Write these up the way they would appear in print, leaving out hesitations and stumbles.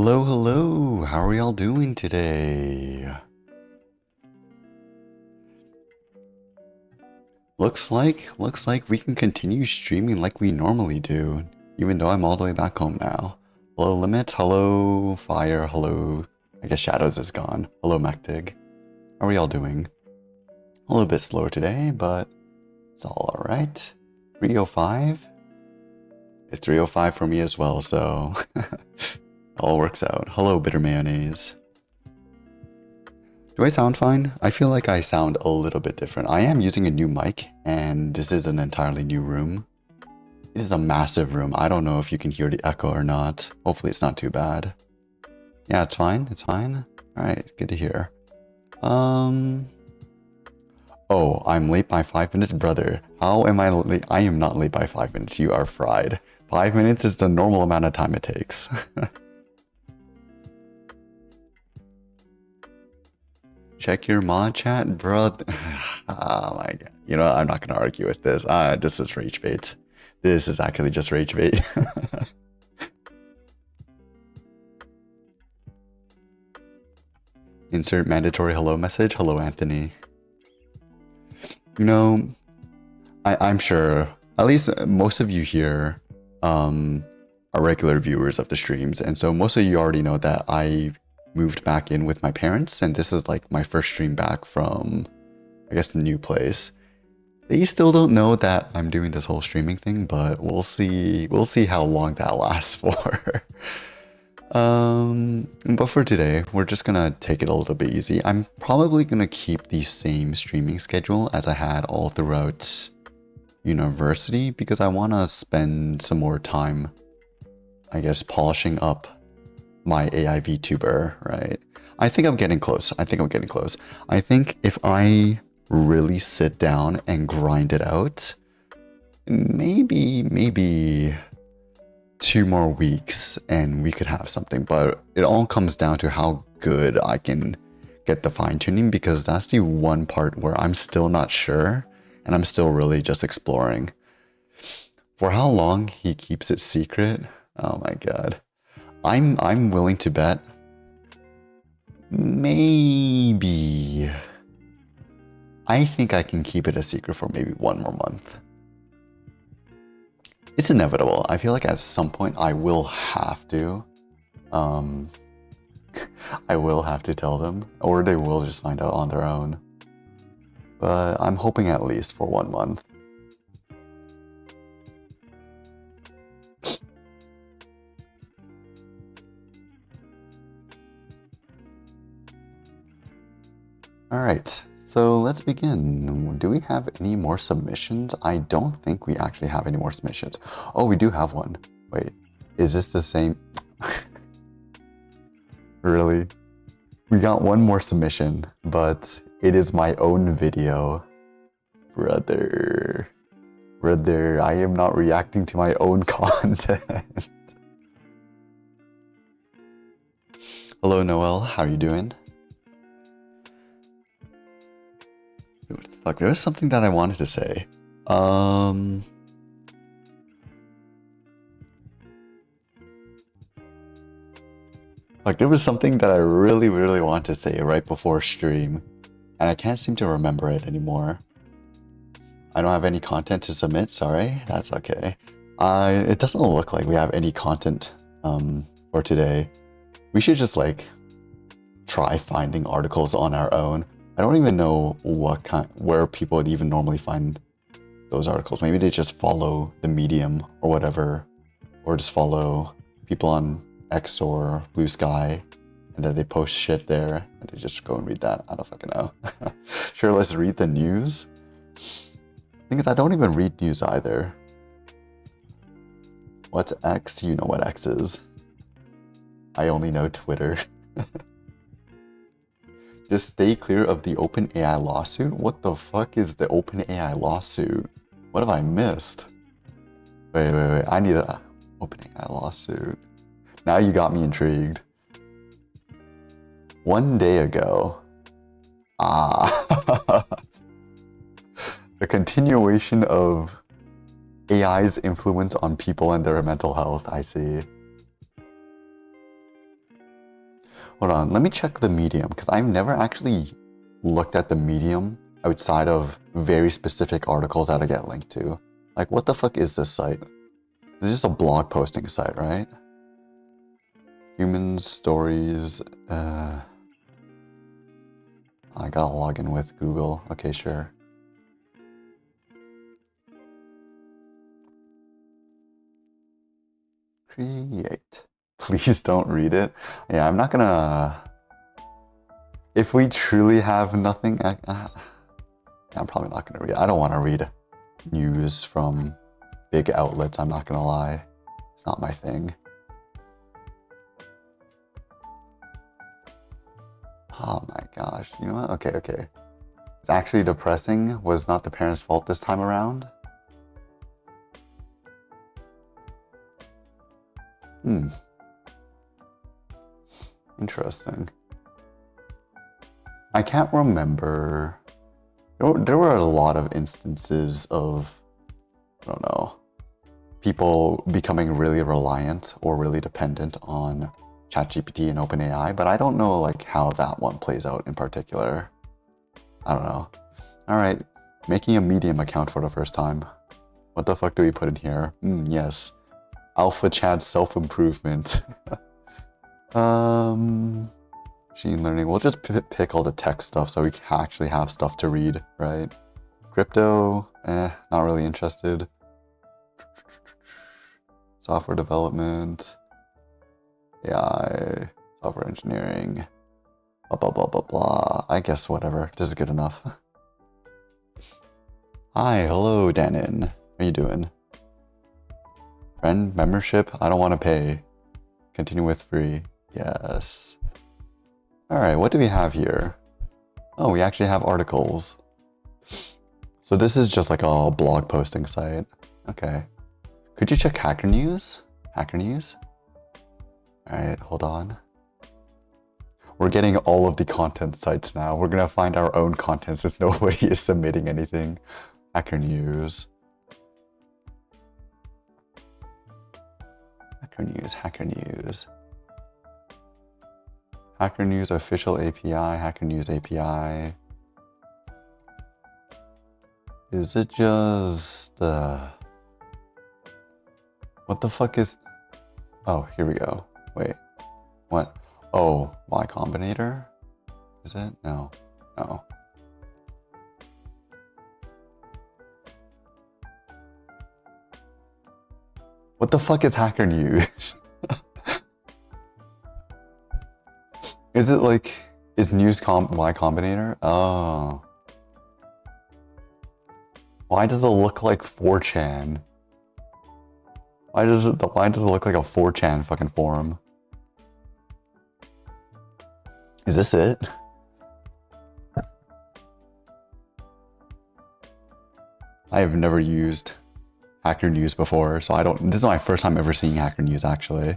Hello, hello. How are y'all doing today? Looks like we can continue streaming like we normally do, even though I'm all the way back home now. Hello, Limit. Hello, Fire. Hello. I guess Shadows is gone. Hello, Mektig. How are y'all doing? A little bit slower today, but it's all alright. 305? It's 305 for me as well, so all works out. Hello, Bitter Mayonnaise. Do I sound fine? I feel like I sound a little bit different. I am using a new mic, and this is an entirely new room. It is a massive room. I don't know if you can hear the echo or not. Hopefully it's not too bad. Yeah, it's fine. It's fine. Alright, good to hear. Oh, I'm late by 5 minutes, brother. How am I late? I am not late by 5 minutes. You are fried. 5 minutes is the normal amount of time it takes. Check your mod chat, bro. Oh my god. You know, I'm not gonna argue with this. This is rage bait. This is actually just rage bait. Insert mandatory hello message. Hello, Anthony. You know, I'm sure at least most of you here are regular viewers of the streams, and so most of you already know that I moved back in with my parents, and this is like my first stream back from, I guess, the new place. They still don't know that I'm doing this whole streaming thing, but we'll see how long that lasts for. But for today, we're just gonna take it a little bit easy. I'm probably gonna keep the same streaming schedule as I had all throughout university because I want to spend some more time, I guess, polishing up my AI VTuber, right? I think I'm getting close. I think if I really sit down and grind it out, maybe 2 more weeks and we could have something. But it all comes down to how good I can get the fine tuning, because that's the one part where I'm still not sure and I'm still really just exploring. For how long he keeps it secret? Oh my god. I'm willing to bet maybe I think I can keep it a secret for maybe 1 more month. It's inevitable. I feel like at some point I will have to I will have to tell them, or they will just find out on their own. But I'm hoping at least for 1 month. Alright, so let's begin. Do we have any more submissions? I don't think we actually have any more submissions. Oh, we do have one. Wait, is this the same? Really? We got one more submission, but it is my own video. Brother, I am not reacting to my own content. Hello, Noel. How are you doing? Fuck, there was something that I wanted to say. Like, there was something that I really wanted to say right before stream, and I can't seem to remember it anymore. I don't have any content to submit, sorry. That's okay. It doesn't look like we have any content for today. We should just, like, try finding articles on our own. I don't even know where people would even normally find those articles. Maybe they just follow the Medium or whatever, or just follow people on X or Blue Sky, and then they post shit there, and they just go and read that. I don't fucking know. Sure, let's read the news. Thing is, I don't even read news either. What's X? You know what X is. I only know Twitter. Just stay clear of the OpenAI lawsuit? What the fuck is the OpenAI lawsuit? What have I missed? Wait. I need a OpenAI lawsuit. Now you got me intrigued. 1 day ago. The continuation of AI's influence on people and their mental health, I see. Hold on, let me check the Medium, because I've never actually looked at the Medium outside of very specific articles that I get linked to. Like, what the fuck is this site? It's just a blog posting site, right? Human stories. I gotta log in with Google. Okay, sure. Create. Please don't read it. Yeah, I'm not gonna... If we truly have nothing... I'm probably not gonna read it. I don't want to read news from big outlets, I'm not gonna lie. It's not my thing. Oh my gosh, you know what? Okay. It's actually depressing. Was not the parents' fault this time around. Interesting. I can't remember. There were a lot of instances of, I don't know, people becoming really reliant or really dependent on ChatGPT and OpenAI, but I don't know like how that one plays out in particular. I don't know. All right, making a Medium account for the first time. What the fuck do we put in here? Yes, Alpha Chat self-improvement. Machine learning. We'll just pick all the tech stuff so we can actually have stuff to read, right? Crypto, not really interested. Software development, AI, software engineering, blah, blah, blah, blah, blah. I guess whatever. This is good enough. Hi, hello, Danon. How are you doing? Friend membership? I don't want to pay. Continue with free. Yes. All right, what do we have here? Oh, we actually have articles. So this is just like a blog posting site. Okay. Could you check Hacker News? Hacker News? All right, hold on. We're getting all of the content sites now. We're gonna find our own content since nobody is submitting anything. Hacker News. Hacker News, Hacker News. Hacker News official API, Hacker News API. Is it just... What the fuck is... Oh, here we go. Wait. What? Oh, Y Combinator? Is it? No. No. What the fuck is Hacker News? Is it like... Is Y Combinator? Oh. Why does it look like 4chan? Why does it look like a 4chan fucking forum? Is this it? I have never used Hacker News before, so I don't... This is my first time ever seeing Hacker News, actually.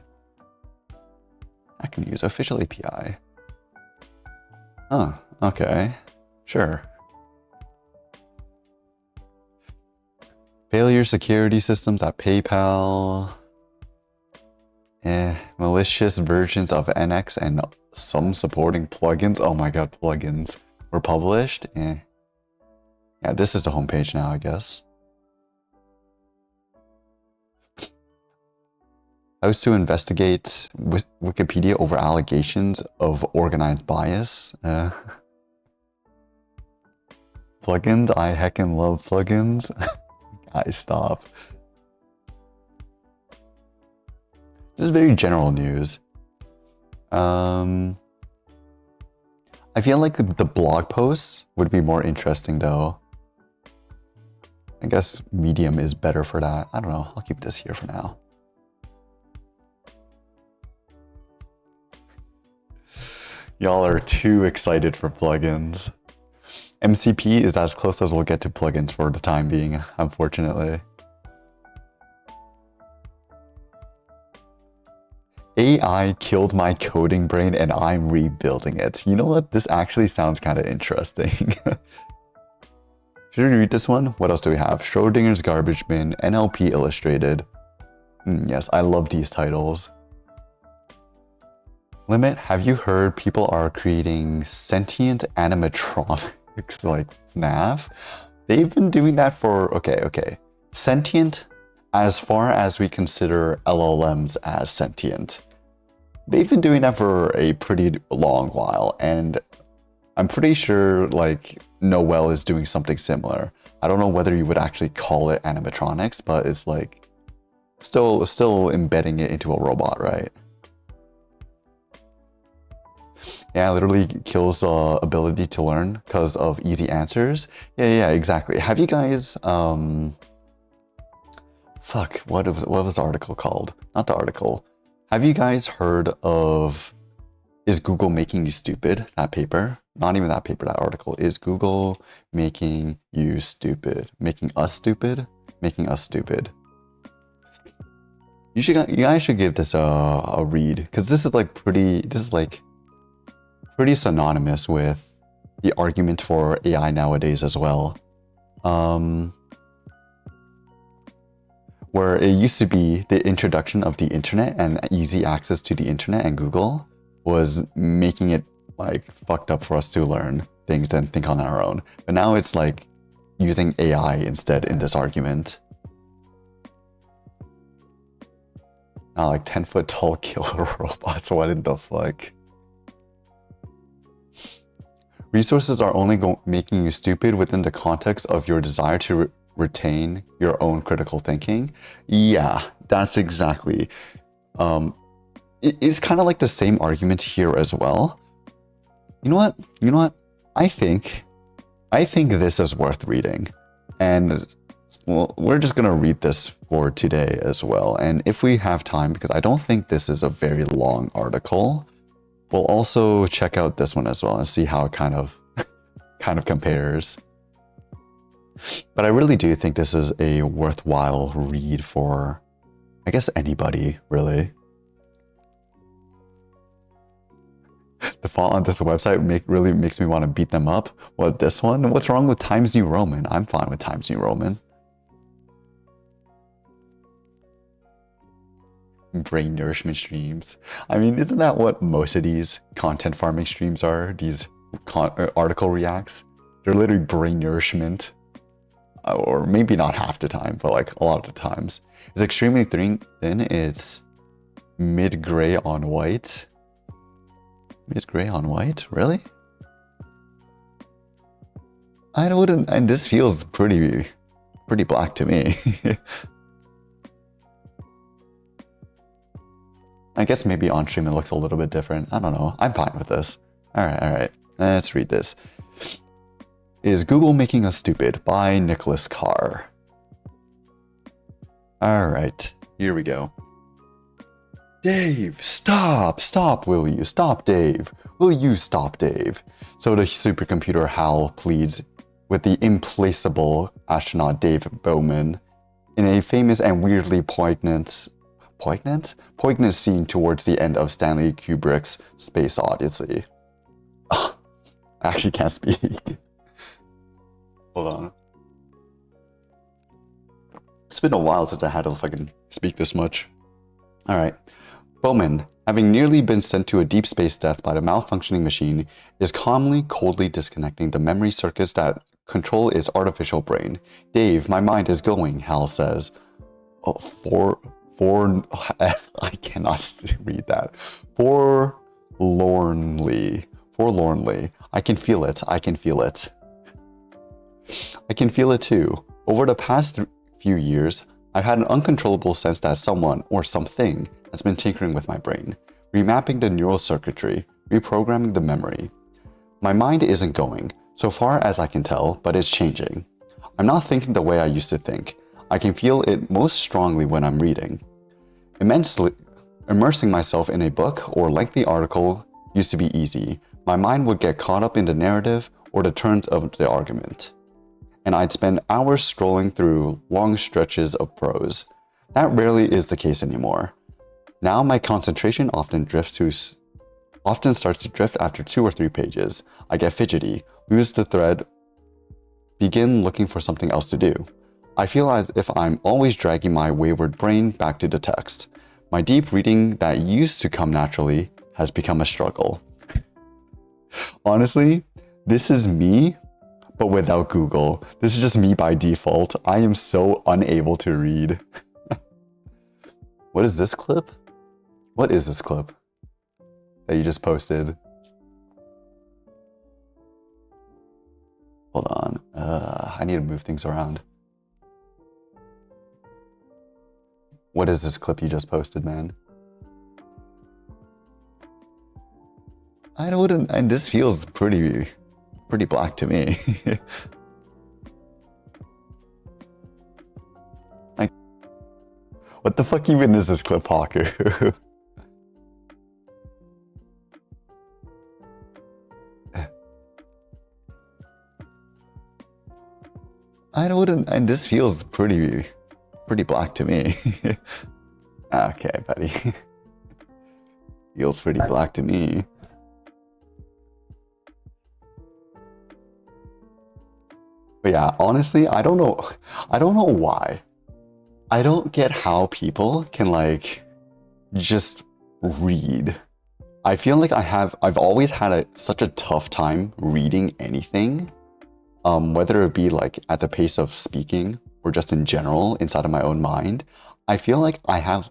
Hacker News official API. Oh, okay. Sure. Failure security systems at PayPal. Malicious versions of NX and some supporting plugins. Oh my god, plugins were published. Yeah, this is the homepage now, I guess. How to investigate Wikipedia over allegations of organized bias. Plugins? I heckin' love plugins. Guys, stop. This is very general news. I feel like the blog posts would be more interesting though. I guess Medium is better for that. I don't know. I'll keep this here for now. Y'all are too excited for plugins. MCP is as close as we'll get to plugins for the time being, unfortunately. AI killed my coding brain and I'm rebuilding it. You know what? This actually sounds kind of interesting. Should we read this one? What else do we have? Schrodinger's Garbage Bin, NLP Illustrated. Yes, I love these titles. Limit, have you heard people are creating sentient animatronics like Nav? They've been doing that for, okay. Sentient, as far as we consider LLMs as sentient. They've been doing that for a pretty long while, and I'm pretty sure like Noel is doing something similar. I don't know whether you would actually call it animatronics, but it's like still embedding it into a robot, right? Yeah, it literally kills the ability to learn because of easy answers. Yeah, exactly. Have you guys fuck, what was the article called? Not the article. Have you guys heard of Is Google Making You Stupid? That paper? Not even that paper, that article. Is Google making you stupid? Making us stupid? Making us stupid. You guys should give this a read, because this is pretty synonymous with the argument for AI nowadays as well. Where it used to be the introduction of the internet and easy access to the internet and Google was making it like fucked up for us to learn things and think on our own. But now it's like using AI instead in this argument. Now like 10-foot tall killer robots, what in the fuck? Resources are only making you stupid within the context of your desire to retain your own critical thinking. Yeah, that's exactly. It's kind of like the same argument here as well. You know what? I think this is worth reading, and well, we're just gonna read this for today as well. And if we have time, because I don't think this is a very long article, we'll also check out this one as well and see how it kind of compares. But I really do think this is a worthwhile read for, I guess, anybody, really. The font on this website really makes me want to beat them up. What, this one? What's wrong with Times New Roman? I'm fine with Times New Roman. Brain nourishment streams. I mean, isn't that what most of these content farming streams are? These article reacts? They're literally brain nourishment. Or maybe not half the time, but like a lot of the times. It's extremely thin. It's mid-gray on white. Mid-gray on white? Really? I wouldn't, and this feels pretty black to me. I guess maybe on stream it looks a little bit different. I don't know. I'm fine with this. All right. Let's read this. Is Google Making Us Stupid by Nicholas Carr. All right, here we go. Dave, stop, will you? Stop, Dave. Will you stop, Dave? So the supercomputer HAL pleads with the implacable astronaut Dave Bowman in a famous and weirdly poignant scene towards the end of Stanley Kubrick's Space Odyssey. I actually can't speak. Hold on. It's been a while since I had to fucking speak this much. Alright. Bowman, having nearly been sent to a deep space death by the malfunctioning machine, is calmly, coldly disconnecting the memory circuits that control its artificial brain. Dave, my mind is going, Hal says. Oh, I cannot read that. Forlornly. I can feel it. I can feel it too. Over the past few years, I've had an uncontrollable sense that someone or something has been tinkering with my brain, remapping the neural circuitry, reprogramming the memory. My mind isn't going, so far as I can tell, but it's changing. I'm not thinking the way I used to think. I can feel it most strongly when I'm reading. Immersing myself in a book or lengthy article used to be easy. My mind would get caught up in the narrative or the turns of the argument, and I'd spend hours strolling through long stretches of prose. That rarely is the case anymore. Now my concentration often starts to drift after 2 or 3 pages. I get fidgety, lose the thread, begin looking for something else to do. I feel as if I'm always dragging my wayward brain back to the text. My deep reading that used to come naturally has become a struggle. Honestly, this is me, but without Google. This is just me by default. I am so unable to read. What is this clip? What is this clip that you just posted? Hold on. I need to move things around. What is this clip you just posted, man? I don't, and this feels pretty black to me. Like, what the fuck even is this clip, Haku? I don't, and this feels pretty black to me. Okay, buddy. Feels pretty black to me. But yeah, honestly, I don't know why. I don't get how people can like just read. I feel like I've always had such a tough time reading anything. Whether it be like at the pace of speaking or just in general inside of my own mind. I feel like I'm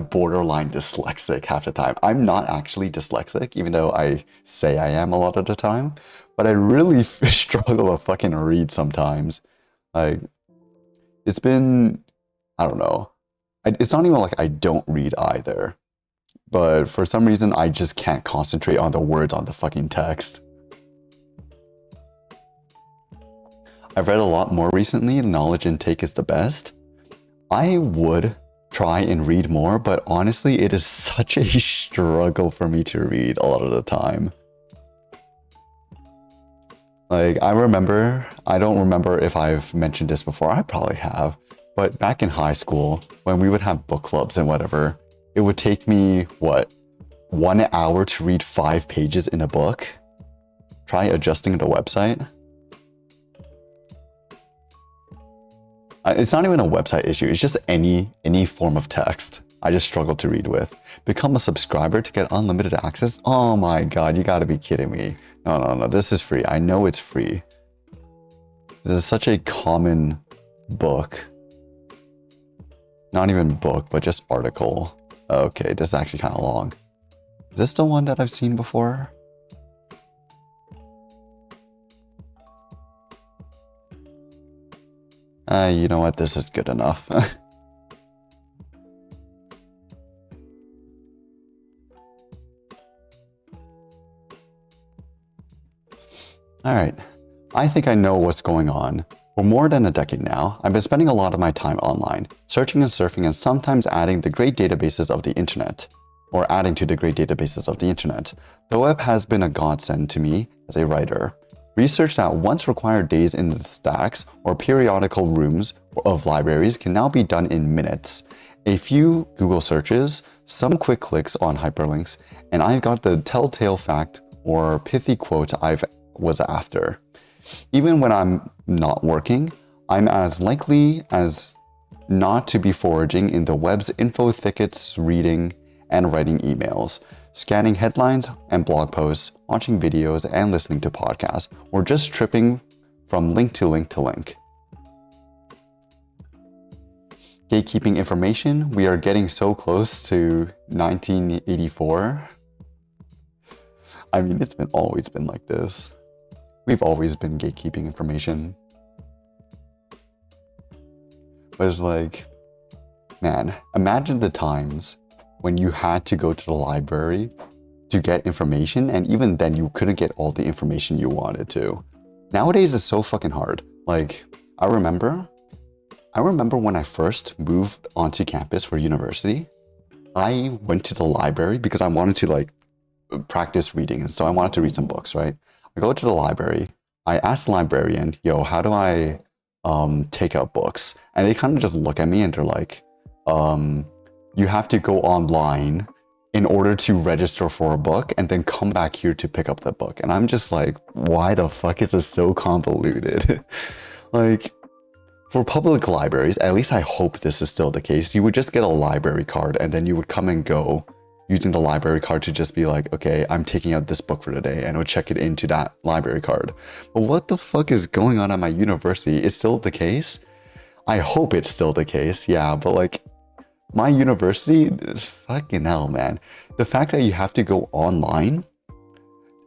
borderline dyslexic half the time. I'm not actually dyslexic, even though I say I am a lot of the time. But I really struggle to fucking read sometimes. Like, it's been, I don't know. It's not even like I don't read either. But for some reason, I just can't concentrate on the words on the fucking text. I've read a lot more recently. Knowledge intake is the best. I would try and read more, but honestly, it is such a struggle for me to read a lot of the time. Like, I don't remember if I've mentioned this before, I probably have, but back in high school, when we would have book clubs and whatever, it would take me, 1 hour to read 5 pages in a book? Try adjusting the website. It's not even a website issue, it's just any form of text I just struggle to read with. Become a subscriber to get unlimited access? Oh my god, you gotta be kidding me. No, this is free. I know it's free. This is such a common book. Not even book, but just article. Okay, this is actually kind of long. Is this the one that I've seen before? You know what? This is good enough. Alright, I think I know what's going on. For more than a decade now, I've been spending a lot of my time online, searching and surfing and sometimes adding the great databases of the internet. Or adding to the great databases of the internet. The web has been a godsend to me as a writer. Research that once required days in the stacks or periodical rooms of libraries can now be done in minutes. A few Google searches, some quick clicks on hyperlinks, and I've got the telltale fact or pithy quote I was after. Even when I'm not working, I'm as likely as not to be foraging in the web's info thickets, reading and writing emails, scanning headlines and blog posts, watching videos and listening to podcasts, or just tripping from link to link to link. Gatekeeping information, we are getting so close to 1984. I mean, it's always been like this. We've always been gatekeeping information. But it's like, man, imagine the times when you had to go to the library to get information, and even then you couldn't get all the information you wanted to. Nowadays it's so fucking hard. Like, I remember when I first moved onto campus for university, I went to the library because I wanted to like practice reading, and so I wanted to read some books, right? I go to the library, I ask the librarian, yo, how do I take out books? And they kind of just look at me and they're like, you have to go online in order to register for a book and then come back here to pick up the book. And I'm just like, why the fuck is this so convoluted? Like, for public libraries, at least I hope this is still the case, you would just get a library card and then you would come and go using the library card to just be like, okay, I'm taking out this book for today, and I'll check it into that library card. But what the fuck is going on at my university? Is still the case? I hope it's still the case, yeah, but like, my university, fucking hell, man. The fact that you have to go online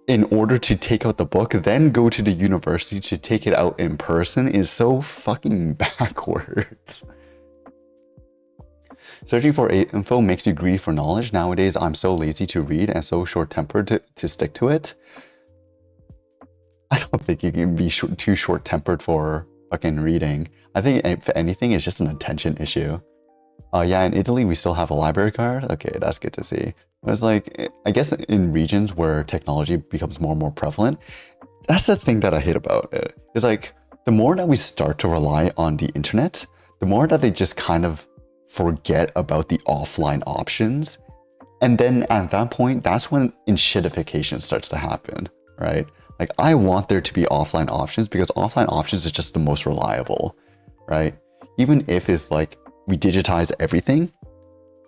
in order to take out the book, then go to the university to take it out in person is so fucking backwards. Searching for info makes you greedy for knowledge. Nowadays, I'm so lazy to read and so short-tempered to stick to it. I don't think you can be too short-tempered for fucking reading. I think, if anything, it's just an attention issue. Yeah, in Italy, we still have a library card. Okay, that's good to see. But it's like, I guess in regions where technology becomes more and more prevalent, that's the thing that I hate about it. It's like, the more that we start to rely on the internet, the more that they just kind of forget about the offline options. And then at that point, that's when enshittification starts to happen, right? Like, I want there to be offline options because offline options is just the most reliable, right? Even if it's like we digitize everything,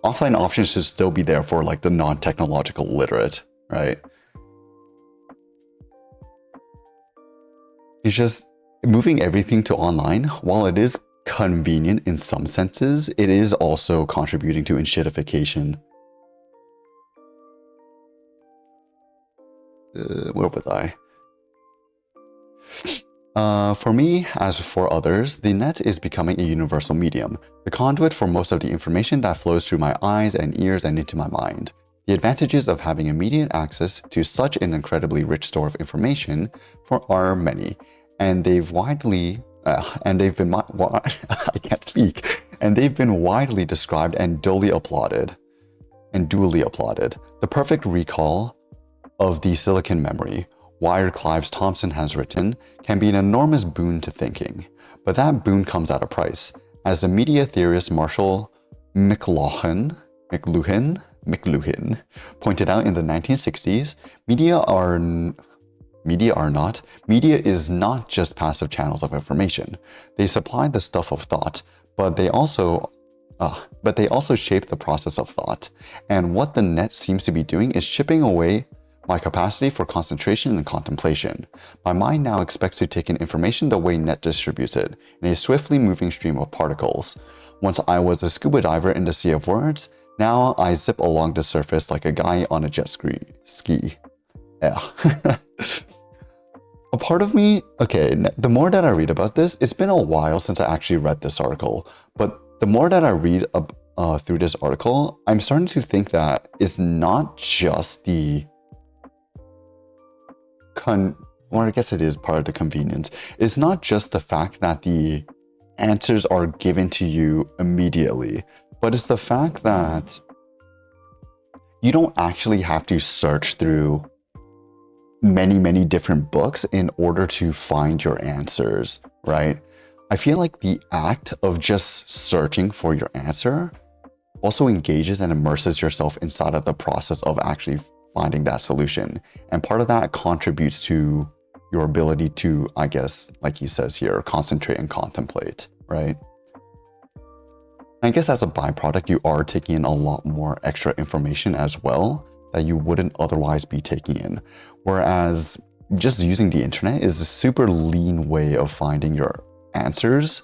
offline options should still be there for like the non-technological literate, right? It's just moving everything to online, while it is convenient in some senses, it is also contributing to enshittification. Where was I? For me, as for others, the net is becoming a universal medium, the conduit for most of the information that flows through my eyes and ears and into my mind. The advantages of having immediate access to such an incredibly rich store of information are many, and they've been I can't speak, and they've been widely described and duly applauded. The perfect recall of the silicon memory, Wired Clives Thompson has written, can be an enormous boon to thinking, but that boon comes at a price. As the media theorist Marshall McLuhan pointed out in the 1960s, media is not just passive channels of information. They supply the stuff of thought, but they also shape the process of thought. And what the net seems to be doing is chipping away my capacity for concentration and contemplation. My mind now expects to take in information the way net distributes it, in a swiftly moving stream of particles. Once I was a scuba diver in the sea of words, now I zip along the surface like a guy on a jet ski. Yeah. A part of me, okay, the more that I read about this, it's been a while since I actually read this article, but the more that I read through this article, I'm starting to think that it's not just the I guess it is part of the convenience. It's not just the fact that the answers are given to you immediately, but it's the fact that you don't actually have to search through many different books in order to find your answers, right? I feel like the act of just searching for your answer also engages and immerses yourself inside of the process of actually finding that solution. And part of that contributes to your ability to, I guess, like he says here, concentrate and contemplate, right? I guess as a byproduct, you are taking in a lot more extra information as well that you wouldn't otherwise be taking in. Whereas just using the internet is a super lean way of finding your answers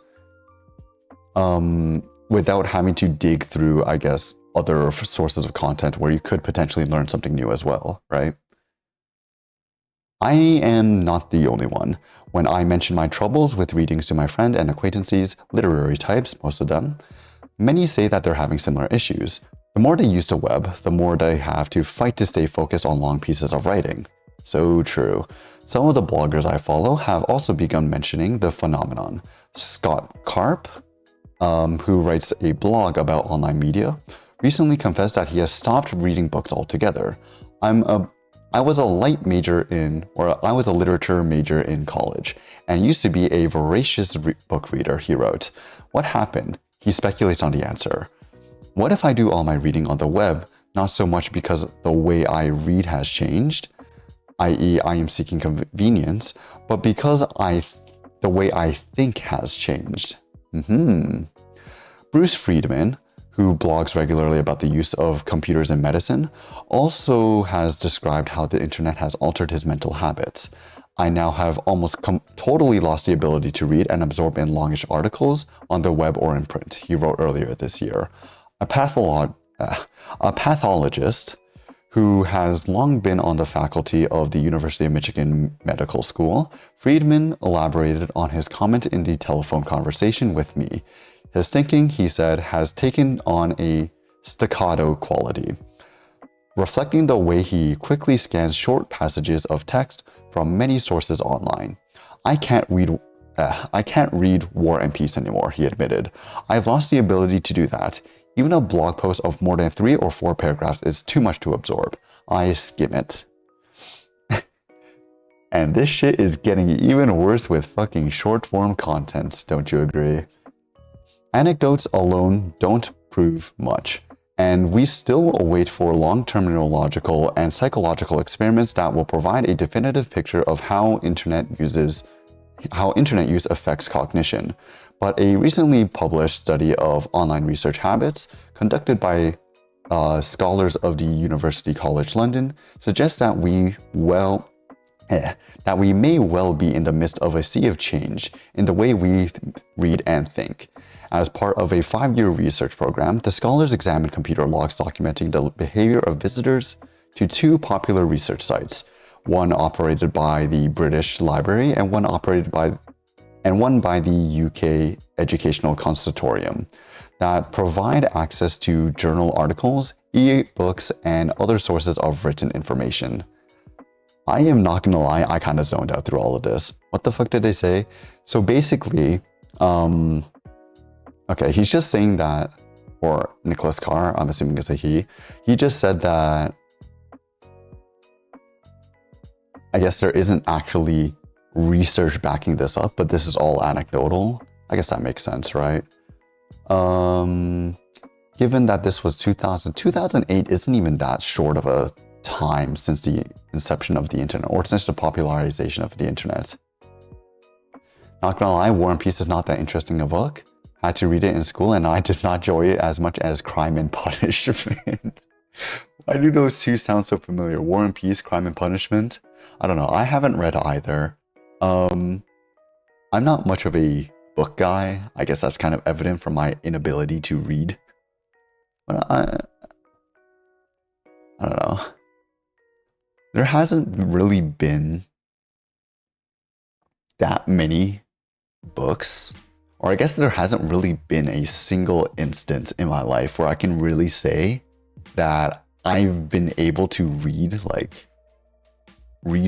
without having to dig through, I guess, other sources of content where you could potentially learn something new as well, right? I am not the only one. When I mention my troubles with readings to my friend and acquaintances, literary types, most of them, many say that they're having similar issues. The more they use the web, the more they have to fight to stay focused on long pieces of writing. So true. Some of the bloggers I follow have also begun mentioning the phenomenon. Scott Karp, who writes a blog about online media, recently confessed that he has stopped reading books altogether. I was a literature major in college and used to be a voracious book reader, he wrote. What happened? He speculates on the answer. What if I do all my reading on the web, not so much because the way I read has changed, i.e. I am seeking convenience, but because the way I think has changed? Bruce Friedman, who blogs regularly about the use of computers in medicine, also has described how the internet has altered his mental habits. I now have almost totally lost the ability to read and absorb in longish articles on the web or in print, he wrote earlier this year. A pathologist who has long been on the faculty of the University of Michigan Medical School, Friedman elaborated on his comment in the telephone conversation with me. His thinking, he said, has taken on a staccato quality, reflecting the way he quickly scans short passages of text from many sources online. I can't read War and Peace anymore, he admitted. I've lost the ability to do that. Even a blog post of more than 3 or 4 paragraphs is too much to absorb. I skim it. And this shit is getting even worse with fucking short form content, don't you agree? Anecdotes alone don't prove much, and we still await for long-term neurological and psychological experiments that will provide a definitive picture of how internet use affects cognition. But a recently published study of online research habits conducted by scholars of the University College London suggests that we may well be in the midst of a sea of change in the way we read and think. As part of a 5-year research program, the scholars examined computer logs documenting the behavior of visitors to 2 popular research sites, one operated by the British Library and one by the UK Educational Consortium, that provide access to journal articles, e-books, and other sources of written information. I am not gonna lie, I kind of zoned out through all of this. What the fuck did they say? So basically, okay, he's just saying that, or Nicholas Carr, I'm assuming it's a he just said that I guess there isn't actually research backing this up, but this is all anecdotal. I guess that makes sense, right? Given that this was 2008 isn't even that short of a time since the inception of the internet, or since the popularization of the internet. Not gonna lie, War and Peace is not that interesting a book. Had to read it in school and I did not enjoy it as much as Crime and Punishment. Why do those two sound so familiar? War and Peace, Crime and Punishment? I don't know, I haven't read either. I'm not much of a book guy. I guess that's kind of evident from my inability to read. But I don't know. There hasn't really been that many books, or I guess there hasn't really been a single instance in my life where I can really say that I've been able to read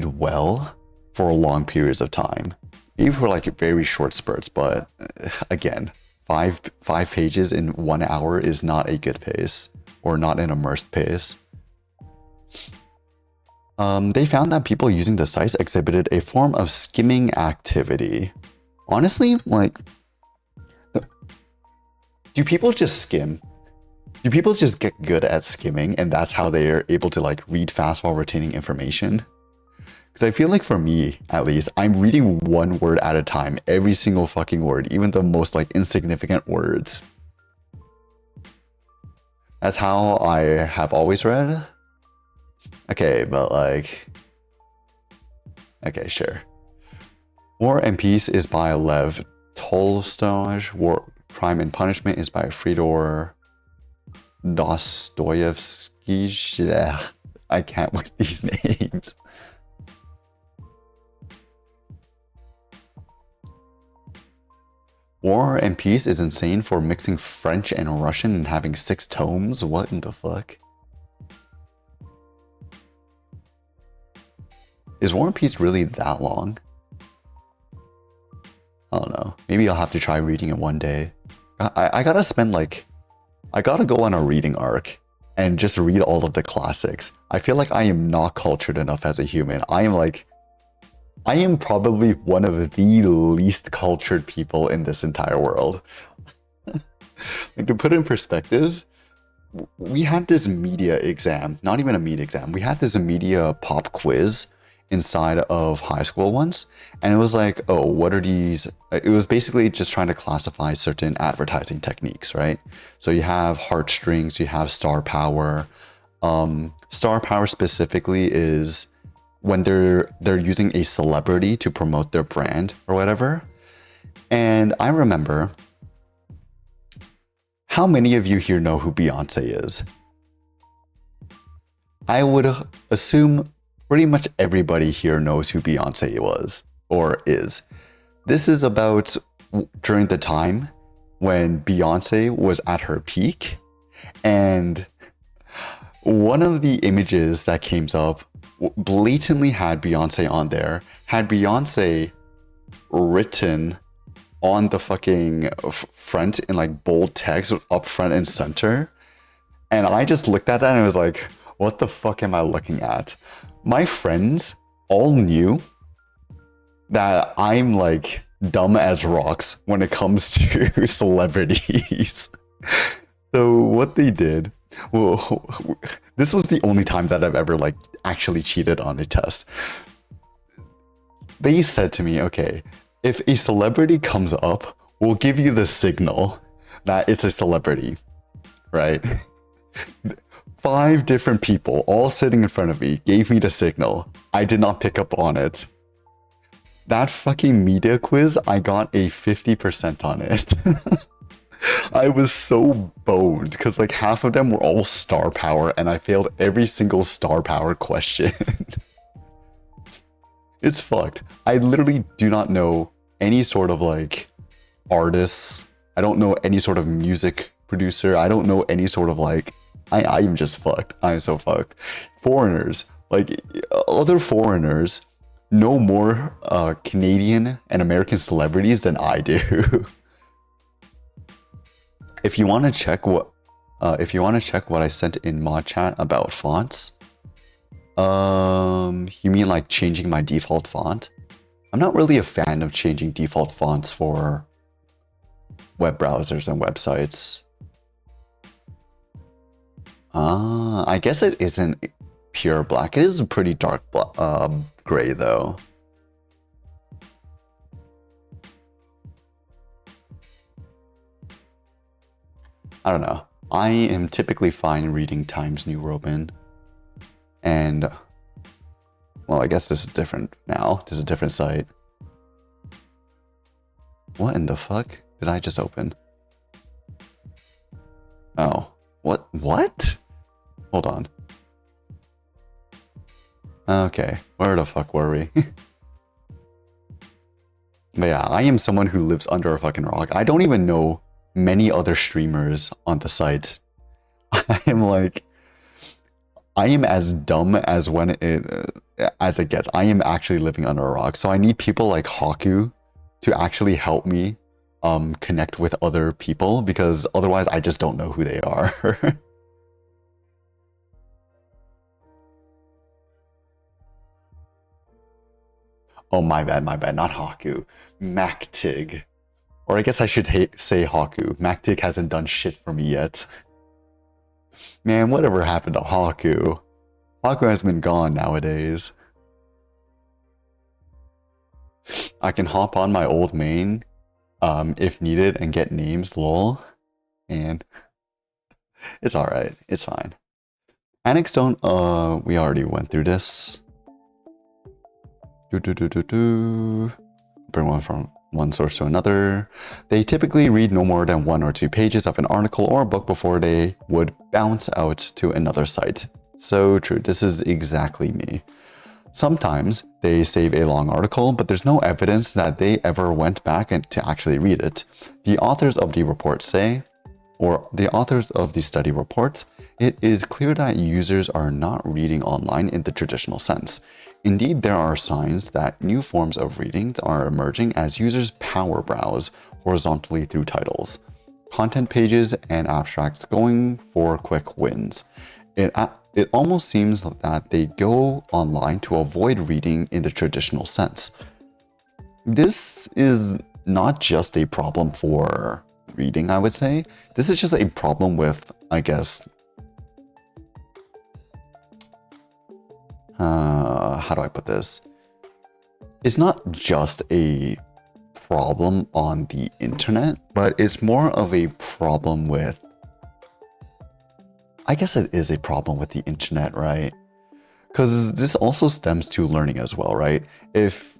well for long periods of time. Maybe for like very short spurts, but again, five pages in 1 hour is not a good pace, or not an immersed pace. They found that people using the sites exhibited a form of skimming activity. Honestly, like, do people just skim? Do people just get good at skimming and that's how they're able to like read fast while retaining information? Because I feel like for me, at least, I'm reading 1 word at a time, every single fucking word, even the most like insignificant words. That's how I have always read. Okay, but like, okay, sure. War and Peace is by Lev Tolstoy. Crime and Punishment is by Fyodor Dostoevsky. I can't with these names. War and Peace is insane for mixing French and Russian and having 6 tomes? What in the fuck? Is War and Peace really that long? I don't know. Maybe I'll have to try reading it one day. I gotta spend like... I gotta go on a reading arc and just read all of the classics. I feel like I am not cultured enough as a human. I am probably one of the least cultured people in this entire world. Like, to put it in perspective, we had this media exam, not even a media exam, we had this media pop quiz inside of high school once, and it was like, oh, what are these? It was basically just trying to classify certain advertising techniques, right? So you have heartstrings, you have star power. Star power specifically is when they're using a celebrity to promote their brand or whatever. And I remember, how many of you here know who Beyonce is? I would assume pretty much everybody here knows who Beyonce was or is. This is about during the time when Beyonce was at her peak, and one of the images that came up blatantly had Beyonce on there, had Beyonce written on the fucking front in like bold text up front and center. And I just looked at that and I was like, what the fuck am I looking at? My friends all knew that I'm like dumb as rocks when it comes to celebrities. So what they did, well, this was the only time that I've ever like actually cheated on a test. They said to me, okay, if a celebrity comes up, we'll give you the signal that it's a celebrity, right? 5 different people all sitting in front of me gave me the signal. I did not pick up on it. That fucking media quiz, I got a 50% on it. I was so boned because like half of them were all star power and I failed every single star power question. It's fucked. I literally do not know any sort of like artists. I don't know any sort of music producer. I don't know any sort of like, I am just fucked. I am so fucked. Foreigners, like other foreigners know more Canadian and American celebrities than I do. If you want to check what I sent in mod chat about fonts, you mean like changing my default font? I'm not really a fan of changing default fonts for web browsers and websites. I guess it isn't pure black. It is a pretty dark gray though. I don't know. I am typically fine reading Times New Roman. And, well, I guess this is different now. This is a different site. What in the fuck did I just open? Oh, what? Hold on. Okay, where the fuck were we? But yeah, I am someone who lives under a fucking rock. I don't even know many other streamers on the site. I am as dumb as as it gets. I am actually living under a rock. So I need people like Haku to actually help me connect with other people, because otherwise I just don't know who they are. Oh, my bad, not Haku. MacTig. Or I guess I should say Haku. MacTig hasn't done shit for me yet. Man, whatever happened to Haku? Haku has been gone nowadays. I can hop on my old main if needed and get names, lol. And it's alright, it's fine. Annex don't, we already went through this. Bring one from one source to another. They typically read no more than 1 or 2 pages of an article or book before they would bounce out to another site. So true, this is exactly me. Sometimes they save a long article, but there's no evidence that they ever went back to actually read it. The authors of the report say, or the authors of the study report, it is clear that users are not reading online in the traditional sense. Indeed, there are signs that new forms of reading are emerging as users power browse horizontally through titles, content pages, and abstracts, going for quick wins. It almost seems that they go online to avoid reading in the traditional sense. This is not just a problem for reading, I would say. This is just a problem with, I guess, how do I put this? It's not just a problem on the internet, but it's more of a problem with, I guess it is a problem with the internet, right? Because this also stems to learning as well, right? If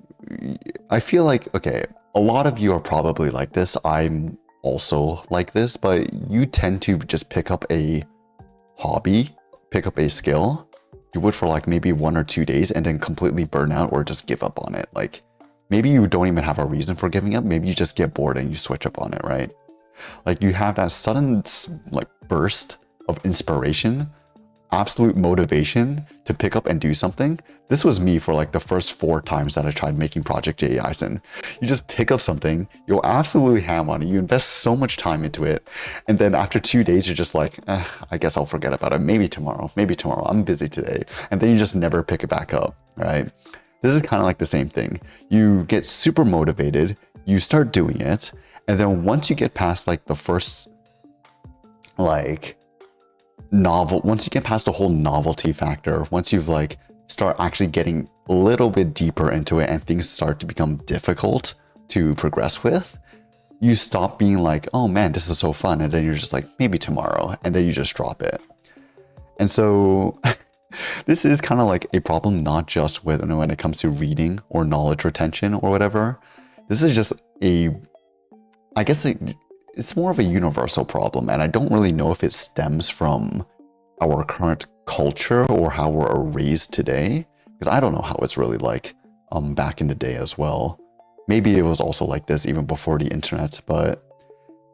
I feel like, okay, a lot of you are probably like this. I'm also like this, but you tend to just pick up a hobby, pick up a skill, do it for like maybe 1 or 2 days and then completely burn out or just give up on it. Like maybe you don't even have a reason for giving up. Maybe you just get bored and you switch up on it, right? Like you have that sudden like burst of inspiration, absolute motivation to pick up and do something. This was me for like the first 4 times that I tried making Project J Eisen. You just pick up something, you'll absolutely ham on it, you invest so much time into it, and then after 2 days you're just like, I guess I'll forget about it, maybe tomorrow, I'm busy today, and then you just never pick it back up, right? This is kind of like the same thing. You get super motivated, you start doing it, and then once you get past like the first like once you get past the whole novelty factor, once you've like start actually getting a little bit deeper into it and things start to become difficult to progress with, you stop being like, oh man, this is so fun, and then you're just like, maybe tomorrow, and then you just drop it. And so this is kind of like a problem, not just with when it comes to reading or knowledge retention or whatever. This is just I guess it's more of a universal problem, and I don't really know if it stems from our current culture or how we're raised today, because I don't know how it's really like back in the day as well. Maybe it was also like this even before the internet, but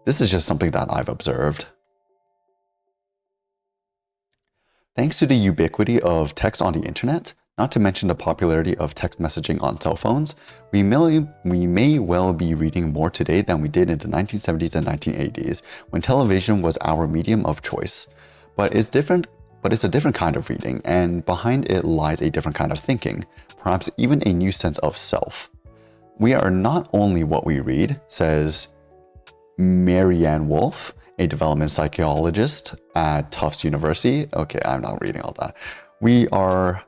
this is just something that I've observed. Thanks to the ubiquity of text on the internet, not to mention the popularity of text messaging on cell phones, we may well be reading more today than we did in the 1970s and 1980s, when television was our medium of choice. But it's a different kind of reading, and behind it lies a different kind of thinking, perhaps even a new sense of self. We are not only what we read, says Marianne Wolf, a development psychologist at Tufts University. Okay, I'm not reading all that. We are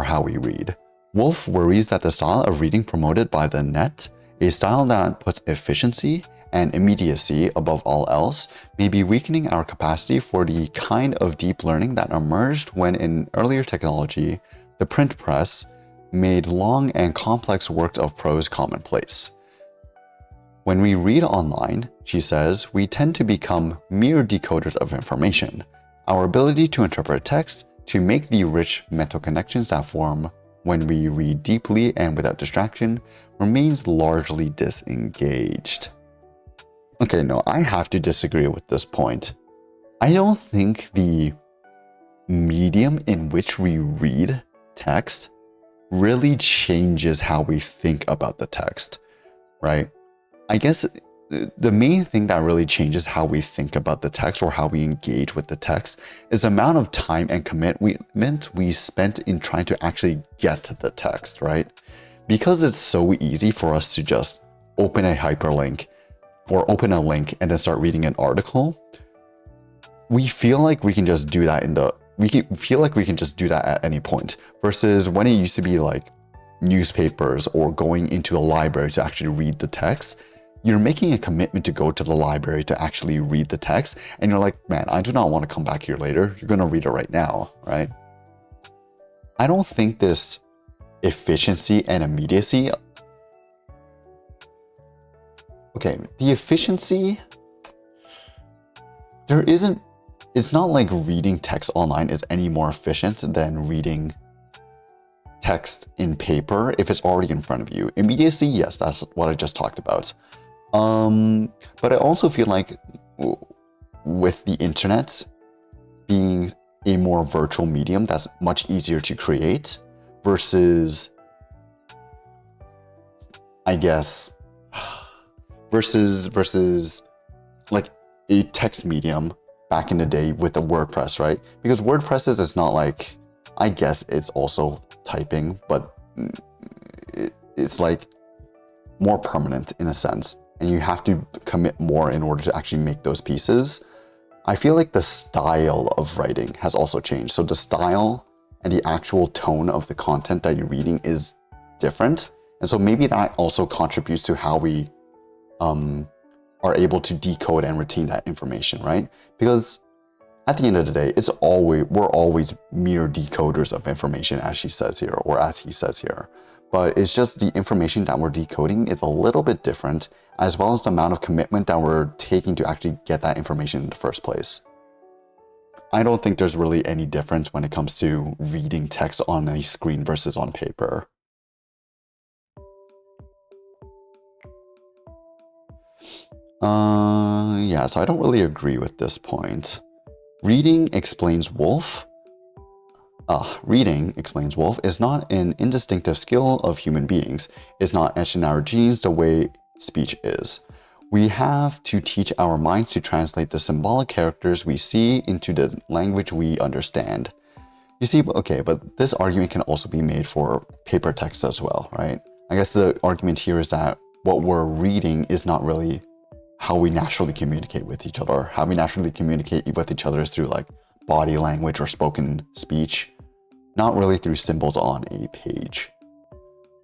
how we read. Wolf worries that the style of reading promoted by the net, a style that puts efficiency and immediacy above all else, may be weakening our capacity for the kind of deep learning that emerged when in earlier technology, the print press made long and complex works of prose commonplace. When we read online, she says, we tend to become mere decoders of information. Our ability to interpret text, to make the rich mental connections that form when we read deeply and without distraction, remains largely disengaged. Okay, no, I have to disagree with this point. I don't think the medium in which we read text really changes how we think about the text, right? I guess the main thing that really changes how we think about the text or how we engage with the text is the amount of time and commitment we spent in trying to actually get to the text, right? Because it's so easy for us to just open a hyperlink or open a link and then start reading an article, we feel like we can just do that at any point, versus when it used to be like newspapers or going into a library to actually read the text. You're making a commitment to go to the library to actually read the text, and you're like, man, I do not want to come back here later. You're gonna read it right now, right? I don't think this efficiency and immediacy. Okay, the efficiency, it's not like reading text online is any more efficient than reading text in paper if it's already in front of you. Immediacy, yes, that's what I just talked about. But I also feel like with the internet being a more virtual medium that's much easier to create versus, I guess, versus like a text medium back in the day with the WordPress, right? Because WordPress is not like, I guess it's also typing, but it's like more permanent in a sense. And you have to commit more in order to actually make those pieces. I feel like the style of writing has also changed. So the style and the actual tone of the content that you're reading is different. And so maybe that also contributes to how we are able to decode and retain that information, right? Because at the end of the day, we're always mere decoders of information, as she says here, or as he says here. But it's just the information that we're decoding is a little bit different, as well as the amount of commitment that we're taking to actually get that information in the first place. I don't think there's really any difference when it comes to reading text on a screen versus on paper. Yeah, so I don't really agree with this point. Reading explains Wolf is not an instinctive skill of human beings. It's not etched in our genes the way speech is. We have to teach our minds to translate the symbolic characters we see into the language we understand. You see, okay, but this argument can also be made for paper text as well, right? I guess the argument here is that what we're reading is not really how we naturally communicate with each other. How we naturally communicate with each other is through like body language or spoken speech, not really through symbols on a page.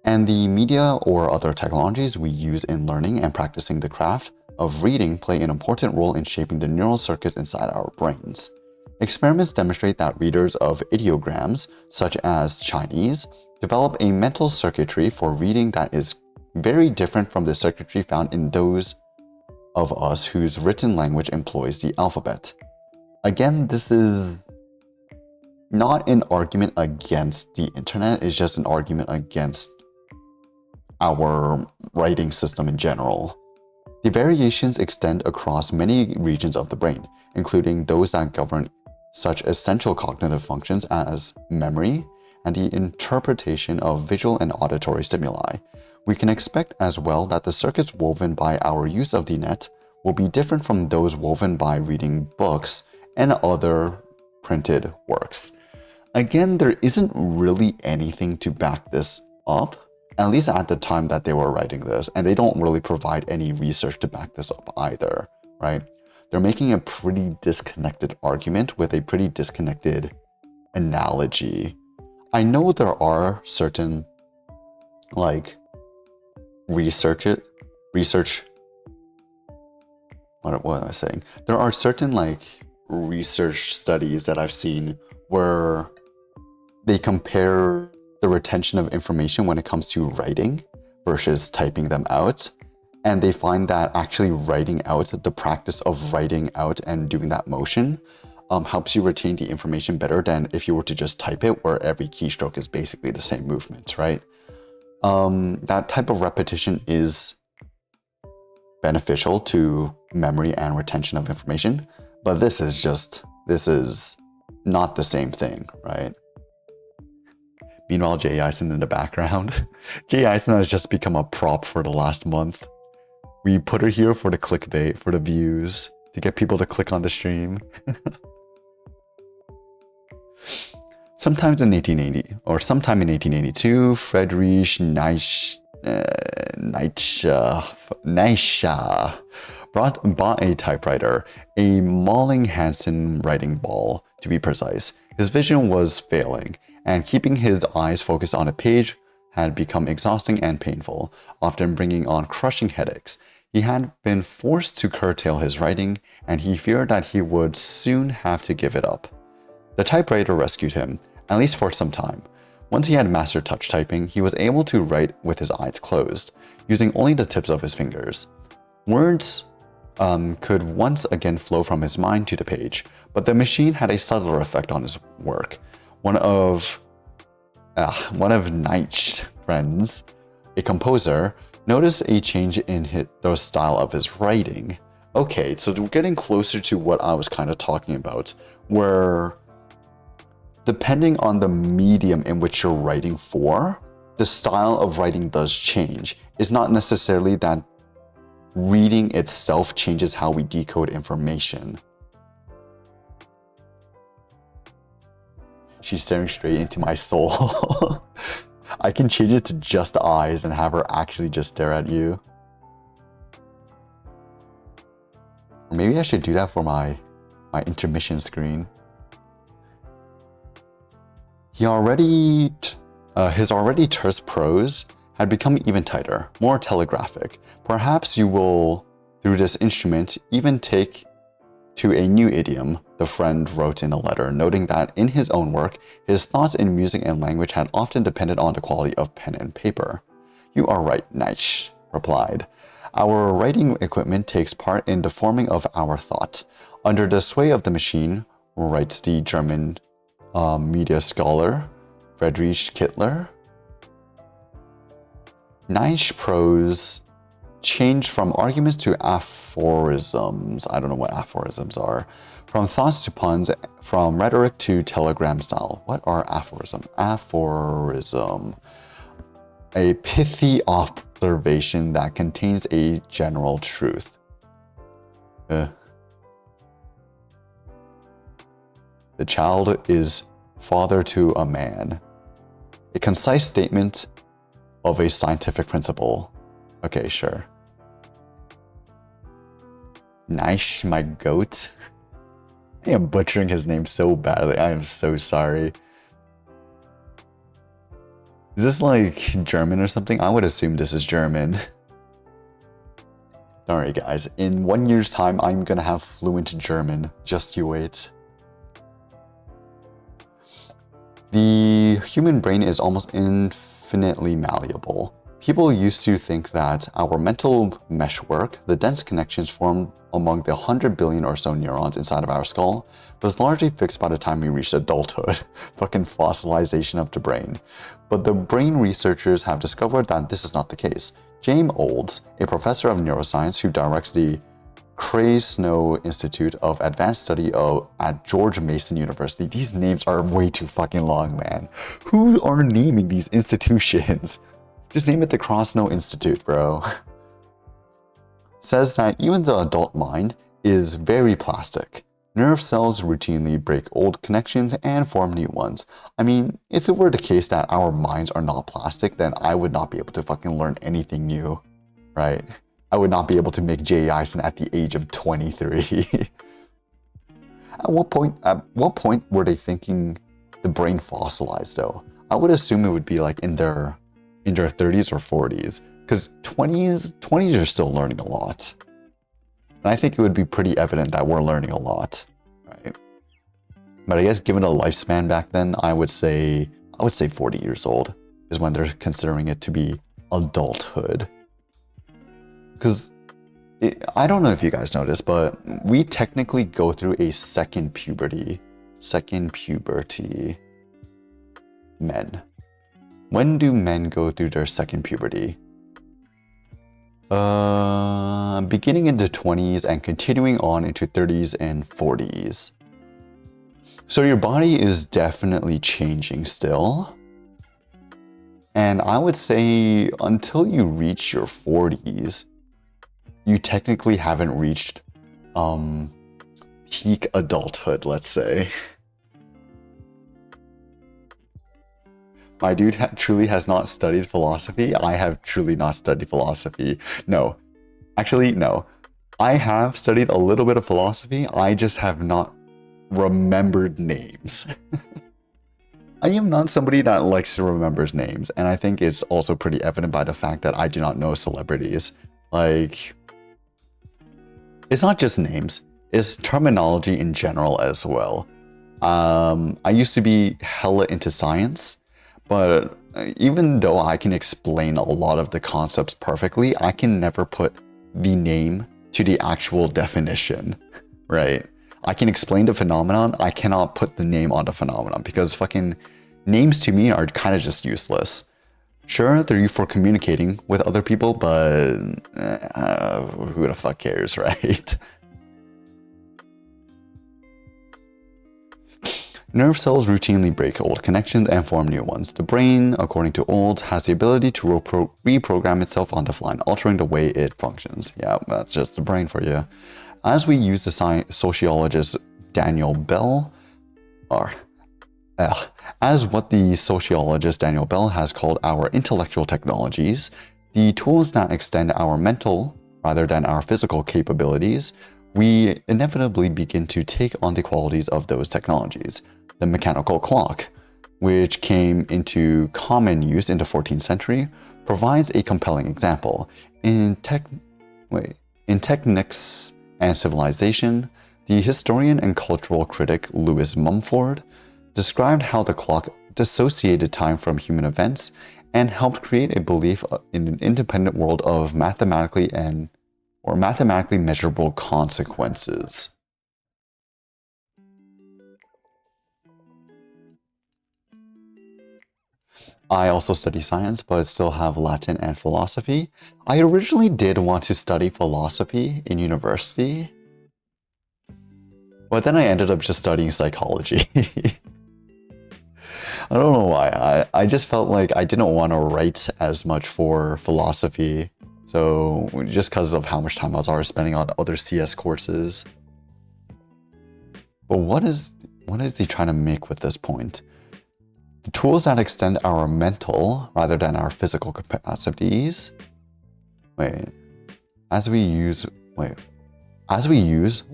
And the media or other technologies we use in learning and practicing the craft of reading play an important role in shaping the neural circuits inside our brains. Experiments demonstrate that readers of ideograms, such as Chinese, develop a mental circuitry for reading that is very different from the circuitry found in those of us whose written language employs the alphabet. Again, this is not an argument against the internet, it's just an argument against our writing system in general. The variations extend across many regions of the brain, including those that govern such essential cognitive functions as memory and the interpretation of visual and auditory stimuli. We can expect as well that the circuits woven by our use of the net will be different from those woven by reading books and other printed works. Again, there isn't really anything to back this up, at least at the time that they were writing this, and they don't really provide any research to back this up either, right? They're making a pretty disconnected argument with a pretty disconnected analogy. I know there are certain like research what am I saying? There are certain like research studies that I've seen where they compare the retention of information when it comes to writing versus typing them out. And they find that actually writing out, the practice of writing out and doing that motion helps you retain the information better than if you were to just type it, where every keystroke is basically the same movement, right? That type of repetition is beneficial to memory and retention of information, but this is not the same thing, right? Meanwhile, Jay Eisen in the background. Jay Eisen has just become a prop for the last month. We put her here for the clickbait, for the views, to get people to click on the stream. Sometime in 1882, Friedrich Nietzsche bought a typewriter, a Malling-Hansen writing ball to be precise. His vision was failing, and keeping his eyes focused on a page had become exhausting and painful, often bringing on crushing headaches. He had been forced to curtail his writing, and he feared that he would soon have to give it up. The typewriter rescued him, at least for some time. Once he had mastered touch typing, he was able to write with his eyes closed, using only the tips of his fingers. Words could once again flow from his mind to the page, but the machine had a subtler effect on his work. One of Nietzsche's friends, a composer, noticed a change in the style of his writing. Okay, so we're getting closer to what I was kind of talking about, where depending on the medium in which you're writing for, the style of writing does change. It's not necessarily that reading itself changes how we decode information. She's staring straight into my soul. I can change it to just eyes and have her actually just stare at you. Or maybe I should do that for my intermission screen. His already terse prose had become even tighter, more telegraphic. Perhaps you will, through this instrument, even take to a new idiom, the friend wrote in a letter, noting that in his own work, his thoughts in music and language had often depended on the quality of pen and paper. You are right, Nietzsche replied. Our writing equipment takes part in the forming of our thought. Under the sway of the machine, writes the German media scholar Friedrich Kittler, Nietzsche prose changed from arguments to aphorisms. I don't know what aphorisms are. From thoughts to puns, from rhetoric to telegram style. What are aphorism? Aphorism. A pithy observation that contains a general truth. The child is father to a man. A concise statement of a scientific principle. Okay, sure. Nietzsche, my goat. I am butchering his name so badly. I am so sorry. Is this like German or something? I would assume this is German. Don't worry, guys. In 1 year's time, I'm gonna have fluent German. Just you wait. The human brain is almost infinitely malleable. People used to think that our mental meshwork, the dense connections formed among the 100 billion or so neurons inside of our skull, was largely fixed by the time we reached adulthood. Fucking fossilization of the brain. But the brain researchers have discovered that this is not the case. James Olds, a professor of neuroscience who directs the Krasnow Institute of Advanced Study at George Mason University. These names are way too fucking long, man. Who are naming these institutions? Just name it the Krasnow Institute, bro. Says that even the adult mind is very plastic. Nerve cells routinely break old connections and form new ones. I mean, if it were the case that our minds are not plastic, then I would not be able to fucking learn anything new, right? I would not be able to make Jay Eisen at the age of 23. At what point were they thinking the brain fossilized though? I would assume it would be like in their 30s or 40s, because 20s are still learning a lot. And I think it would be pretty evident that we're learning a lot, right? But I guess given a lifespan back then, I would say 40 years old is when they're considering it to be adulthood. Because I don't know if you guys know this, but we technically go through a second puberty. Men. When do men go through their second puberty? Beginning in the 20s and continuing on into 30s and 40s. So your body is definitely changing still. And I would say until you reach your 40s, you technically haven't reached peak adulthood, let's say. My dude truly has not studied philosophy. I have truly not studied philosophy. No. Actually, no. I have studied a little bit of philosophy. I just have not remembered names. I am not somebody that likes to remember names. And I think it's also pretty evident by the fact that I do not know celebrities. Like, it's not just names. It's terminology in general as well. I used to be hella into science. But even though I can explain a lot of the concepts perfectly, I can never put the name to the actual definition, right? I can explain the phenomenon, I cannot put the name on the phenomenon because fucking names to me are kind of just useless. Sure, they're used for communicating with other people, but who the fuck cares, right? Nerve cells routinely break old connections and form new ones. The brain, according to Olds, has the ability to reprogram itself on the fly, altering the way it functions. Yeah, that's just the brain for you. As we use the sociologist Daniel Bell, as what the sociologist Daniel Bell has called our intellectual technologies, the tools that extend our mental rather than our physical capabilities, we inevitably begin to take on the qualities of those technologies. The mechanical clock, which came into common use in the 14th century, provides a compelling example. In Technics and Civilization, the historian and cultural critic Lewis Mumford described how the clock dissociated time from human events and helped create a belief in an independent world of mathematically measurable consequences. I also study science, but still have Latin and philosophy. I originally did want to study philosophy in university, but then I ended up just studying psychology. I don't know why. I just felt like I didn't want to write as much for philosophy. So just because of how much time I was already spending on other CS courses. But what is he trying to make with this point? The tools that extend our mental rather than our physical capacities. As we use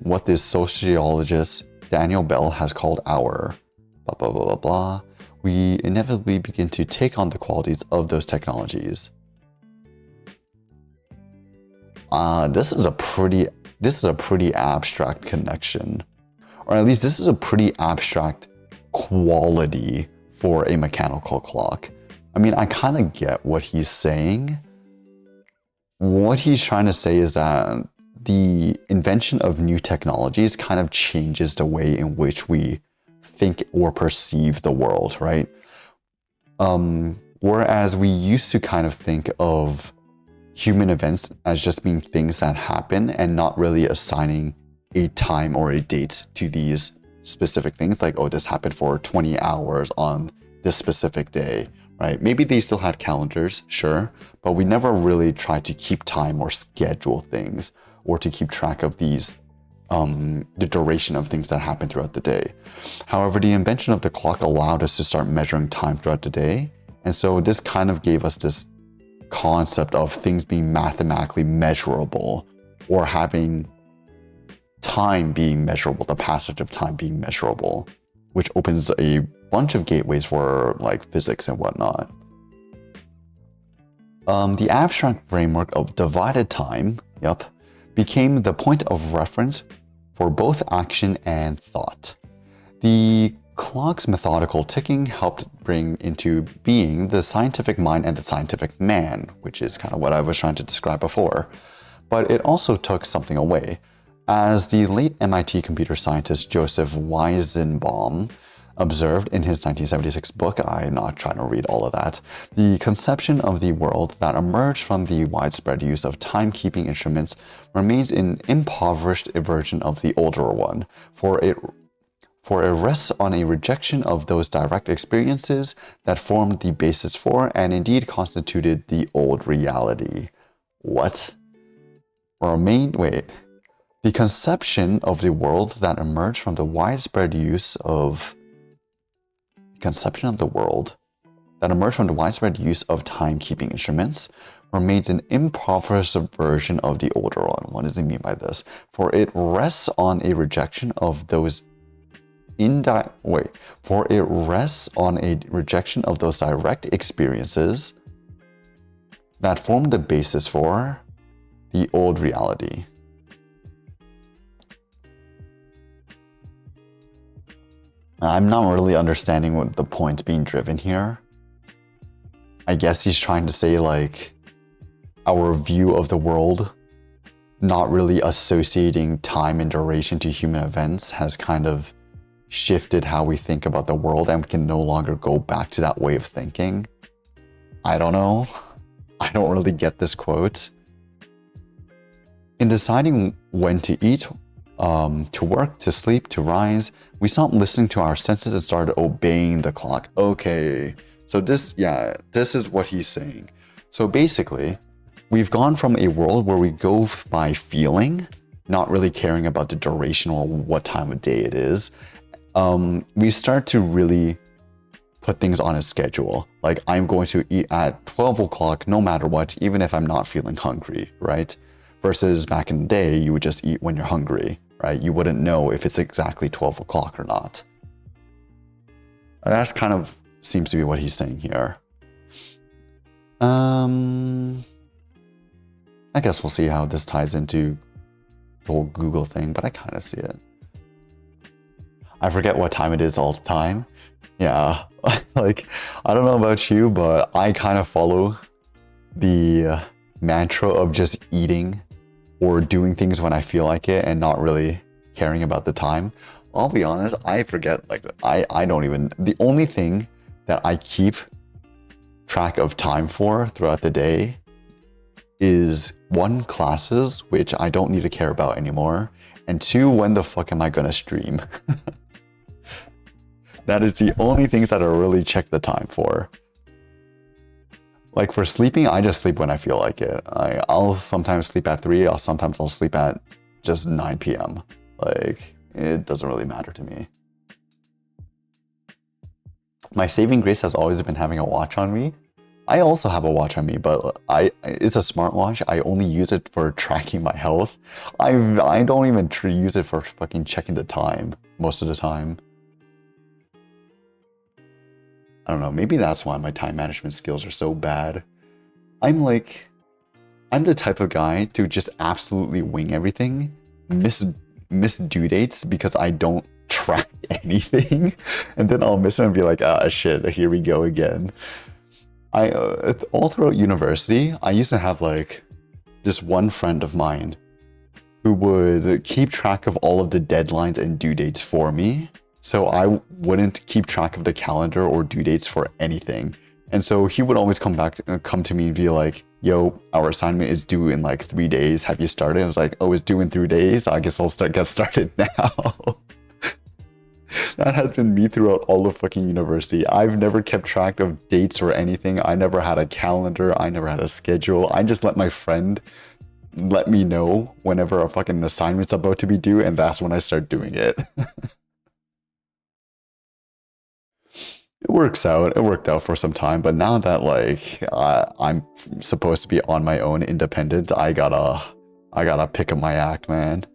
what this sociologist Daniel Bell has called our blah blah blah blah blah, we inevitably begin to take on the qualities of those technologies. This is a pretty abstract connection, or at least this is a pretty abstract quality for a mechanical clock. I mean, I kind of get what he's saying. What he's trying to say is that the invention of new technologies kind of changes the way in which we think or perceive the world, right? Whereas we used to kind of think of human events as just being things that happen and not really assigning a time or a date to these specific things, like, oh, this happened for 20 hours on this specific day, right? Maybe they still had calendars, sure, but we never really tried to keep time or schedule things or to keep track of these, the duration of things that happen throughout the day. However, the invention of the clock allowed us to start measuring time throughout the day. And so this kind of gave us this concept of things being mathematically measurable, or having time being measurable, the passage of time being measurable, which opens a bunch of gateways for like physics and whatnot. The abstract framework of divided time, became the point of reference for both action and thought. The clock's methodical ticking helped bring into being the scientific mind and the scientific man, which is kind of what I was trying to describe before. But it also took something away. As the late MIT computer scientist Joseph Weizenbaum observed in his 1976 book, I'm not trying to read all of that, the conception of the world that emerged from the widespread use of timekeeping instruments remains an impoverished version of the older one, for it rests on a rejection of those direct experiences that formed the basis for and indeed constituted the old reality. What? The conception of the world that emerged from the widespread use of timekeeping instruments remains an impoverished version of the older one. What does he mean by this? For it rests on a rejection of those direct experiences that formed the basis for the old reality. I'm not really understanding what the point being driven here. I guess he's trying to say, like, our view of the world, not really associating time and duration to human events, has kind of shifted how we think about the world, and we can no longer go back to that way of thinking. I don't know. I don't really get this quote. In deciding when to eat, to work, to sleep, to rise, we stopped listening to our senses and started obeying the clock. Okay, so this is what he's saying. So basically, we've gone from a world where we go by feeling, not really caring about the duration or what time of day it is. We start to really put things on a schedule. Like, I'm going to eat at 12 o'clock no matter what, even if I'm not feeling hungry, right? Versus back in the day, you would just eat when you're hungry, right? You wouldn't know if it's exactly 12 o'clock or not. That's kind of seems to be what he's saying here. I guess we'll see how this ties into the whole Google thing, but I kind of see it. I forget what time it is all the time. Yeah, like, I don't know about you, but I kind of follow the mantra of just eating or doing things when I feel like it and not really caring about the time. I'll be honest, I forget, like, I don't even, the only thing that I keep track of time for throughout the day is 1, classes, which I don't need to care about anymore, and 2, when the fuck am I gonna stream? That is the only things that I really check the time for. Like for sleeping, I just sleep when I feel like it. I'll sometimes sleep at 3, sometimes I'll sleep at just 9 p.m. Like, it doesn't really matter to me. My saving grace has always been having a watch on me. I also have a watch on me, but it's a smartwatch. I only use it for tracking my health. I don't even use it for fucking checking the time most of the time. I don't know, maybe that's why my time management skills are so bad. I'm the type of guy to just absolutely wing everything, miss due dates because I don't track anything, and then I'll miss it and be like, ah, shit, here we go again. All throughout university, I used to have like this one friend of mine who would keep track of all of the deadlines and due dates for me. So I wouldn't keep track of the calendar or due dates for anything. And so he would always come to me and be like, yo, our assignment is due in like 3 days. Have you started? I was like, oh, it's due in 3 days. I guess I'll get started now. That has been me throughout all of fucking university. I've never kept track of dates or anything. I never had a calendar. I never had a schedule. I just let my friend let me know whenever a fucking assignment's about to be due, and that's when I start doing it. It works out. It worked out for some time, but now that like I'm supposed to be on my own, independent, I gotta pick up my act, man.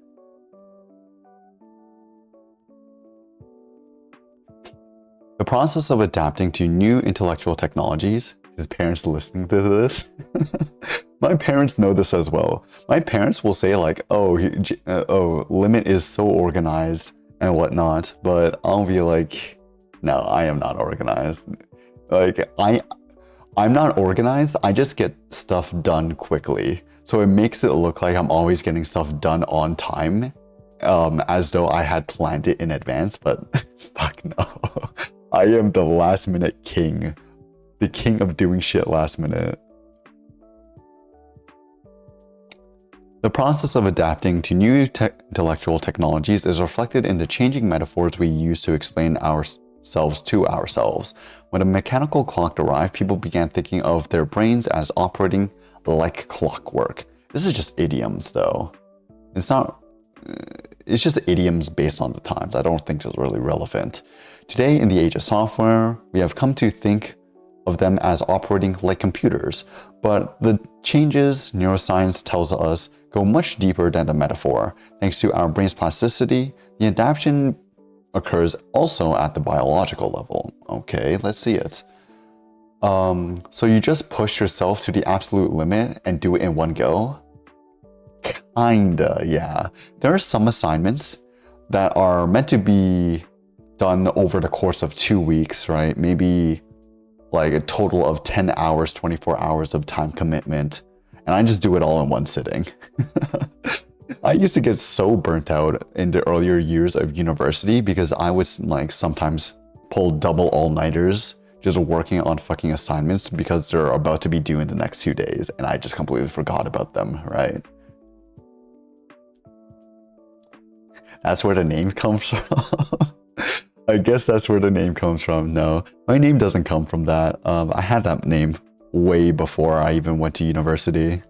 The process of adapting to new intellectual technologies. His parents listening to this. My parents know this as well. My parents will say like, oh, Limit is so organized and whatnot, but I'll be like, no, I am not organized. Like, I'm not organized. I just get stuff done quickly. So it makes it look like I'm always getting stuff done on time, as though I had planned it in advance, but fuck no. I am the last minute king. The king of doing shit last minute. The process of adapting to new intellectual technologies is reflected in the changing metaphors we use to explain ourselves to ourselves. When a mechanical clock arrived, people began thinking of their brains as operating like clockwork. This is just idioms though. It's just idioms based on the times. I don't think it's really relevant. Today, in the age of software, we have come to think of them as operating like computers, but the changes neuroscience tells us go much deeper than the metaphor. Thanks to our brain's plasticity, the adaptation occurs also at the biological level. Okay, let's see it. So you just push yourself to the absolute limit and do it in one go? Kinda, yeah. There are some assignments that are meant to be done over the course of 2 weeks, right? Maybe like a total of 10 hours, 24 hours of time commitment. And I just do it all in one sitting. I used to get so burnt out in the earlier years of university because I would like sometimes pull double all-nighters just working on fucking assignments because they're about to be due in the next 2 days and I just completely forgot about them, right? That's where the name comes from. I guess that's where the name comes from. No, my name doesn't come from that. I had that name way before I even went to university.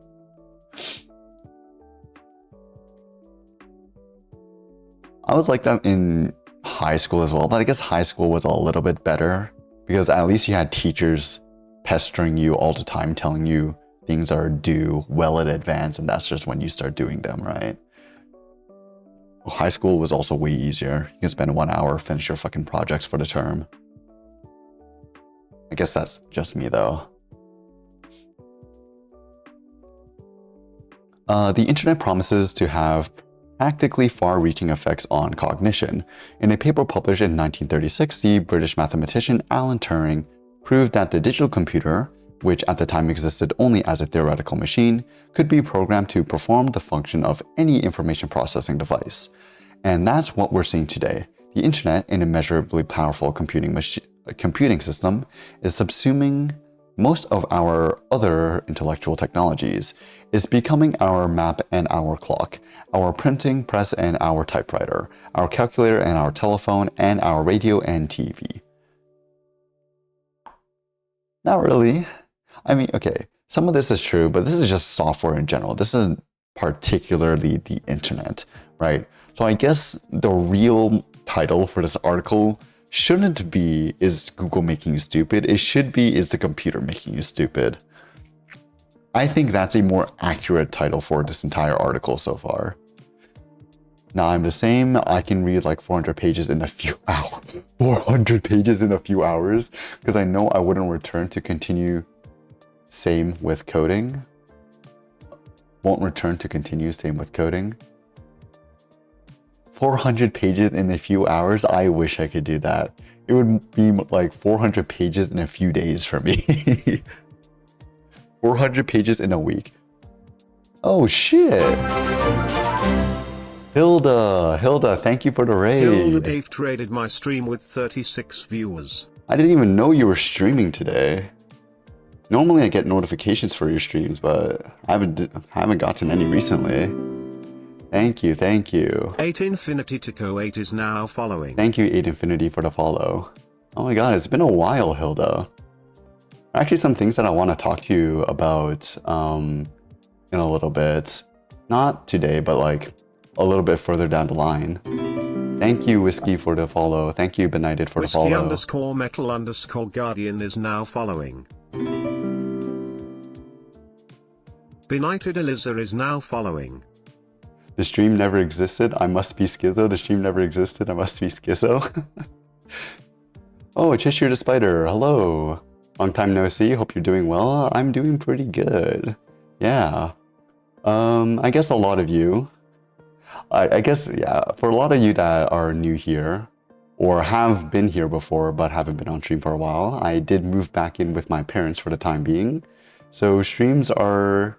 I was like that in high school as well, but I guess high school was a little bit better because at least you had teachers pestering you all the time, telling you things are due well in advance, and that's just when you start doing them, right? High school was also way easier. You can spend 1 hour, finish your fucking projects for the term. I guess that's just me though. The internet promises to have practically far-reaching effects on cognition. In a paper published in 1936, the British mathematician Alan Turing proved that the digital computer, which at the time existed only as a theoretical machine, could be programmed to perform the function of any information processing device. And that's what we're seeing today. The internet, an immeasurably powerful computing system, is subsuming most of our other intellectual technologies, is becoming our map and our clock, our printing press and our typewriter, our calculator and our telephone, and our radio and TV. Not really. I mean, okay, some of this is true, but this is just software in general. This isn't particularly the internet, right? So I guess the real title for this article shouldn't be, is Google making you stupid? It should be, is the computer making you stupid? I think that's a more accurate title for this entire article so far. Now I'm the same, I can read like 400 pages in a few hours. 400 pages in a few hours? Because I know I wouldn't return to continue. Same with coding. Won't return to continue, same with coding. 400 pages in a few hours? I wish I could do that. It would be like 400 pages in a few days for me. 400 pages in a week. Oh shit. Hilda, thank you for the raid. Hilda Dave traded my stream with 36 viewers. I didn't even know you were streaming today. Normally I get notifications for your streams, but I haven't gotten any recently. Thank you, thank you. 8 Infinity to 8 is now following. Thank you, 8 Infinity, for the follow. Oh my god, it's been a while, Hilda. Actually, some things that I want to talk to you about in a little bit. Not today, but like a little bit further down the line. Thank you, Whiskey, for the follow. Thank you, Benighted, for the follow. Whiskey_metal_guardian is now following. Benighted Eliza is now following. The stream never existed. I must be schizo. The stream never existed. I must be schizo. Oh, Cheshire the Spider. Hello. Long time no see. Hope you're doing well. I'm doing pretty good. Yeah. I guess a lot of you. I guess, yeah, for a lot of you that are new here or have been here before but haven't been on stream for a while, I did move back in with my parents for the time being. So streams are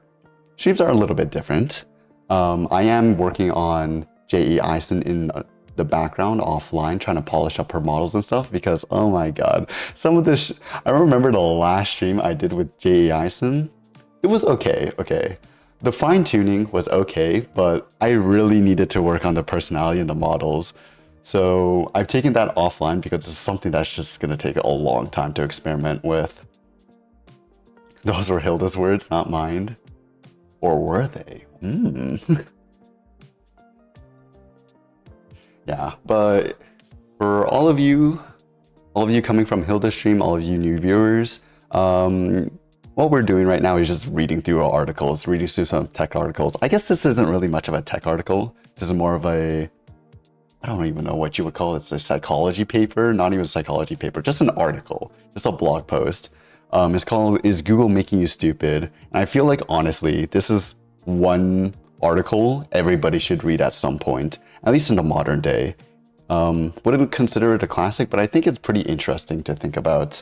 a little bit different. I am working on J.E. Eisen in the background offline, trying to polish up her models and stuff because, oh my god, some of this, I remember the last stream I did with J.E. Eisen. It was okay. The fine tuning was okay, but I really needed to work on the personality and the models. So I've taken that offline because it's something that's just gonna take a long time to experiment with. Those were Hilda's words, not mine. Or were they? Yeah, but for all of you coming from Hilda's stream, all of you new viewers, what we're doing right now is just reading through our articles, reading through some tech articles. I guess this isn't really much of a tech article. This is more of a, I don't even know what you would call it. It's a psychology paper, not even a psychology paper, just an article, just a blog post. It's called, Is Google Making You Stupid? And I feel like, honestly, this is one article everybody should read at some point, at least in the modern day. Wouldn't consider it a classic, but I think it's pretty interesting to think about.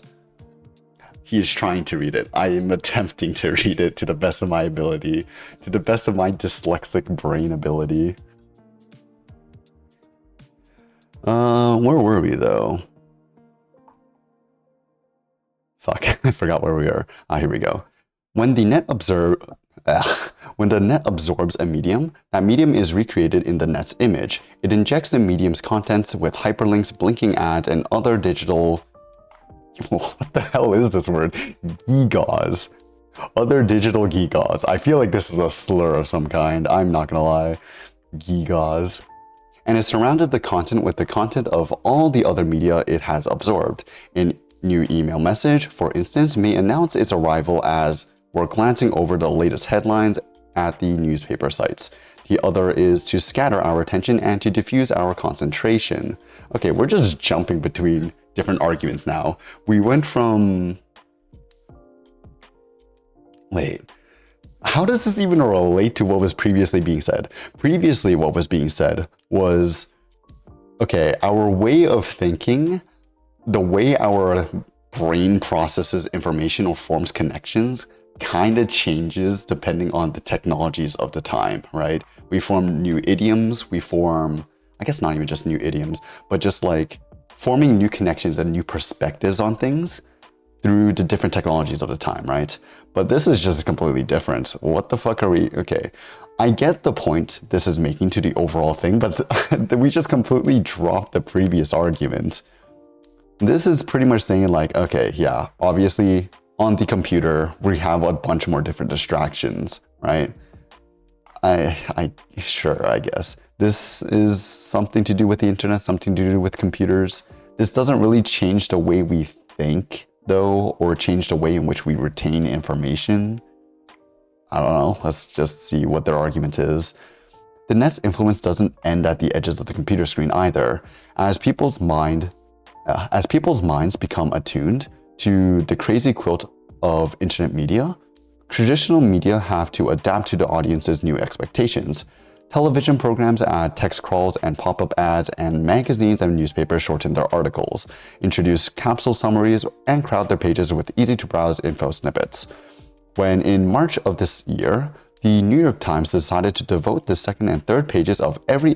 He is trying to read it. I am attempting to read it to the best of my ability, to the best of my dyslexic brain ability. Where were we though? Fuck, I forgot where we are. Here we go. When the net absorbs a medium, that medium is recreated in the net's image. It injects the medium's contents with hyperlinks, blinking ads, and other digital... What the hell is this word? Gewgaws. Other digital gewgaws. I feel like this is a slur of some kind. I'm not gonna lie. Gewgaws. And it surrounded the content with the content of all the other media it has absorbed. A new email message, for instance, may announce its arrival as we're glancing over the latest headlines at the newspaper sites. The other is to scatter our attention and to diffuse our concentration. Okay, we're just jumping between different arguments now. We went from... Wait. How does this even relate to what was previously being said? Previously, what was being said was, okay, our way of thinking, the way our brain processes information or forms connections kind of changes depending on the technologies of the time, right? We form new idioms, we form, I guess not even just new idioms, but just like forming new connections and new perspectives on things through the different technologies of the time, right? But this is just completely different. What the fuck are we? Okay, I get the point this is making to the overall thing, but we just completely dropped the previous argument. This is pretty much saying like, okay, yeah, obviously on the computer, we have a bunch more different distractions, right? Sure, I guess. This is something to do with the internet, something to do with computers. This doesn't really change the way we think, though, or change the way in which we retain information. I don't know. Let's just see what their argument is. The net's influence doesn't end at the edges of the computer screen either. As people's minds become attuned to the crazy quilt of internet media, traditional media have to adapt to the audience's new expectations. Television programs add text crawls and pop-up ads, and magazines and newspapers shorten their articles, introduce capsule summaries, and crowd their pages with easy-to-browse info snippets. When in March of this year, the New York Times decided to devote the second and third pages of every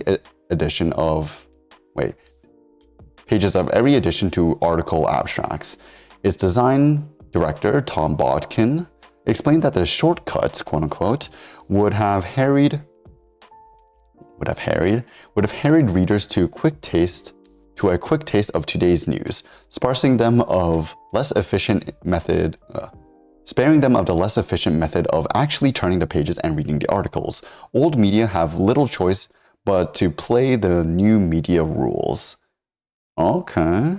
edition to article abstracts, its design director, Tom Bodkin, explained that the shortcuts, quote unquote, would have harried readers to a quick taste of today's news, sparing them of the less efficient method of actually turning the pages and reading the articles. Old media have little choice but to play the new media rules. Okay.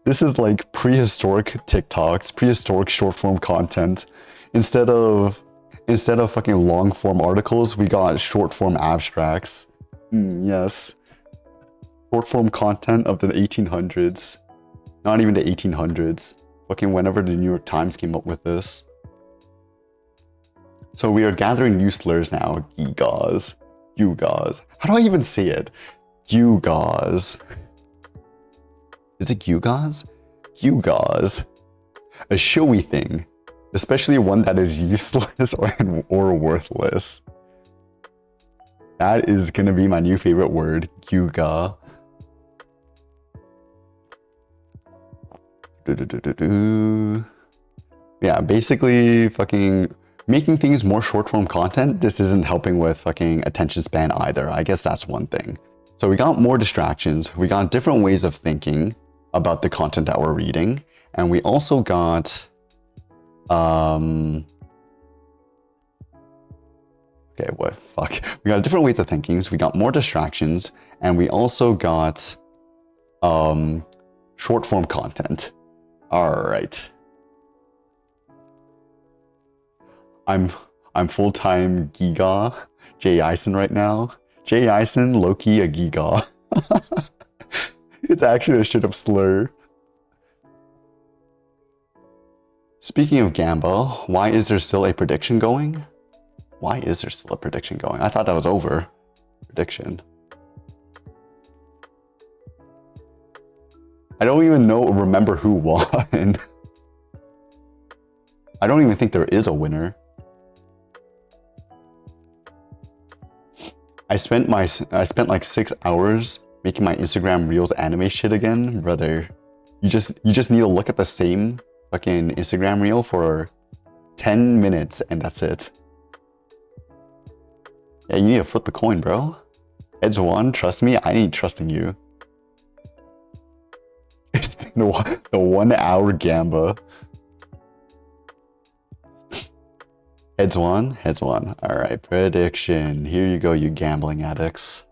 This is like prehistoric TikToks, prehistoric short form content. Instead of fucking long form articles, we got short form abstracts. Yes. Short form content of the 1800s. Not even the 1800s. Fucking whenever the New York Times came up with this. So we are gathering new slurs now. Gewgaws. Gewgaws. How do I even say it? Gewgaws. Is it gewgaws? Gewgaws. A showy thing. Especially one that is useless or worthless. That is gonna be my new favorite word. Gewgaw. Yeah, basically fucking making things more short form content. This isn't helping with fucking attention span either. I guess that's one thing. So we got more distractions. We got different ways of thinking about the content that we're reading. And we also got, okay, what fuck? We got different ways of thinking. So we got more distractions, and we also got, short form content. All right. I'm full-time giga, Jay Eisen right now. Jay Eisen, low-key a giga. It's actually a shit of slur. Speaking of Gamba, why is there still a prediction going? Why is there still a prediction going? I thought that was over. Prediction. I don't even remember who won. I don't even think there is a winner. I spent like 6 hours making my Instagram Reels anime shit again, brother. You just need to look at the same fucking Instagram Reel for 10 minutes and that's it. Yeah, you need to flip a coin, bro. Heads one, trust me, I ain't trusting you. It's been the 1 hour Gamba. Heads one, heads one. All right, prediction. Here you go, you gambling addicts.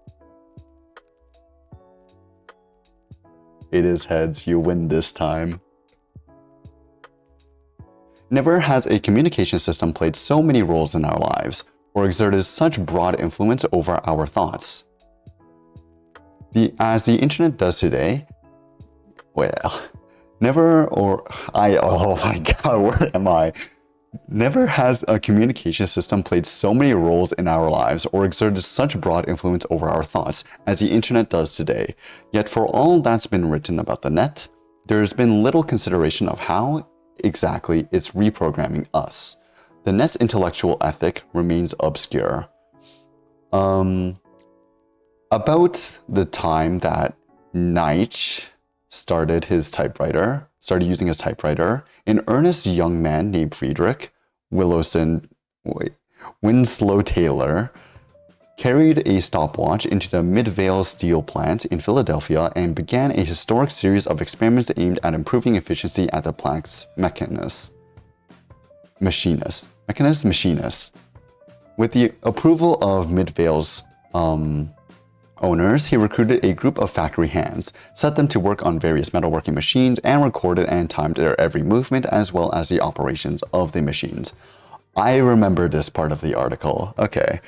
It is heads, you win this time. Never has a communication system played so many roles in our lives, or exerted such broad influence over our thoughts. As the internet does today, Well, never or I, oh my god, where am I? Never has a communication system played so many roles in our lives or exerted such broad influence over our thoughts as the internet does today. Yet for all that's been written about the net, there's been little consideration of how exactly it's reprogramming us. The net's intellectual ethic remains obscure. About the time that Nietzsche started using his typewriter, an earnest young man named Friedrich Winslow Taylor carried a stopwatch into the Midvale steel plant in Philadelphia and began a historic series of experiments aimed at improving efficiency at the plant's machinist. With the approval of Midvale's owners, he recruited a group of factory hands, set them to work on various metalworking machines, and recorded and timed their every movement as well as the operations of the machines. I remember this part of the article. Okay.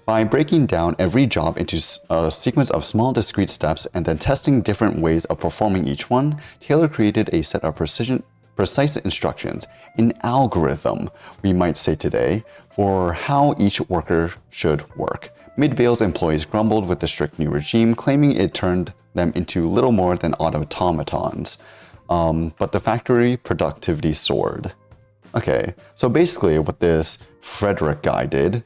By breaking down every job into a sequence of small discrete steps and then testing different ways of performing each one, Taylor created a set of precise instructions, an algorithm, we might say today, for how each worker should work. Midvale's employees grumbled with the strict new regime, claiming it turned them into little more than automatons. But the factory productivity soared. Okay, so basically what this Frederick guy did,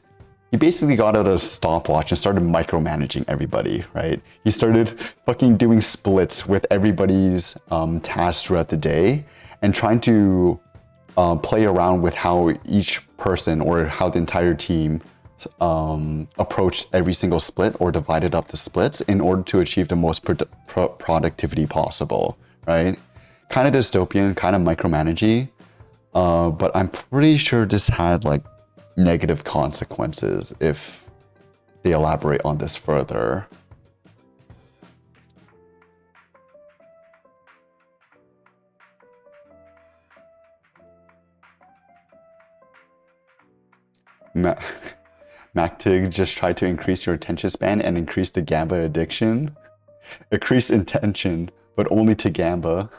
he basically got out a stopwatch and started micromanaging everybody, right? He started fucking doing splits with everybody's tasks throughout the day and trying to play around with how each person or how the entire team approached every single split or divided up the splits in order to achieve the most productivity possible, right? Kind of dystopian, kind of micromanaging, but I'm pretty sure this had like negative consequences if they elaborate on this further. MacTig just tried to increase your attention span and increase the GABA addiction. Increase intention, but only to GABA.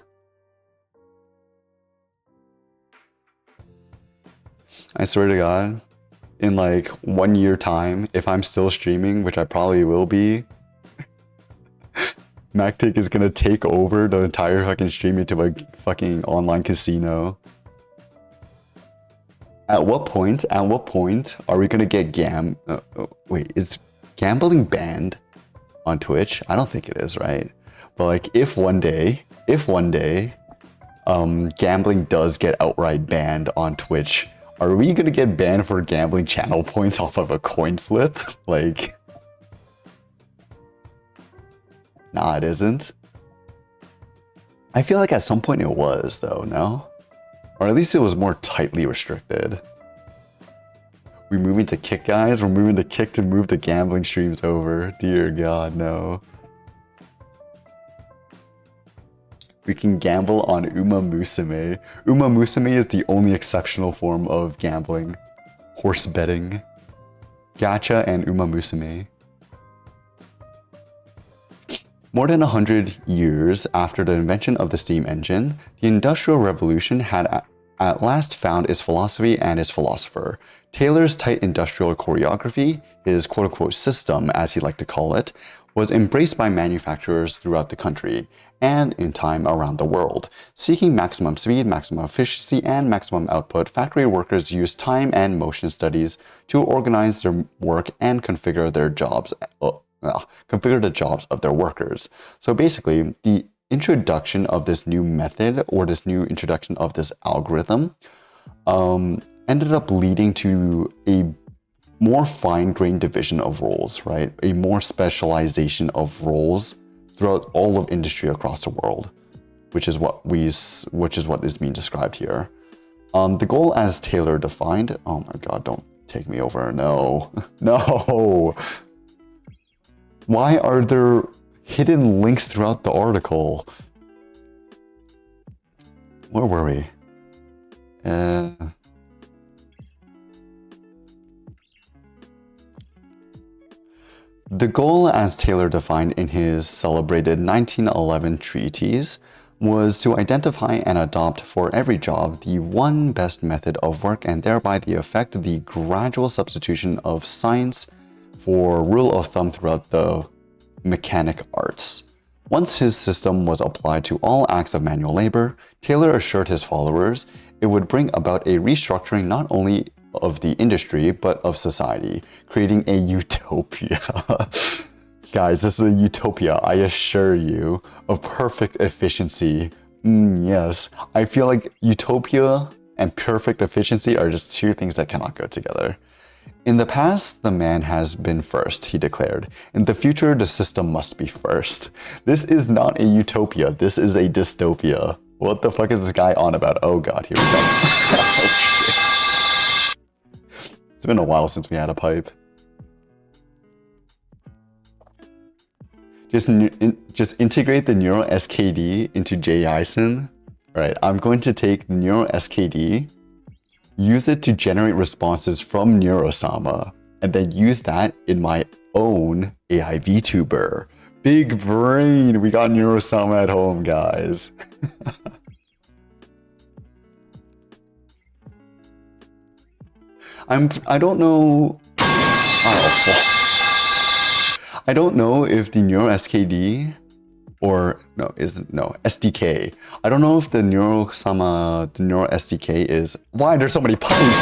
I swear to God, in like 1 year time, if I'm still streaming, which I probably will be, MacTig is gonna take over the entire fucking stream into a fucking online casino. At what point are we gonna get wait, is gambling banned on Twitch? I don't think it is, right? But like, if one day, gambling does get outright banned on Twitch, are we gonna get banned for gambling channel points off of a coin flip? Like, nah, it isn't. I feel like at some point it was, though, no? Or at least it was more tightly restricted. We moving to Kick, guys? We're moving to Kick to move the gambling streams over. Dear God, no. We can gamble on Uma Musume. Uma Musume is the only exceptional form of gambling. Horse betting. Gacha and Uma Musume. More than 100 years after the invention of the steam engine, the Industrial Revolution had at last found its philosophy and its philosopher. Taylor's tight industrial choreography, his quote-unquote system as he liked to call it, was embraced by manufacturers throughout the country and in time around the world. Seeking maximum speed, maximum efficiency, and maximum output, factory workers used time and motion studies to organize their work and configure the jobs of their workers. So basically, the introduction of this new method or this new introduction of this algorithm ended up leading to a more fine-grained division of roles, right? A more specialization of roles throughout all of industry across the world, which is what is being described here. The goal as Taylor defined, oh my God, don't take me over, no, no. Why are there hidden links throughout the article? Where were we? The goal, as Taylor defined in his celebrated 1911 treatise, was to identify and adopt for every job the one best method of work and thereby the effect the gradual substitution of science for rule of thumb throughout the mechanic arts. Once his system was applied to all acts of manual labor, Taylor assured his followers it would bring about a restructuring not only of the industry but of society, creating a utopia. Guys, this is a utopia, I assure you, of perfect efficiency. Yes, I feel like utopia and perfect efficiency are just two things that cannot go together. In the past, the man has been first, he declared. In the future, the system must be first. This is not a utopia, this is a dystopia. What the fuck is this guy on about? Oh god, here we go. Oh, shit. It's been a while since we had a pipe. Just integrate the Neuro SKD into JISON. Alright, I'm going to take Neuro SKD, use it to generate responses from Neurosama, and then use that in my own AI VTuber. Big brain! We got Neurosama at home, guys. I don't know. Oh. I don't know if the Neuro SKD or SDK. I don't know if the Neurosama, the Neuro SDK is. Why there's so many pipes?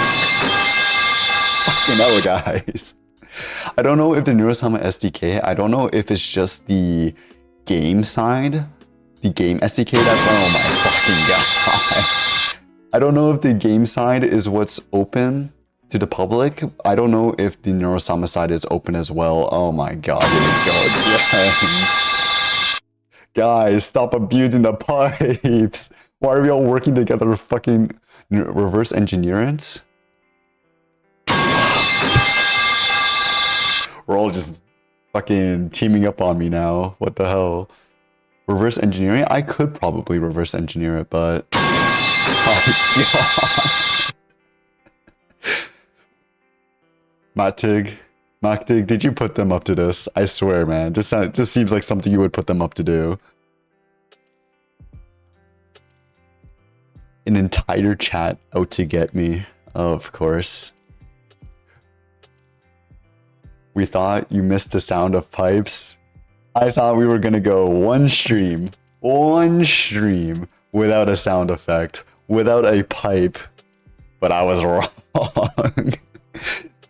Fucking hell, guys. I don't know if the Neurosama SDK. I don't know if it's just the game side, the game SDK. That's oh my fucking god. I don't know if the game side is what's open to the public. I don't know if the Neurosama side is open as well. Oh my god, here we go again. Guys, stop abusing the pipes. Why are we all working together to fucking reverse engineer it? We're all just fucking teaming up on me now. What the hell? Reverse engineering? I could probably reverse engineer it, but... Oh, god. Mactig, did you put them up to this? I swear, man. This seems like something you would put them up to do. An entire chat out to get me. Oh, of course. We thought you missed the sound of pipes. I thought we were gonna go one stream without a sound effect, without a pipe. But I was wrong.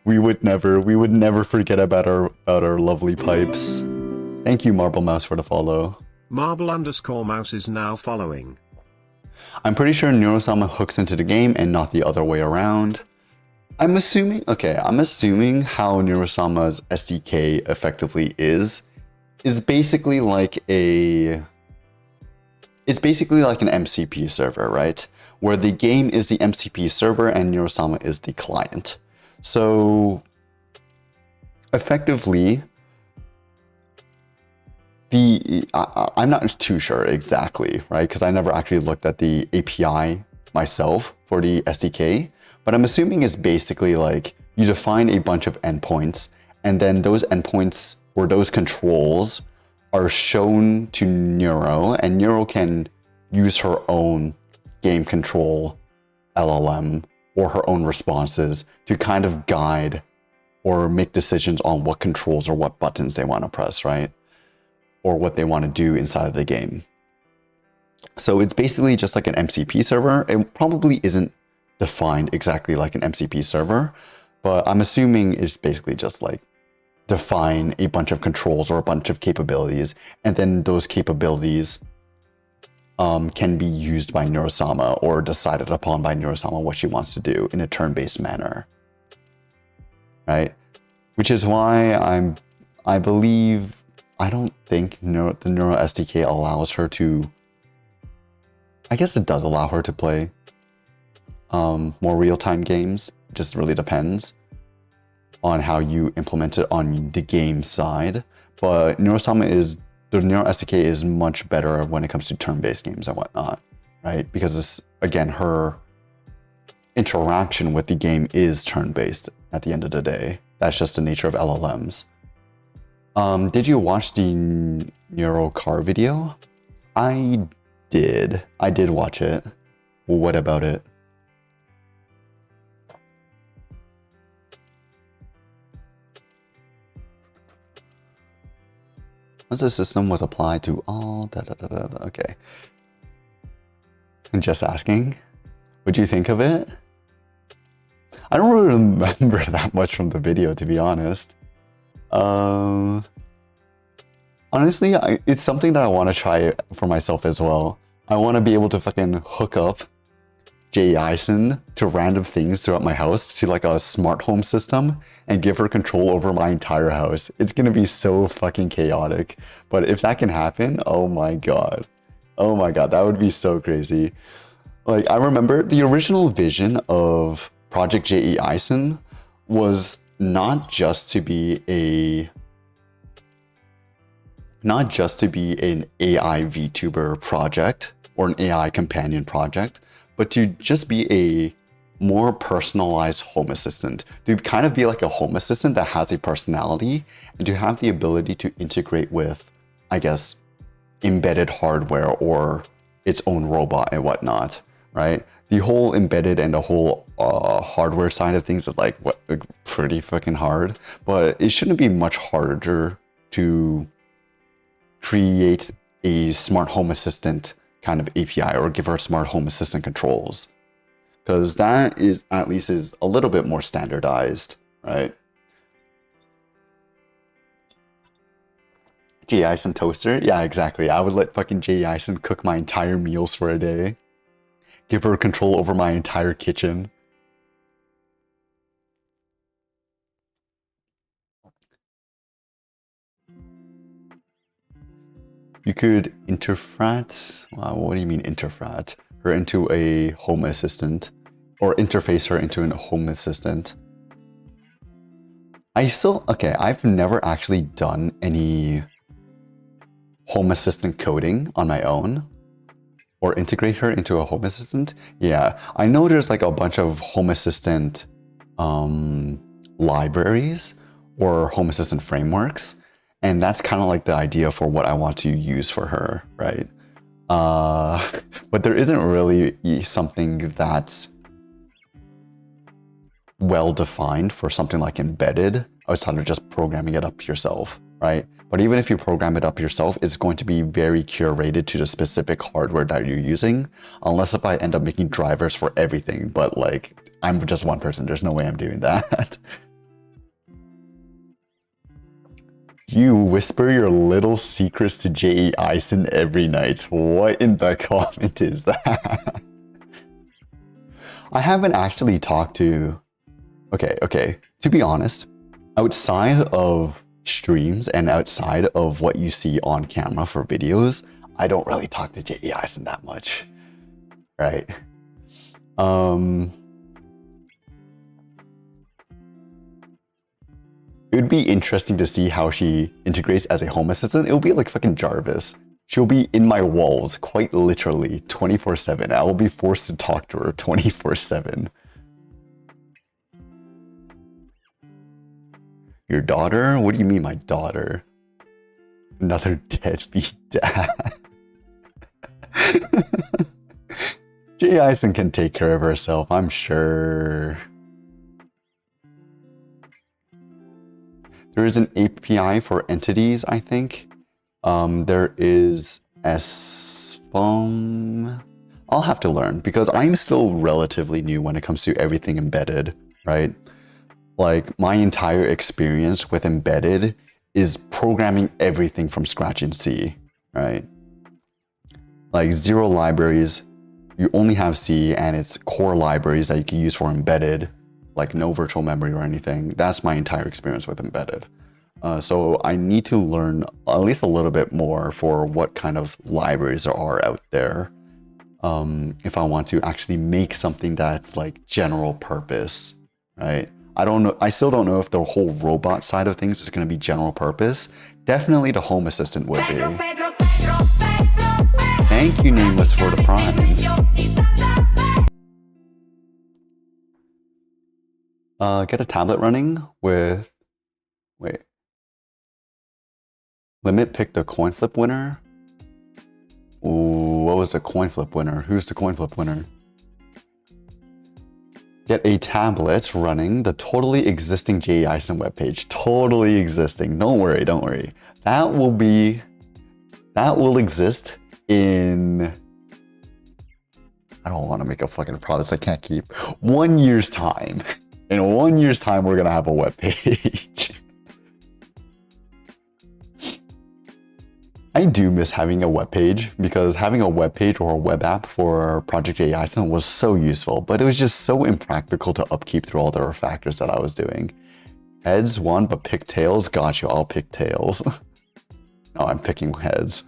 We would never forget about our lovely pipes. Thank you, Marble Mouse, for the follow. Marble_mouse is now following. I'm pretty sure Neurosama hooks into the game and not the other way around. I'm assuming how Neurosama's SDK effectively is basically like an MCP server, right? Where the game is the MCP server and Neurosama is the client. So effectively, I'm not too sure exactly, right? Because I never actually looked at the API myself for the SDK, but I'm assuming it's basically like you define a bunch of endpoints, and then those endpoints or those controls are shown to Neuro, and Neuro can use her own game control LLM or her own responses to kind of guide or make decisions on what controls or what buttons they want to press, right? Or what they want to do inside of the game. So it's basically just like an MCP server. It probably isn't defined exactly like an MCP server, but I'm assuming it's basically just like define a bunch of controls or a bunch of capabilities, and then those capabilities can be used by Neurosama or decided upon by Neurosama what she wants to do in a turn-based manner, right? Which is why I don't think the Neuro SDK allows her to, I guess it does allow her to play more real-time games. It just really depends on how you implement it on the game side. But the Neuro SDK is much better when it comes to turn-based games and whatnot, right? Because it's, again, her interaction with the game is turn-based at the end of the day. That's just the nature of LLMs. Did you watch the Neuro car video? I did. I did watch it. Well, what about it? Once the system was applied to all okay. I'm just asking. What'd you think of it? I don't really remember that much from the video, to be honest. Honestly, it's something that I want to try for myself as well. I want to be able to fucking hook up Jay Eisen to random things throughout my house to like a smart home system and give her control over my entire house. It's gonna be so fucking chaotic. But if that can happen, oh my god. Oh my god, that would be so crazy. Like, I remember the original vision of Project J.E. Eisen was not just to be an AI VTuber project or an AI companion project, but to just be a more personalized home assistant, to kind of be like a home assistant that has a personality and to have the ability to integrate with, I guess, embedded hardware or its own robot and whatnot, right? The whole embedded and the whole hardware side of things is like pretty fucking hard, but it shouldn't be much harder to create a smart home assistant kind of API or give her smart home assistant controls, because that is at least is a little bit more standardized, right? Jay Eisen toaster? Yeah, exactly. I would let fucking Jay Eisen cook my entire meals for a day. Give her control over my entire kitchen. You could interfrat, what do you mean interfrat? Her into a home assistant, or interface her into a home assistant. I've never actually done any home assistant coding on my own, or integrate her into a home assistant. Yeah, I know there's like a bunch of home assistant libraries or home assistant frameworks, and that's kind of like the idea for what I want to use for her, right? But there isn't really something that's well defined for something like embedded outside of just programming it up yourself, right? But even if you program it up yourself, it's going to be very curated to the specific hardware that you're using, unless if I end up making drivers for everything. But like, I'm just one person, there's no way I'm doing that. You whisper your little secrets to J.E. Eisen every night. What in the comment is that? I haven't actually talked to... Okay. To be honest, outside of streams and outside of what you see on camera for videos, I don't really talk to J.E. Eisen that much, right? It would be interesting to see how she integrates as a home assistant. It'll be like fucking Jarvis. She'll be in my walls, quite literally, 24/7. I will be forced to talk to her 24/7. Your daughter? What do you mean my daughter? Another deadbeat dad. Jay Eisen can take care of herself, I'm sure. There is an API for entities, I think. There is SFOAM. I'll have to learn because I'm still relatively new when it comes to everything embedded, right? Like, my entire experience with embedded is programming everything from scratch in C, right? Like, zero libraries, you only have C and it's core libraries that you can use for embedded, like no virtual memory or anything. That's my entire experience with embedded. So I need to learn at least a little bit more for what kind of libraries there are out there. If I want to actually make something that's like general purpose, right? I don't know. I still don't know if the whole robot side of things is going to be general purpose. Definitely the home assistant would be. Thank you, Nameless, for the prime. Get a tablet running with... Wait. Limit pick the coin flip winner? Ooh, what was the coin flip winner? Who's the coin flip winner? Get a tablet running the totally existing J.E. Eisen webpage. Totally existing. Don't worry, don't worry. That will exist in... I don't want to make a fucking promise I can't keep. 1 year's time. In 1 year's time, we're gonna have a webpage. I do miss having a web page because having a web page or a web app for Project J.E. Eisen was so useful, but it was just so impractical to upkeep through all the refactors that I was doing. Heads won, but pick tails. Got you, I'll pick tails. No, I'm picking heads.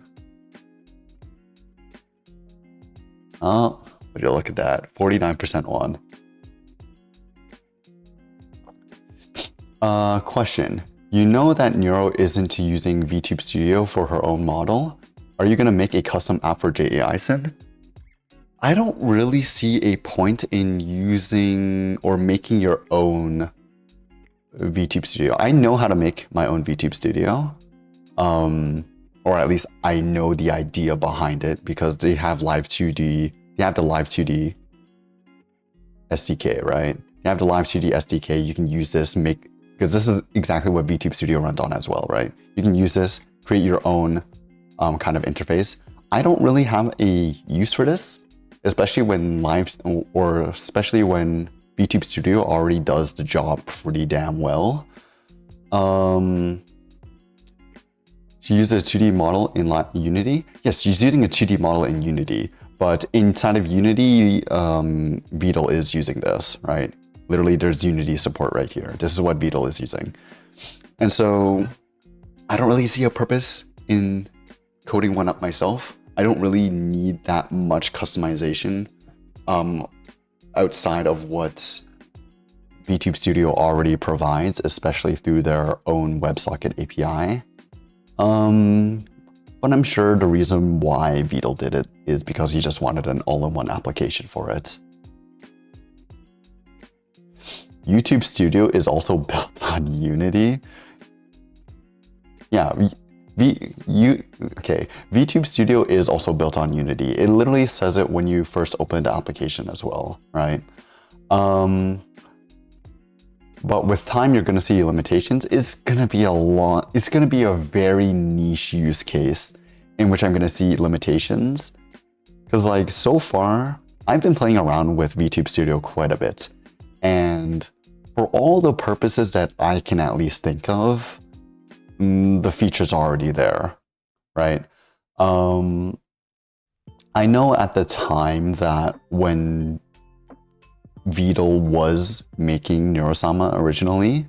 Oh, would you look at that? 49% won. Question. You know that Neuro isn't using VTube Studio for her own model. Are you going to make a custom app for J.E. Eisen? I don't really see a point in using or making your own VTube Studio. I know how to make my own VTube Studio. Or at least I know the idea behind it because they have Live 2D. They have the Live 2D SDK, right? You have the Live 2D SDK. You can use this, because this is exactly what VTube Studio runs on as well, right? You can use this, create your own kind of interface. I don't really have a use for this, especially when VTube Studio already does the job pretty damn well. She used a 2D model in Unity. Yes, she's using a 2D model in Unity, but inside of Unity, Beetle is using this, right? Literally, there's Unity support right here. This is what Beetle is using. And so I don't really see a purpose in coding one up myself. I don't really need that much customization outside of what VTube Studio already provides, especially through their own WebSocket API. But I'm sure the reason why Beetle did it is because he just wanted an all-in-one application for it. YouTube Studio is also built on Unity. Yeah, VTube Studio is also built on Unity. It literally says it when you first open the application as well, right? But with time, you're gonna see limitations. It's gonna be a very niche use case in which I'm gonna see limitations. Because like so far, I've been playing around with VTube Studio quite a bit. And for all the purposes that I can at least think of, the features are already there, right? I know at the time that when Beetle was making Neurosama originally,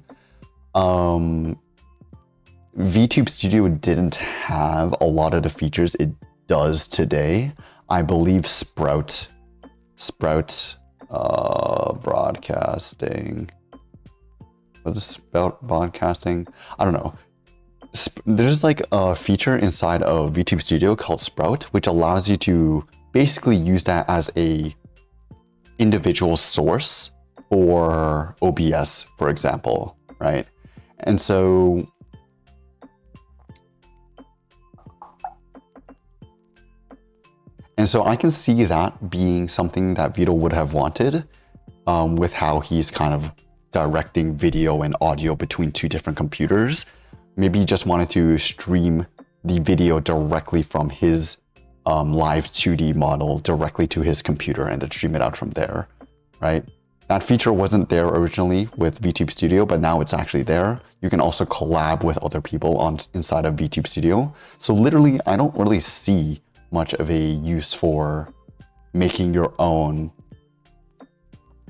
VTube Studio didn't have a lot of the features it does today. I believe Sprout broadcasting. What's Sprout broadcasting? I don't know. There's like a feature inside of VTube Studio called Sprout, which allows you to basically use that as a individual source for OBS, for example, right? And so I can see that being something that Beetle would have wanted with how he's kind of directing video and audio between two different computers. Maybe he just wanted to stream the video directly from his live 2D model directly to his computer and then stream it out from there, right? That feature wasn't there originally with VTube Studio, but now it's actually there. You can also collab with other people inside of VTube Studio. So literally, I don't really see much of a use for making your own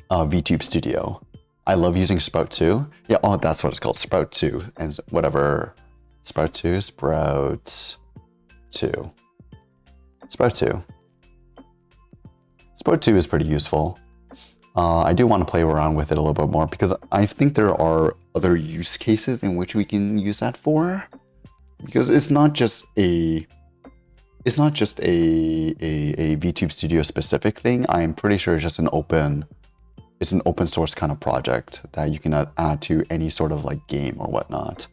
VTube Studio. I love using Sprout 2. Yeah, oh, that's what it's called, Sprout 2. And whatever, Sprout 2. Sprout 2 is pretty useful. I do want to play around with it a little bit more because I think there are other use cases in which we can use that for. Because it's not just a VTube Studio specific thing. I'm pretty sure it's just an open source kind of project that you can add to any sort of like game or whatnot.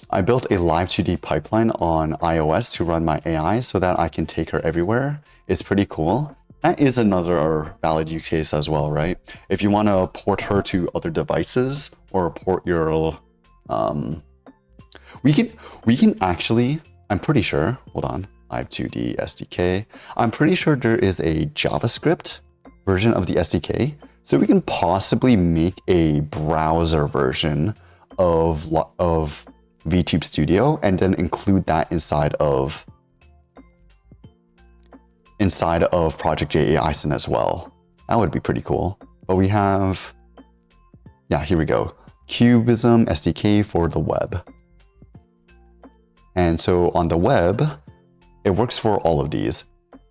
I built a live 2D pipeline on iOS to run my AI so that I can take her everywhere. It's pretty cool. That is another valid use case as well, right? If you want to port her to other devices or port your, we can actually, I'm pretty sure, hold on, Live 2D SDK. I'm pretty sure there is a JavaScript version of the SDK. So we can possibly make a browser version of VTube Studio and then include that inside of Project JA Ison as well. That would be pretty cool. But we have, yeah, here we go. Cubism SDK for the web. And so on the web, it works for all of these.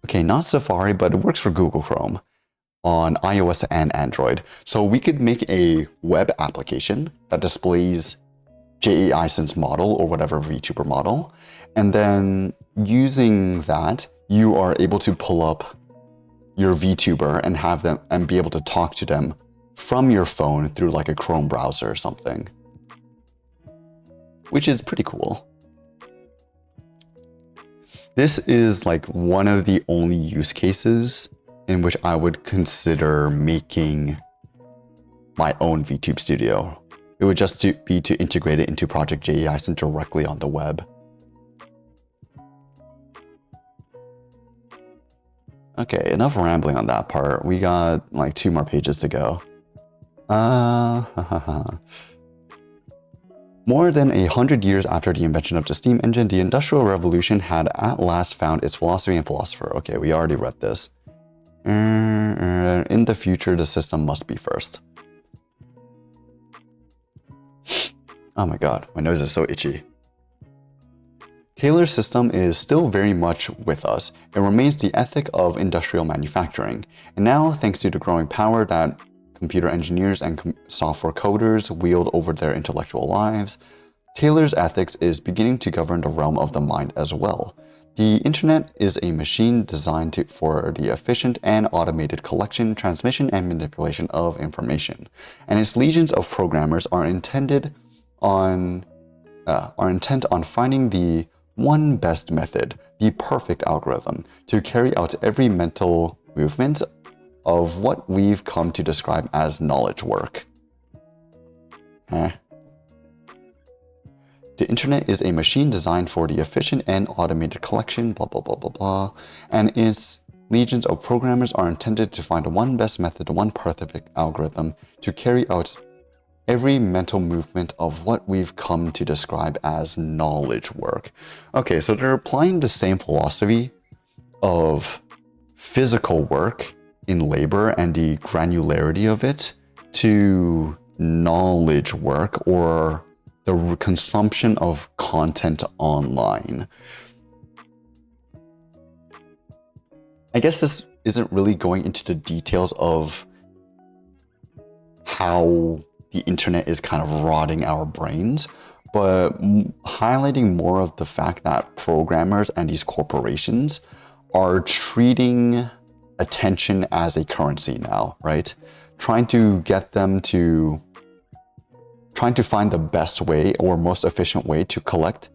Okay, not Safari, but it works for Google Chrome on iOS and Android. So we could make a web application that displays JA Ison's model or whatever VTuber model. And then using that, you are able to pull up your VTuber and have them and be able to talk to them from your phone through like a Chrome browser or something, which is pretty cool. This is like one of the only use cases in which I would consider making my own VTube Studio. It would just be to integrate it into Project JA Ison directly on the web. Okay, enough rambling on that part. We got like 2 more pages to go. More than 100 years after the invention of the steam engine, the Industrial Revolution had at last found its philosophy and philosopher. Okay, we already read this. In the future, the system must be first. Oh my god, my nose is so itchy. Taylor's system is still very much with us. It remains the ethic of industrial manufacturing. And now, thanks to the growing power that computer engineers and software coders wield over their intellectual lives, Taylor's ethics is beginning to govern the realm of the mind as well. The internet is a machine designed for the efficient and automated collection, transmission, and manipulation of information. And its legions of programmers are intent on finding the one best method, the perfect algorithm, to carry out every mental movement of what we've come to describe as knowledge work. The internet is a machine designed for the efficient and automated collection, blah, blah, blah, blah, blah. And its legions of programmers are intended to find one best method, one perfect algorithm to carry out every mental movement of what we've come to describe as knowledge work. Okay, so they're applying the same philosophy of physical work in labor and the granularity of it to knowledge work or the consumption of content online. I guess this isn't really going into the details of how the internet is kind of rotting our brains, but highlighting more of the fact that programmers and these corporations are treating attention as a currency now, right? Trying to find the best way or most efficient way to collect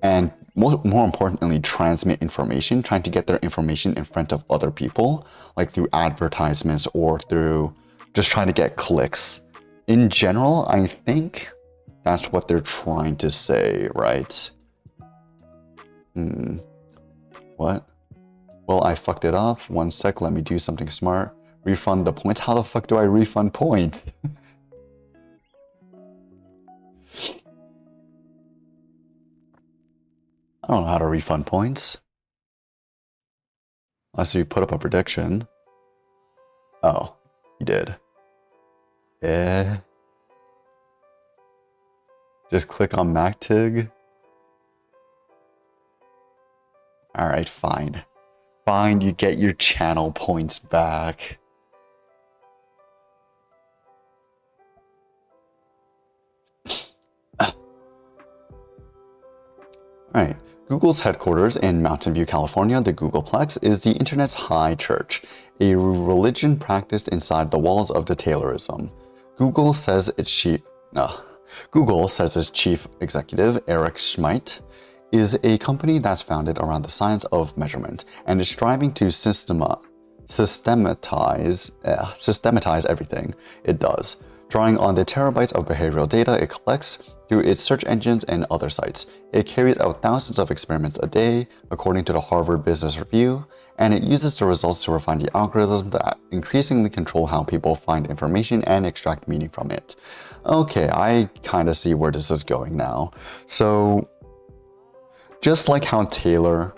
and more importantly, transmit information, trying to get their information in front of other people, like through advertisements or through just trying to get clicks. In general, I think that's what they're trying to say, right? What? Well, I fucked it off. 1 sec, let me do something smart. Refund the points. How the fuck do I refund points? I don't know how to refund points. Unless you put up a prediction. Oh, you did. Yeah. Just click on MacTig. Alright, fine. Fine, you get your channel points back. Alright. Google's headquarters in Mountain View, California, the Googleplex, is the internet's high church, a religion practiced inside the walls of the Taylorism. Google says its Google, says its chief executive, Eric Schmidt, is a company that's founded around the science of measurement and is striving to systematize everything it does, drawing on the terabytes of behavioral data it collects through its search engines and other sites. It carries out thousands of experiments a day, according to the Harvard Business Review, and it uses the results to refine the algorithms that increasingly control how people find information and extract meaning from it. Okay, I kind of see where this is going now. So, just like how Taylor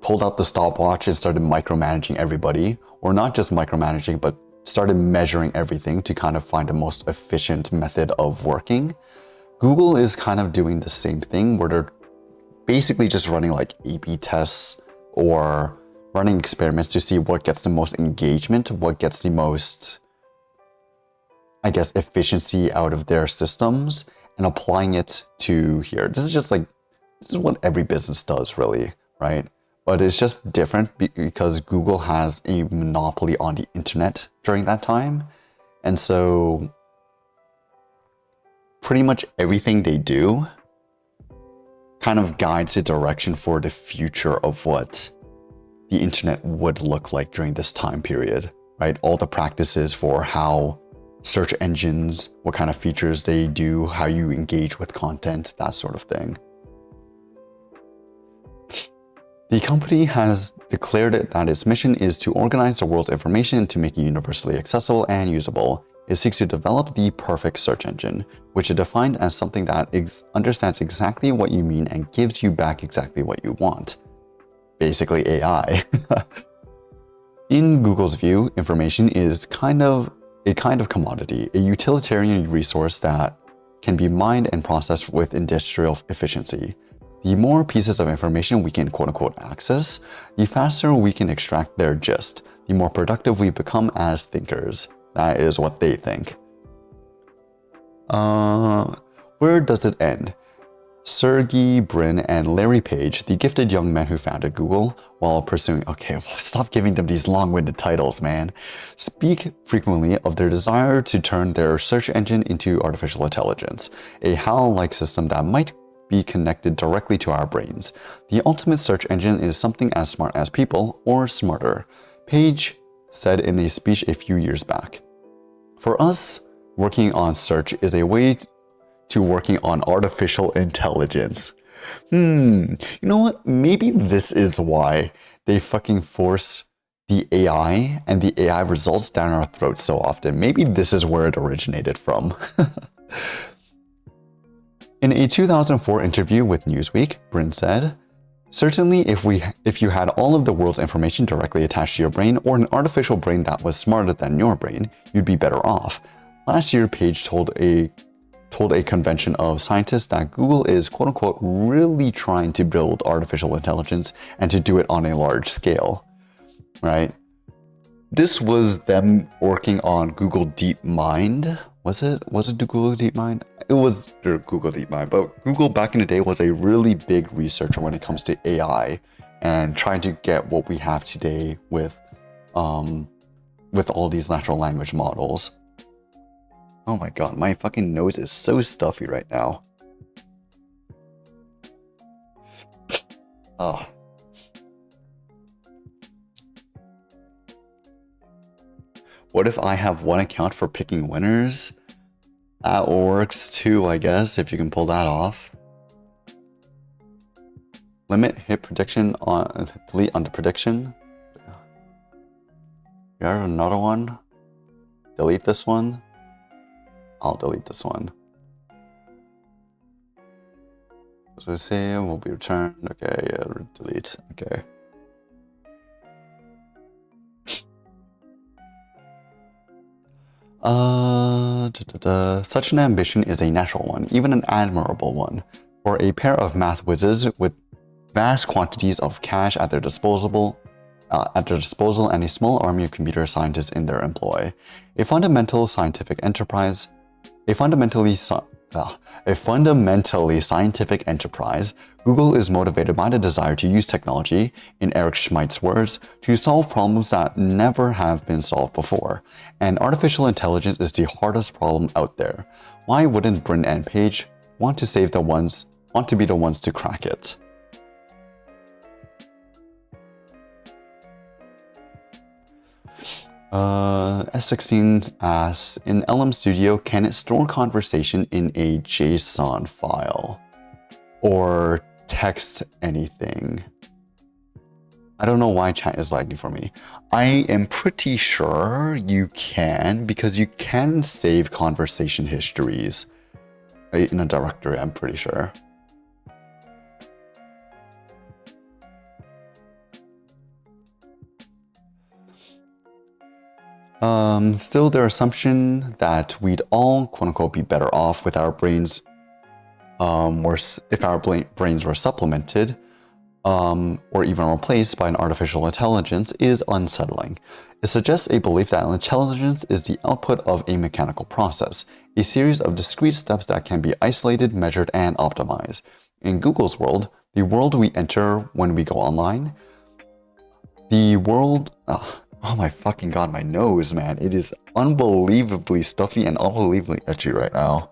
pulled out the stopwatch and started micromanaging everybody, or not just micromanaging, but started measuring everything to kind of find the most efficient method of working, Google is kind of doing the same thing where they're basically just running like A/B tests or running experiments to see what gets the most engagement, what gets the most, I guess, efficiency out of their systems and applying it to here. This is what every business does, really, right? But it's just different because Google has a monopoly on the internet during that time. And so pretty much everything they do kind of guides the direction for the future of what the internet would look like during this time period, right? All the practices for how search engines, what kind of features they do, how you engage with content, that sort of thing. The company has declared that its mission is to organize the world's information to make it universally accessible and usable. It seeks to develop the perfect search engine, which it defined as something that understands exactly what you mean and gives you back exactly what you want. Basically AI. In Google's view, information is a kind of commodity, a utilitarian resource that can be mined and processed with industrial efficiency. The more pieces of information we can quote-unquote access, the faster we can extract their gist, the more productive we become as thinkers. That is what they think. Where does it end? Sergey Brin and Larry Page, the gifted young men who founded Google, while pursuing, stop giving them these long-winded titles, man, speak frequently of their desire to turn their search engine into artificial intelligence, a HAL-like system that might be connected directly to our brains. The ultimate search engine is something as smart as people, or smarter, Page said in a speech a few years back. For us, working on search is a way to working on artificial intelligence. You know what? Maybe this is why they fucking force the AI and the AI results down our throats so often. Maybe this is where it originated from. In a 2004 interview with Newsweek, Brin said, "Certainly if you had all of the world's information directly attached to your brain or an artificial brain that was smarter than your brain, you'd be better off." Last year, Page told a convention of scientists that Google is quote-unquote really trying to build artificial intelligence and to do it on a large scale, right? This was them working on Google DeepMind. Was it Google DeepMind? It was Google DeepMind, but Google back in the day was a really big researcher when it comes to AI and trying to get what we have today with all these natural language models. Oh my god, my fucking nose is so stuffy right now. Oh. What if I have one account for picking winners? That works too, I guess, if you can pull that off. Limit hit prediction on delete under prediction. You have another one? Delete this one? I'll delete this one. So we say will be returned. Okay, yeah, delete. Okay. Such an ambition is a natural one, even an admirable one, for a pair of math whizzes with vast quantities of cash at their disposal and a small army of computer scientists in their employ. A fundamentally scientific enterprise, Google is motivated by the desire to use technology, in Eric Schmidt's words, to solve problems that never have been solved before. And artificial intelligence is the hardest problem out there. Why wouldn't Brin and Page want to be the ones to crack it? S16 asks, in LM Studio, can it store conversation in a JSON file? Or text anything? I don't know why chat is lagging for me. I am pretty sure you can, because you can save conversation histories in a directory, I'm pretty sure. Still, their assumption that we'd all, quote unquote, be better off with our brains, if our brains were supplemented, or even replaced by an artificial intelligence is unsettling. It suggests a belief that intelligence is the output of a mechanical process, a series of discrete steps that can be isolated, measured, and optimized. In Google's world, the world we enter when we go online, the world... Oh my fucking god, my nose, man. It is unbelievably stuffy and unbelievably itchy right now.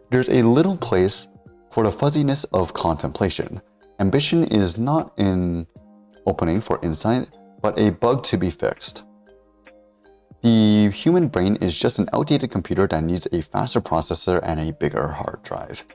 There's a little place for the fuzziness of contemplation. Ambition is not an opening for insight, but a bug to be fixed. The human brain is just an outdated computer that needs a faster processor and a bigger hard drive.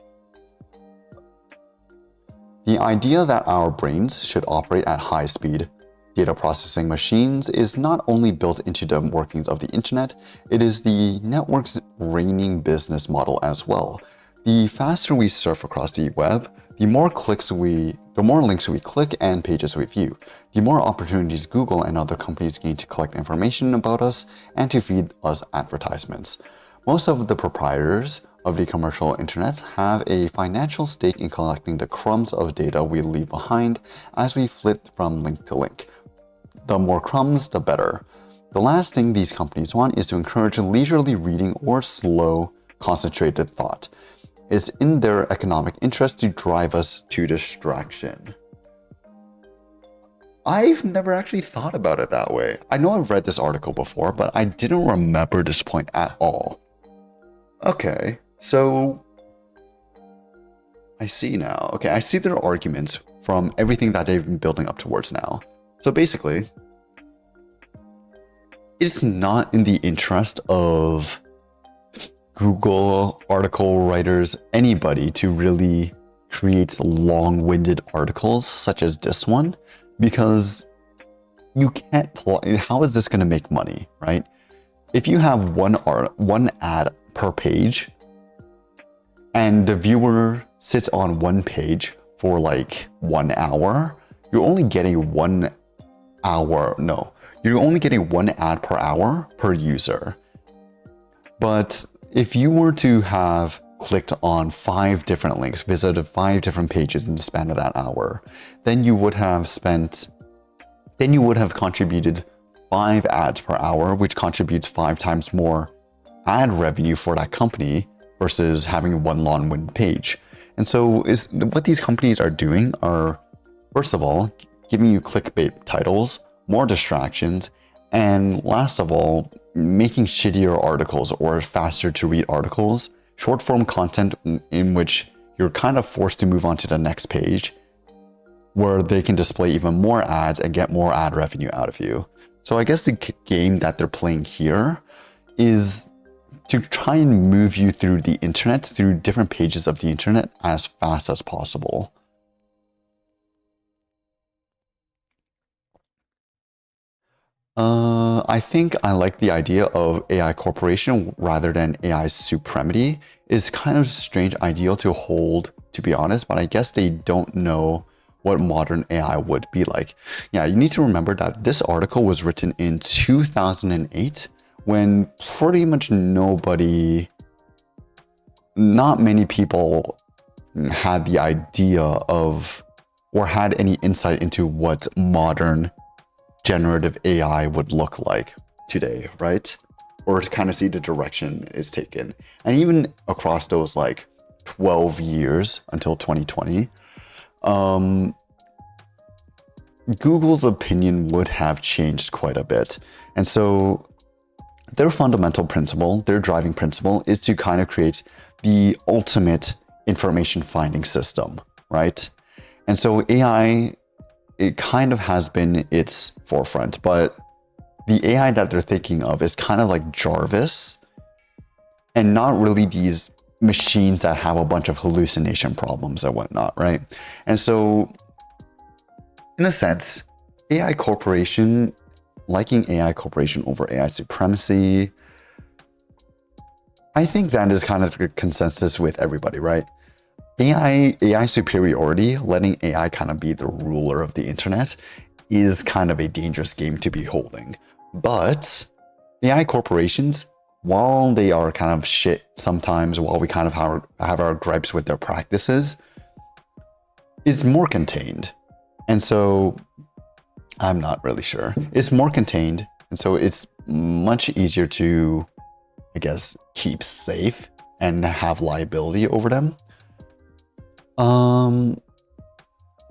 The idea that our brains should operate at high speed data processing machines is not only built into the workings of the internet, it is the network's reigning business model as well. The faster we surf across the web, the more links we click and pages we view, the more opportunities Google and other companies gain to collect information about us and to feed us advertisements. Most of the proprietors of the commercial internet have a financial stake in collecting the crumbs of data we leave behind as we flit from link to link. The more crumbs, the better. The last thing these companies want is to encourage leisurely reading or slow, concentrated thought. It's in their economic interest to drive us to distraction. I've never actually thought about it that way. I know I've read this article before, but I didn't remember this point at all. Okay, so I see now. Okay, I see their arguments from everything that they've been building up towards now. So basically, it's not in the interest of Google, article writers, anybody to really create long-winded articles such as this one, because you can't, how is this going to make money, right? If you have one ad per page and the viewer sits on one page for like 1 hour, you're only getting 1 hour, no, you're only getting 1 ad per hour per user. But if you were to have clicked on 5 different links, visited 5 different pages in the span of that hour, then you would have contributed 5 ads per hour, which contributes 5 times more ad revenue for that company versus having one long-winded page. And so what these companies are doing are, first of all, giving you clickbait titles, more distractions, and last of all, making shittier articles or faster to read articles, short form content in which you're kind of forced to move on to the next page where they can display even more ads and get more ad revenue out of you. So I guess the game that they're playing here is to try and move you through the internet, through different pages of the internet as fast as possible. I think I like the idea of AI corporation rather than AI supremacy. It's kind of a strange ideal to hold, to be honest, but I guess they don't know what modern AI would be like. Yeah, you need to remember that this article was written in 2008 when pretty much not many people had the idea of or had any insight into what modern generative AI would look like today, right? Or to kind of see the direction it's taken. And even across those like 12 years until 2020, Google's opinion would have changed quite a bit. And so their fundamental principle, their driving principle is to kind of create the ultimate information finding system, right? And so AI, it kind of has been its forefront, but the AI that they're thinking of is kind of like Jarvis and not really these machines that have a bunch of hallucination problems and whatnot, right? And so in a sense, AI Corporation, liking AI Corporation over AI supremacy, I think that is kind of the consensus with everybody, right? AI superiority, letting AI kind of be the ruler of the internet, is kind of a dangerous game to be holding. But AI corporations, while they are kind of shit sometimes, while we kind of have our gripes with their practices, is more contained. And so I'm not really sure. It's more contained, and so it's much easier to, I guess, keep safe and have liability over them.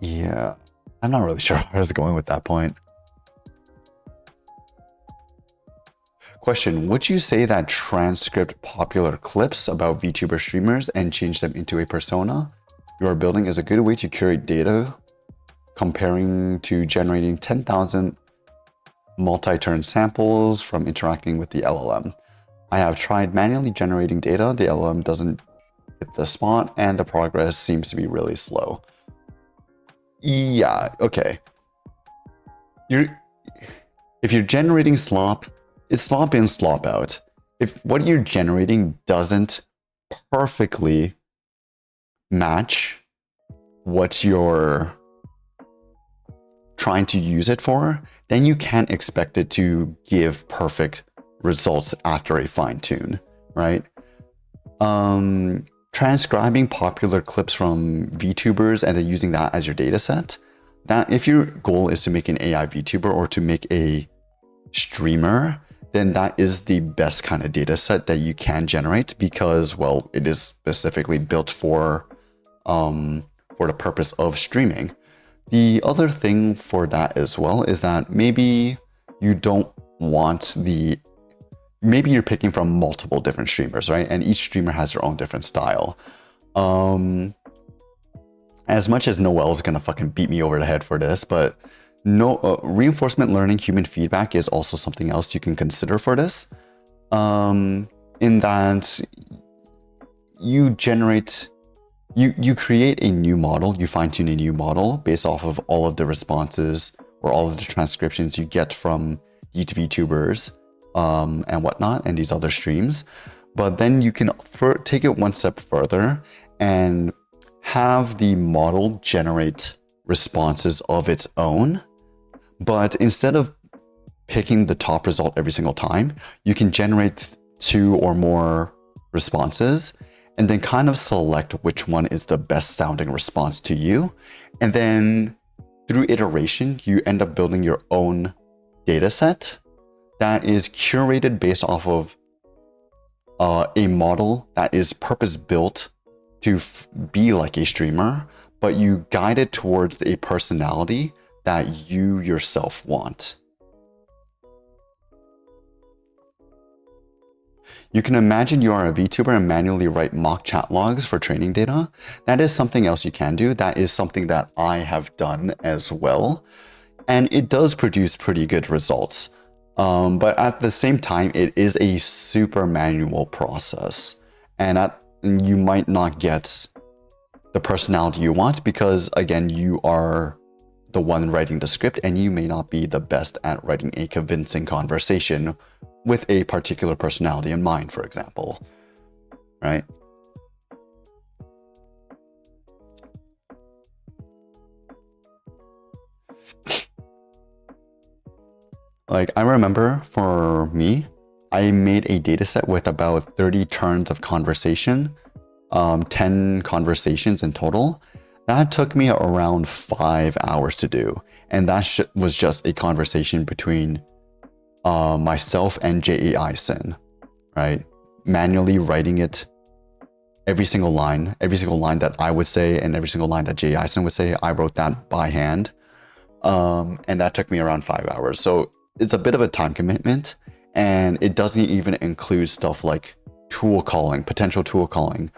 Yeah, I'm not really sure where I was going with that point. Question, would you say that transcript popular clips about VTuber streamers and change them into a persona you are building is a good way to curate data comparing to generating 10,000 multi-turn samples from interacting with the LLM? I have tried manually generating data. The LLM doesn't hit the spot and the progress seems to be really slow. Yeah, okay. If you're generating slop, it's slop in, slop out. If what you're generating doesn't perfectly match what you're trying to use it for, then you can't expect it to give perfect results after a fine tune, right? Transcribing popular clips from VTubers and then using that as your data set, that if your goal is to make an AI VTuber or to make a streamer, then that is the best kind of data set that you can generate because, well, it is specifically built for the purpose of streaming. The other thing for that as well is that maybe you don't want maybe you're picking from multiple different streamers, right? And each streamer has their own different style. As much as Noel's gonna fucking beat me over the head for this, but reinforcement learning, human feedback is also something else you can consider for this. In that you create a new model, you fine tune a new model based off of all of the responses or all of the transcriptions you get from VTubers and whatnot, and these other streams. But then you can take it one step further and have the model generate responses of its own. But instead of picking the top result every single time, you can generate 2 or more responses and then kind of select which one is the best sounding response to you. And then through iteration, you end up building your own data set that is curated based off of a model that is purpose-built to be like a streamer, but you guide it towards a personality that you yourself want. You can imagine you are a VTuber and manually write mock chat logs for training data. That is something else you can do. That is something that I have done as well. And it does produce pretty good results. But at the same time, it is a super manual process. And you might not get the personality you want because, again, you are the one writing the script and you may not be the best at writing a convincing conversation with a particular personality in mind, for example, right? Like, I remember for me, I made a data set with about 30 turns of conversation, 10 conversations in total. That took me around 5 hours to do. And that was just a conversation between myself and J.A. Ison, right? Manually writing it, every single line that I would say and every single line that J.A. Ison would say, I wrote that by hand. And that took me around 5 hours. So it's a bit of a time commitment. And it doesn't even include stuff like tool calling, potential tool calling,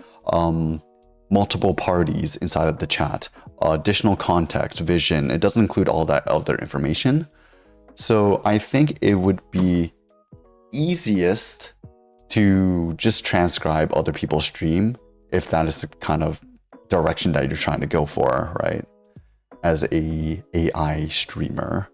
multiple parties inside of the chat, additional context, vision. It doesn't include all that other information. So I think it would be easiest to just transcribe other people's stream if that is the kind of direction that you're trying to go for, right? As a AI streamer.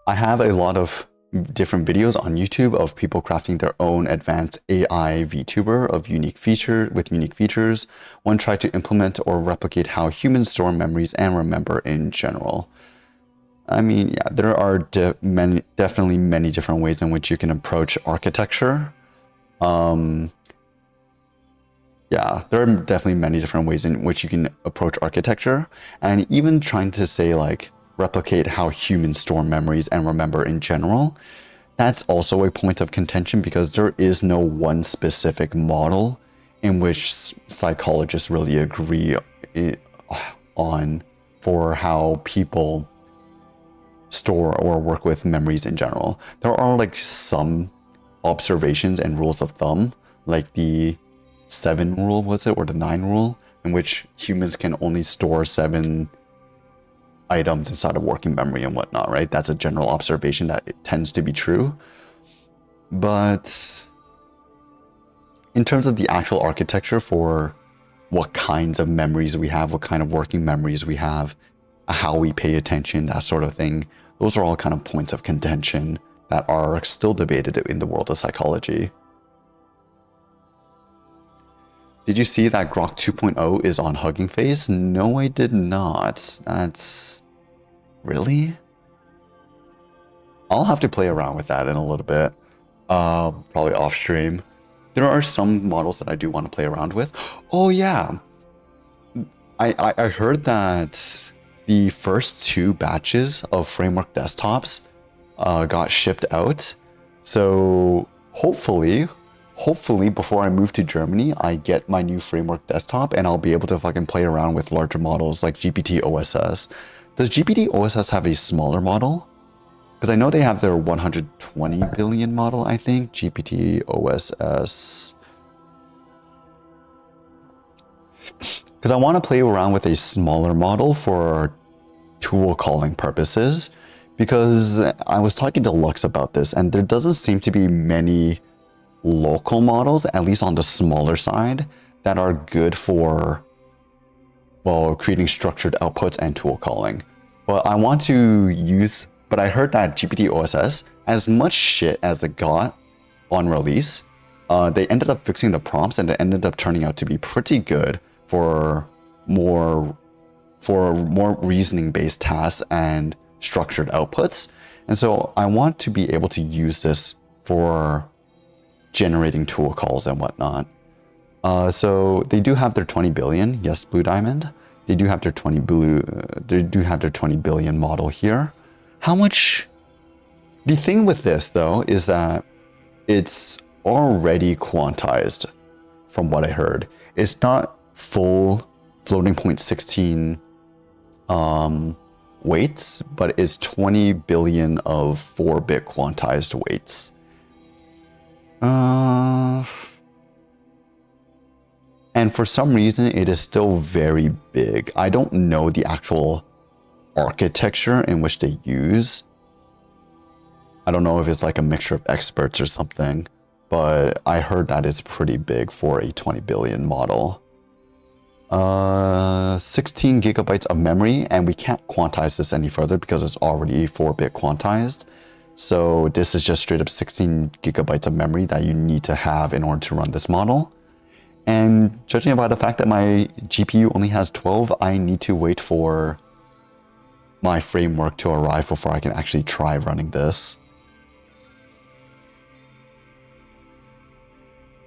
I have a lot of different videos on YouTube of people crafting their own advanced AI VTuber with unique features. One tried to implement or replicate how humans store memories and remember in general. I mean, yeah, there are definitely many different ways in which you can approach architecture. Yeah, there are definitely many different ways in which you can approach architecture, and even trying to say like replicate how humans store memories and remember in general. That's also a point of contention because there is no one specific model in which psychologists really agree on for how people store or work with memories in general. There are like some observations and rules of thumb, like the 7 rule, was it, or the 9 rule, in which humans can only store 7 items inside of working memory and whatnot, right? That's a general observation that it tends to be true. But in terms of the actual architecture for what kinds of memories we have, what kind of working memories we have, how we pay attention, that sort of thing, those are all kind of points of contention that are still debated in the world of psychology. Did you see that Grok 2.0 is on Hugging Face? No, I did not. That's... really? I'll have to play around with that in a little bit. Probably off stream. There are some models that I do want to play around with. Oh yeah. I heard that the first 2 batches of Framework desktops got shipped out. So hopefully before I move to Germany, I get my new Framework desktop and I'll be able to fucking play around with larger models like GPT OSS. Does GPT OSS have a smaller model? Because I know they have their 120 billion model, I think. GPT OSS. Because I want to play around with a smaller model for tool calling purposes. Because I was talking to Lux about this, and there doesn't seem to be many local models, at least on the smaller side, that are good for, well, creating structured outputs and tool calling. But I want to use, but I heard that GPT OSS, as much shit as it got on release, they ended up fixing the prompts and it ended up turning out to be pretty good for more reasoning based tasks and structured outputs. And so I want to be able to use this for generating tool calls and whatnot. So they do have their 20 billion. Yes, Blue Diamond. They do have their 20 billion model here. How much? The thing with this though is that it's already quantized from what I heard. It's not full floating point 16 weights, but it's 20 billion of 4-bit quantized weights. And for some reason, it is still very big. I don't know the actual architecture in which they use. I don't know if it's like a mixture of experts or something, but I heard that it's pretty big for a 20 billion model. 16 gigabytes of memory, and we can't quantize this any further because it's already 4-bit quantized. So this is just straight up 16 gigabytes of memory that you need to have in order to run this model. And judging by the fact that my GPU only has 12, I need to wait for my framework to arrive before I can actually try running this.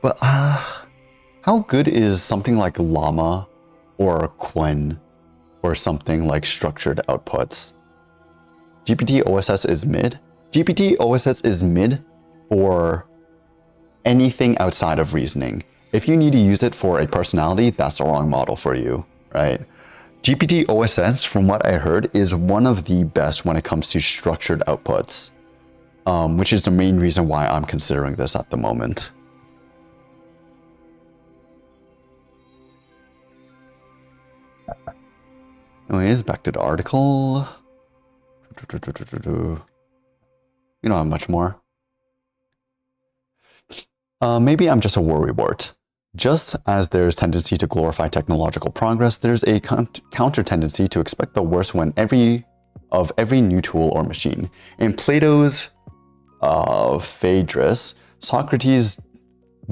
But how good is something like Llama or Qwen or something like structured outputs? GPT OSS is mid. GPT OSS is mid for anything outside of reasoning. If you need to use it for a personality, that's the wrong model for you, right? GPT OSS, from what I heard, is one of the best when it comes to structured outputs, which is the main reason why I'm considering this at the moment. Anyways, back to the article. You don't have much more. Maybe I'm just a worrywart. Just as there's tendency to glorify technological progress, there's a counter tendency to expect the worst when every new tool or machine. In Plato's Phaedrus, Socrates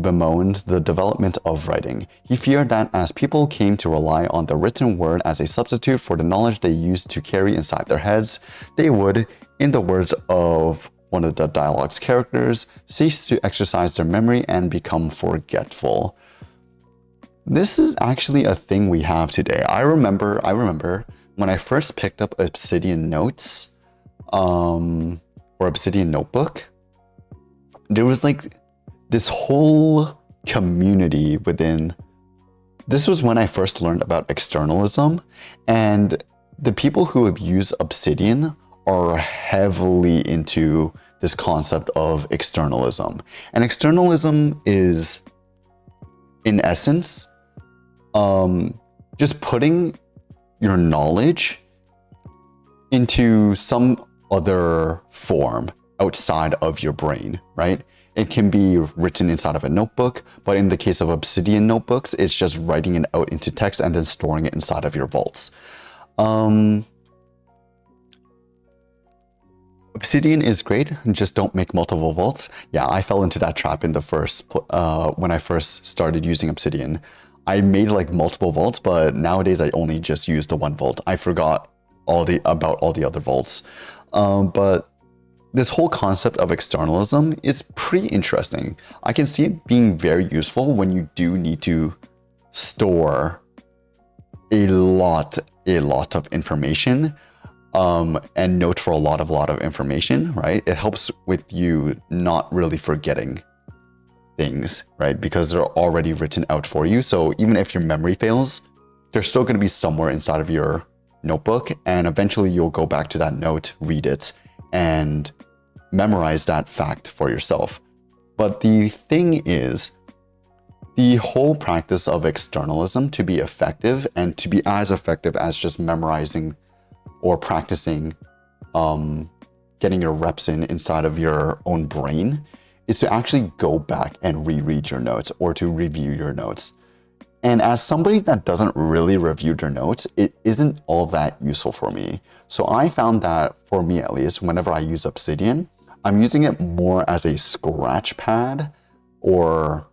bemoaned the development of writing. He feared that as people came to rely on the written word as a substitute for the knowledge they used to carry inside their heads, they would, in the words of one of the dialogue's characters, cease to exercise their memory and become forgetful. This is actually a thing we have today. I remember when I first picked up Obsidian Notes, or Obsidian Notebook, there was like this whole community within. This was when I first learned about externalism, and the people who have used Obsidian are heavily into this concept of externalism. And externalism is, in essence, just putting your knowledge into some other form outside of your brain, right? It can be written inside of a notebook, but in the case of Obsidian notebooks, it's just writing it out into text and then storing it inside of your vaults. Obsidian is great, just don't make multiple vaults. Yeah, I fell into that trap in the when I first started using Obsidian. I made like multiple vaults, but nowadays I only just use the one vault. I forgot about all the other vaults. But this whole concept of externalism is pretty interesting. I can see it being very useful when you do need to store a lot of information, and note for a lot of information, right? It helps with you not really forgetting things, right? Because they're already written out for you. So even if your memory fails, they're still going to be somewhere inside of your notebook, and eventually you'll go back to that note, read it, and memorize that fact for yourself. But the thing is, the whole practice of externalism, to be effective and to be as effective as just memorizing or practicing, getting your reps inside of your own brain, is to actually go back and reread your notes or to review your notes. And as somebody that doesn't really review their notes, it isn't all that useful for me. So I found that, for me at least, whenever I use Obsidian, I'm using it more as a scratch pad, or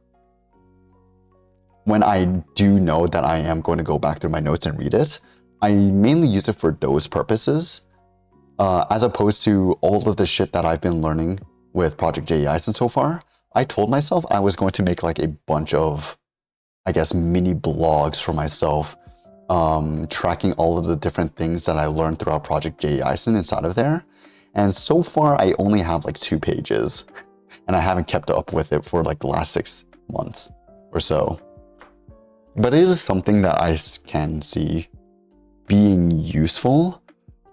when I do know that I am going to go back through my notes and read it, I mainly use it for those purposes, as opposed to all of the shit that I've been learning with Project JEIs and so far. I told myself I was going to make like a bunch of, I guess, mini blogs for myself, tracking all of the different things that I learned throughout Project JEIs inside of there. And so far, I only have like 2 pages, and I haven't kept up with it for like the last 6 months or so. But it is something that I can see being useful.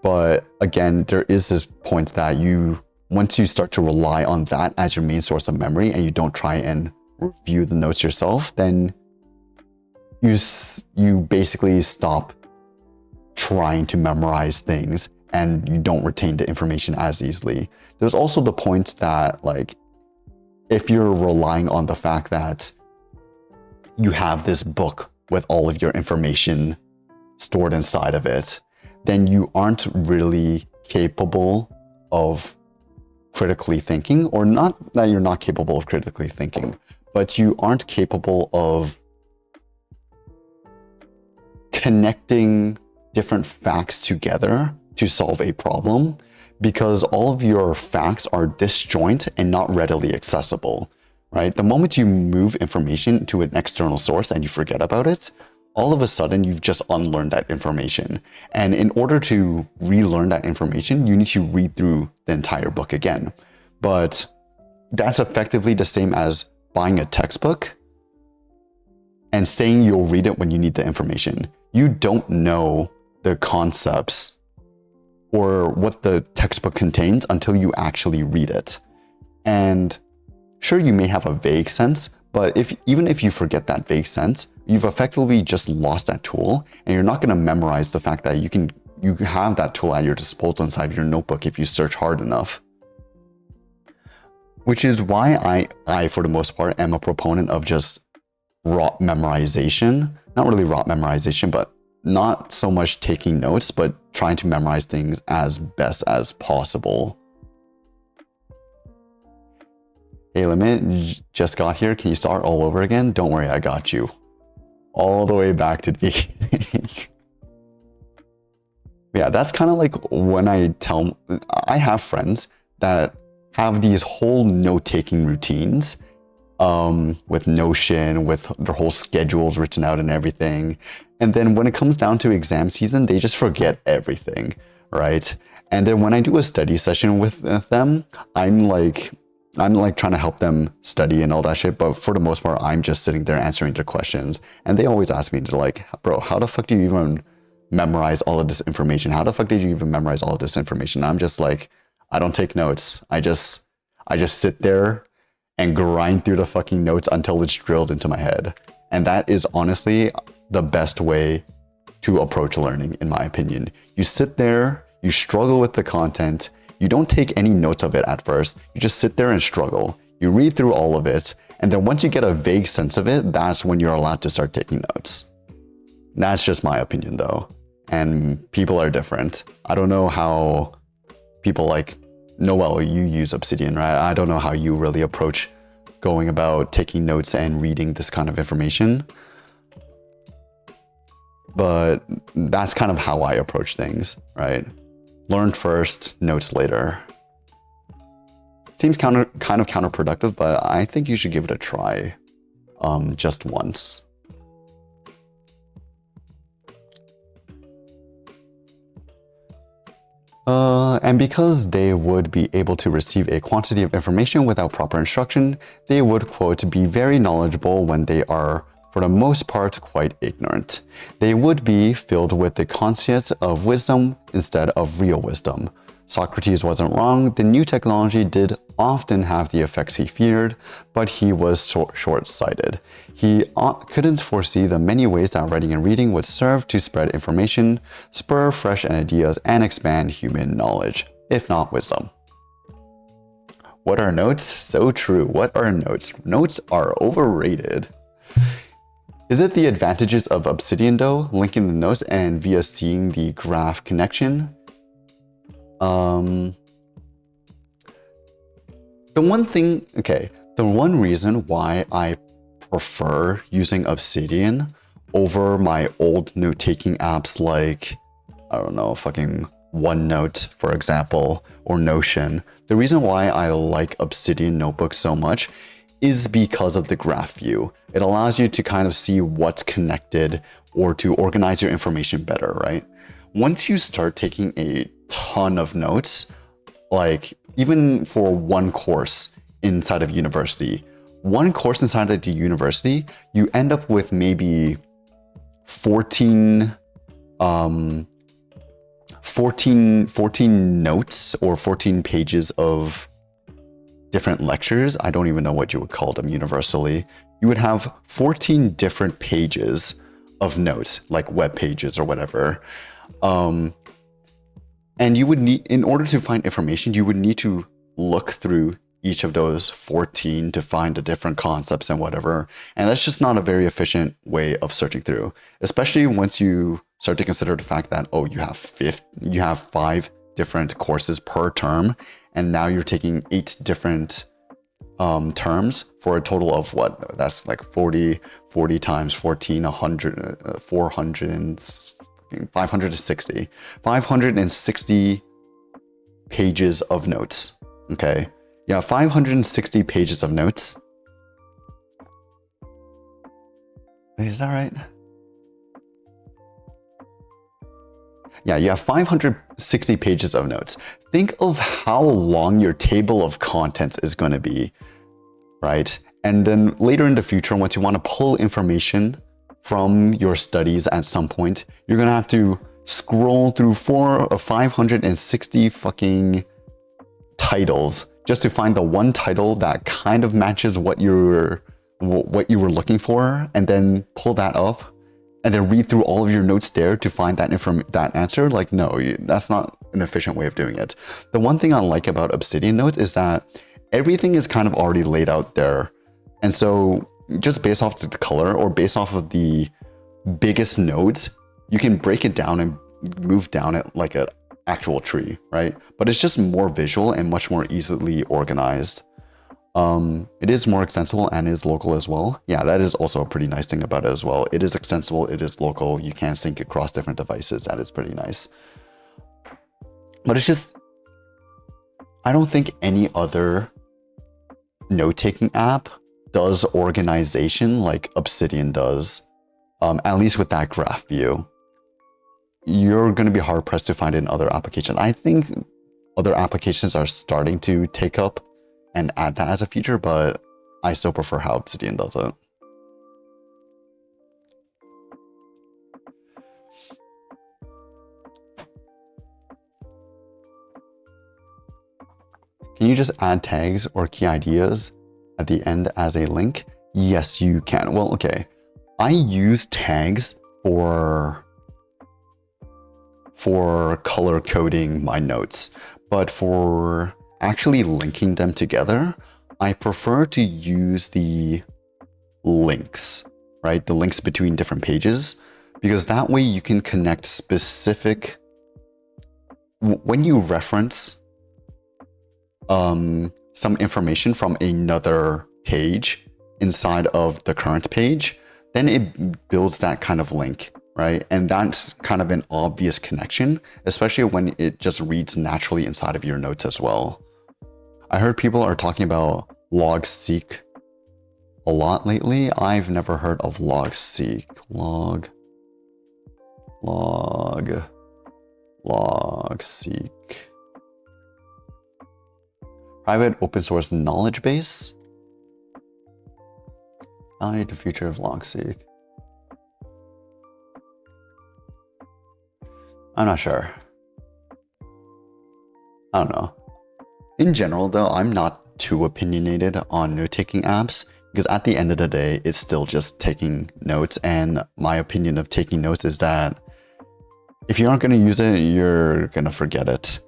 But again, there is this point that once you start to rely on that as your main source of memory and you don't try and review the notes yourself, then you basically stop trying to memorize things and you don't retain the information as easily. There's also the point that, like, if you're relying on the fact that you have this book with all of your information stored inside of it, then you aren't really capable of critically thinking, or not that you're not capable of critically thinking, but you aren't capable of connecting different facts together to solve a problem, because all of your facts are disjoint and not readily accessible, right? The moment you move information to an external source and you forget about it, all of a sudden you've just unlearned that information. And in order to relearn that information, you need to read through the entire book again. But that's effectively the same as buying a textbook and saying you'll read it when you need the information. You don't know the concepts or what the textbook contains until you actually read it. And sure, you may have a vague sense, but even if you forget that vague sense, you've effectively just lost that tool, and you're not going to memorize the fact that you have that tool at your disposal inside your notebook if you search hard enough. Which is why I for the most part am a proponent of just rote memorization. Not really rote memorization, but not so much taking notes, but trying to memorize things as best as possible. Hey Limit, just got here. Can you start all over again? Don't worry, I got you. All the way back to the beginning. Yeah, that's kind of like when I have friends that have these whole note-taking routines with Notion, with their whole schedules written out and everything. And then when it comes down to exam season, they just forget everything, right? And then when I do a study session with them, I'm like trying to help them study and all that shit. But for the most part, I'm just sitting there answering their questions. And they always ask me, they're like, bro, how the fuck do you even memorize all of this information? How the fuck did you even memorize all of this information? I'm just like, I don't take notes. I just sit there and grind through the fucking notes until it's drilled into my head. And that is honestly the best way to approach learning, in my opinion. You sit there, you struggle with the content, you don't take any notes of it at first, you just sit there and struggle. You read through all of it, and then once you get a vague sense of it, that's when you're allowed to start taking notes. That's just my opinion though. And people are different. I don't know how people like Noel, you use Obsidian, right? I don't know how you really approach going about taking notes and reading this kind of information. But that's kind of how I approach things, right? Learn first, notes later. Seems kind of counterproductive, but I think you should give it a try just once. And because they would be able to receive a quantity of information without proper instruction, they would, quote, be very knowledgeable when they are, for the most part, quite ignorant. They would be filled with the concept of wisdom instead of real wisdom. Socrates wasn't wrong. The new technology did often have the effects he feared, but he was short-sighted. He couldn't foresee the many ways that writing and reading would serve to spread information, spur fresh ideas, and expand human knowledge, if not wisdom. What are notes? So true. What are notes? Notes are overrated. Is it the advantages of Obsidian though, linking the notes and via seeing the graph connection? The one reason why I prefer using Obsidian over my old note-taking apps like, I don't know, fucking OneNote, for example, or Notion. The reason why I like Obsidian notebooks so much is because of the graph view. It allows you to kind of see what's connected or to organize your information better, right? Once you start taking a ton of notes, like even for one course inside of university, you end up with maybe 14 notes or 14 pages of different lectures. I don't even know what you would call them universally. You would have 14 different pages of notes, like web pages or whatever. And you would need, in order to find information, you would need to look through each of those 14 to find the different concepts and whatever. And that's just not a very efficient way of searching through, especially once you start to consider the fact that, oh, you have 5 different courses per term, and now you're taking 8 different terms for a total of what? That's like 40 times 14, 100, 400 and 560. 560 pages of notes. Okay. Yeah, 560 pages of notes. Wait, is that right? Yeah, you have 560 pages of notes. Think of how long your table of contents is going to be, right? And then later in the future, once you want to pull information from your studies at some point, you're going to have to scroll through 560 fucking titles just to find the one title that kind of matches what you were looking for, and then pull that up and then read through all of your notes there to find that answer. Like, no, that's not an efficient way of doing it. The one thing I like about Obsidian Notes is that everything is kind of already laid out there. And so just based off the color or based off of the biggest nodes, you can break it down and move down it like an actual tree, right? But it's just more visual and much more easily organized. It is more extensible and is local as well. Yeah, that is also a pretty nice thing about it as well. It is extensible, it is local, you can sync across different devices. That is pretty nice. But it's just, I don't think any other note-taking app does organization like Obsidian does, at least with that graph view. You're going to be hard-pressed to find it in other applications. I think other applications are starting to take up and add that as a feature, but I still prefer how Obsidian does it. Can you just add tags or key ideas at the end as a link? Yes, you can. Well, okay. I use tags for color coding my notes, but for actually linking them together, I prefer to use the links, right? The links between different pages, because that way you can connect specific, when you reference some information from another page inside of the current page, then it builds that kind of link, right? And that's kind of an obvious connection, especially when it just reads naturally inside of your notes as well. I heard people are talking about logseq a lot lately. I've never heard of logseq. Logseq. Private open source knowledge base. Value the future of logseq. I'm not sure. I don't know. In general though, I'm not too opinionated on note-taking apps, because at the end of the day, it's still just taking notes, and my opinion of taking notes is that if you aren't going to use it, you're going to forget it.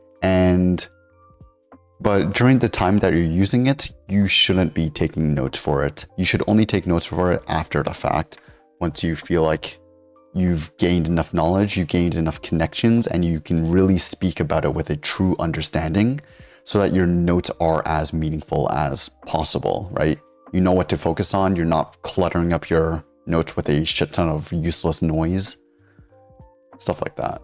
But during the time that you're using it, you shouldn't be taking notes for it. You should only take notes for it after the fact, once you feel like you've gained enough knowledge, you gained enough connections, and you can really speak about it with a true understanding, so that your notes are as meaningful as possible, right? You know what to focus on. You're not cluttering up your notes with a shit ton of useless noise. Stuff like that.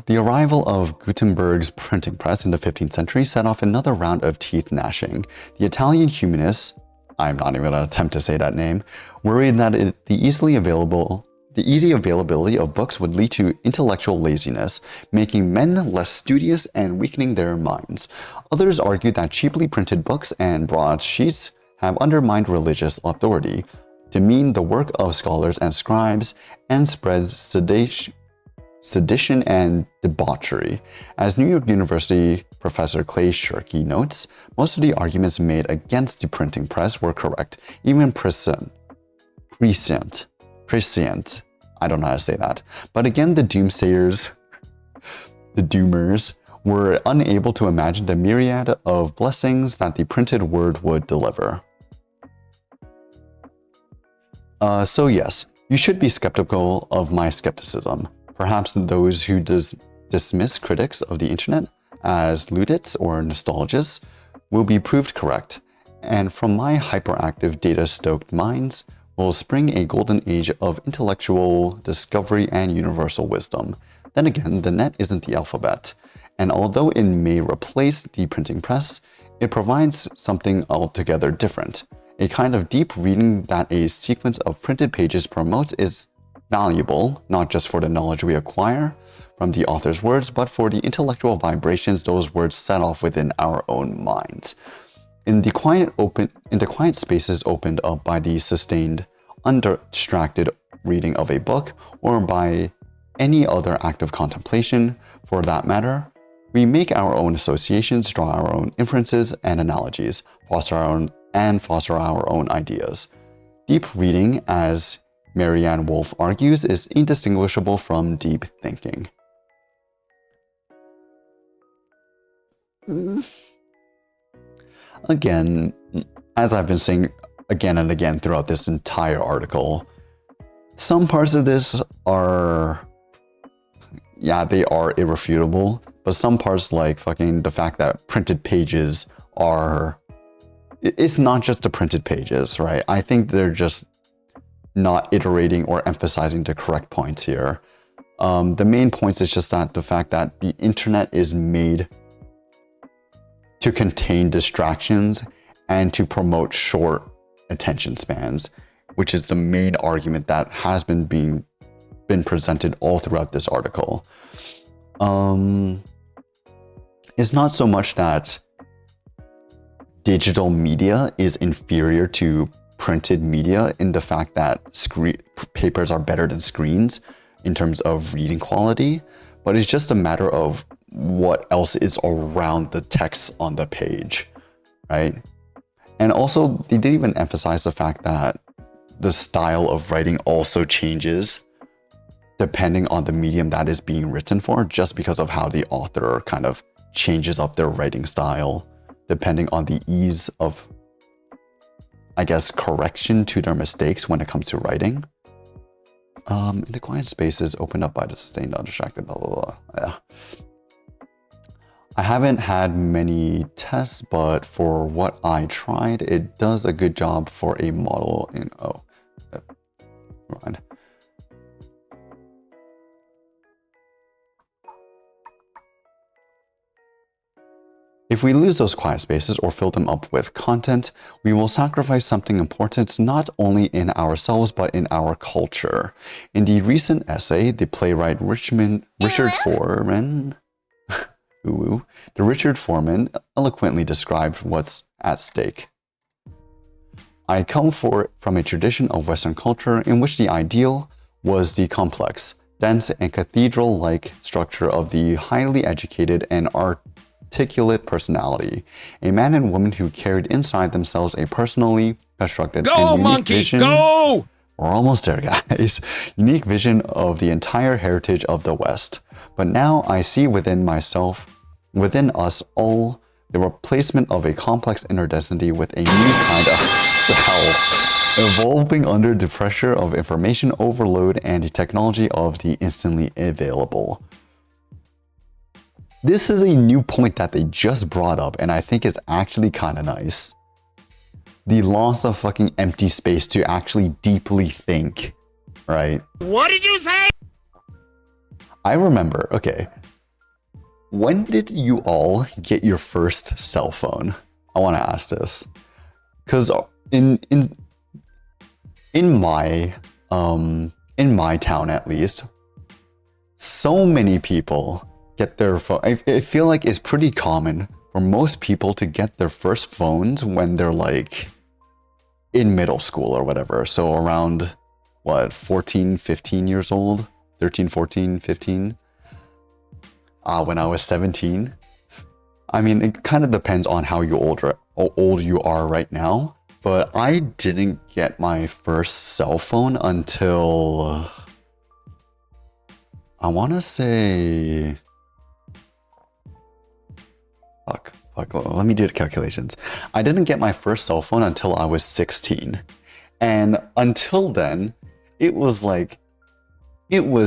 The arrival of Gutenberg's printing press in the 15th century set off another round of teeth gnashing. The Italian humanists, I'm not even going to attempt to say that name, worried that the easy availability of books would lead to intellectual laziness, making men less studious and weakening their minds. Others argued that cheaply printed books and broadsheets have undermined religious authority, demean the work of scholars and scribes, and spread sedition and debauchery. As New York University professor Clay Shirky notes, most of the arguments made against the printing press were correct. Even prescient, I don't know how to say that. But again, the doomsayers, the doomers, were unable to imagine the myriad of blessings that the printed word would deliver. So yes, you should be skeptical of my skepticism. Perhaps those who dismiss critics of the internet as ludites or nostalgists will be proved correct, and from my hyperactive data-stoked minds will spring a golden age of intellectual discovery and universal wisdom. Then again, the net isn't the alphabet, and although it may replace the printing press, it provides something altogether different. A kind of deep reading that a sequence of printed pages promotes is valuable, not just for the knowledge we acquire from the author's words, but for the intellectual vibrations those words set off within our own minds. In the quiet spaces opened up by the sustained undistracted reading of a book or by any other act of contemplation for that matter. We make our own associations, draw our own inferences and analogies, foster our own ideas. Deep reading, as Marianne Wolf argues, is indistinguishable from deep thinking. Again, as I've been saying again and again throughout this entire article, some parts of this are, yeah, they are irrefutable, but some parts, like fucking the fact that printed pages are, it's not just the printed pages, right? I think they're just not iterating or emphasizing the correct points here. The main points is just that the fact that the internet is made to contain distractions and to promote short attention spans, which is the main argument that has been presented all throughout this article. It's not so much that digital media is inferior to printed media in the fact that papers are better than screens in terms of reading quality, but it's just a matter of what else is around the text on the page, right? And also, they didn't even emphasize the fact that the style of writing also changes depending on the medium that is being written for, just because of how the author kind of changes up their writing style, depending on the ease of, I guess, correction to their mistakes when it comes to writing. In the quiet spaces opened up by the sustained, undistracted, blah, blah, blah. Yeah. I haven't had many tests, but for what I tried, it does a good job for a model in, never mind. If we lose those quiet spaces or fill them up with content, we will sacrifice something important not only in ourselves but in our culture. In the recent essay, the playwright Richard Foreman eloquently described what's at stake. I come from a tradition of Western culture in which the ideal was the complex, dense, and cathedral-like structure of the highly educated and articulate personality, a man and woman who carried inside themselves a personally constructed and unique vision. Go! We're almost there, guys. Unique vision of the entire heritage of the West. But now I see within us all, the replacement of a complex inner destiny with a new kind of self, evolving under the pressure of information overload and the technology of the instantly available. This is a new point that they just brought up, and I think it's actually kind of nice. The loss of fucking empty space to actually deeply think, right? What did you say? I remember, okay. When did you all get your first cell phone? I want to ask this. Because in my town at least, so many people get their phone. I feel like it's pretty common for most people to get their first phones when they're like in middle school or whatever. So around what, 14, 15 years old? 13, 14, 15? When I was 17. I mean, it kind of depends on how old you are right now, but I didn't get my first cell phone until I want to say let me do the calculations. I didn't get my first cell phone until I was 16. And until then, it was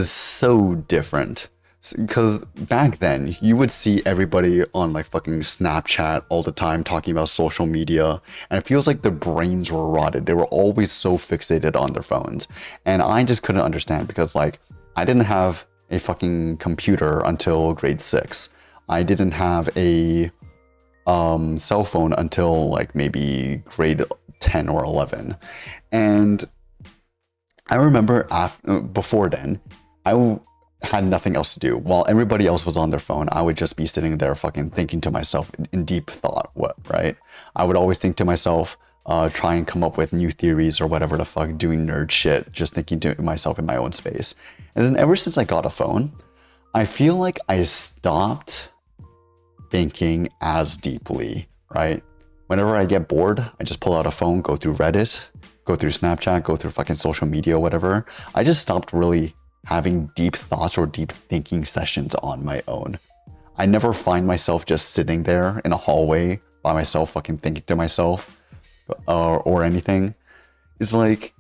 so different. Because back then, you would see everybody on like fucking Snapchat all the time talking about social media, and it feels like their brains were rotted. They were always so fixated on their phones. And I just couldn't understand because like, I didn't have a fucking computer until grade 6. I didn't have a cell phone until like maybe grade 10 or 11. And I remember before then, I had nothing else to do. While everybody else was on their phone, I would just be sitting there fucking thinking to myself in deep thought, right? I would always think to myself, try and come up with new theories or whatever the fuck, doing nerd shit, just thinking to myself in my own space. And then ever since I got a phone, I feel like I stopped thinking as deeply, right? Whenever I get bored, I just pull out a phone, go through Reddit, go through Snapchat, go through fucking social media, whatever. I just stopped really having deep thoughts or deep thinking sessions on my own. I never find myself just sitting there in a hallway by myself, fucking thinking to myself or anything. It's like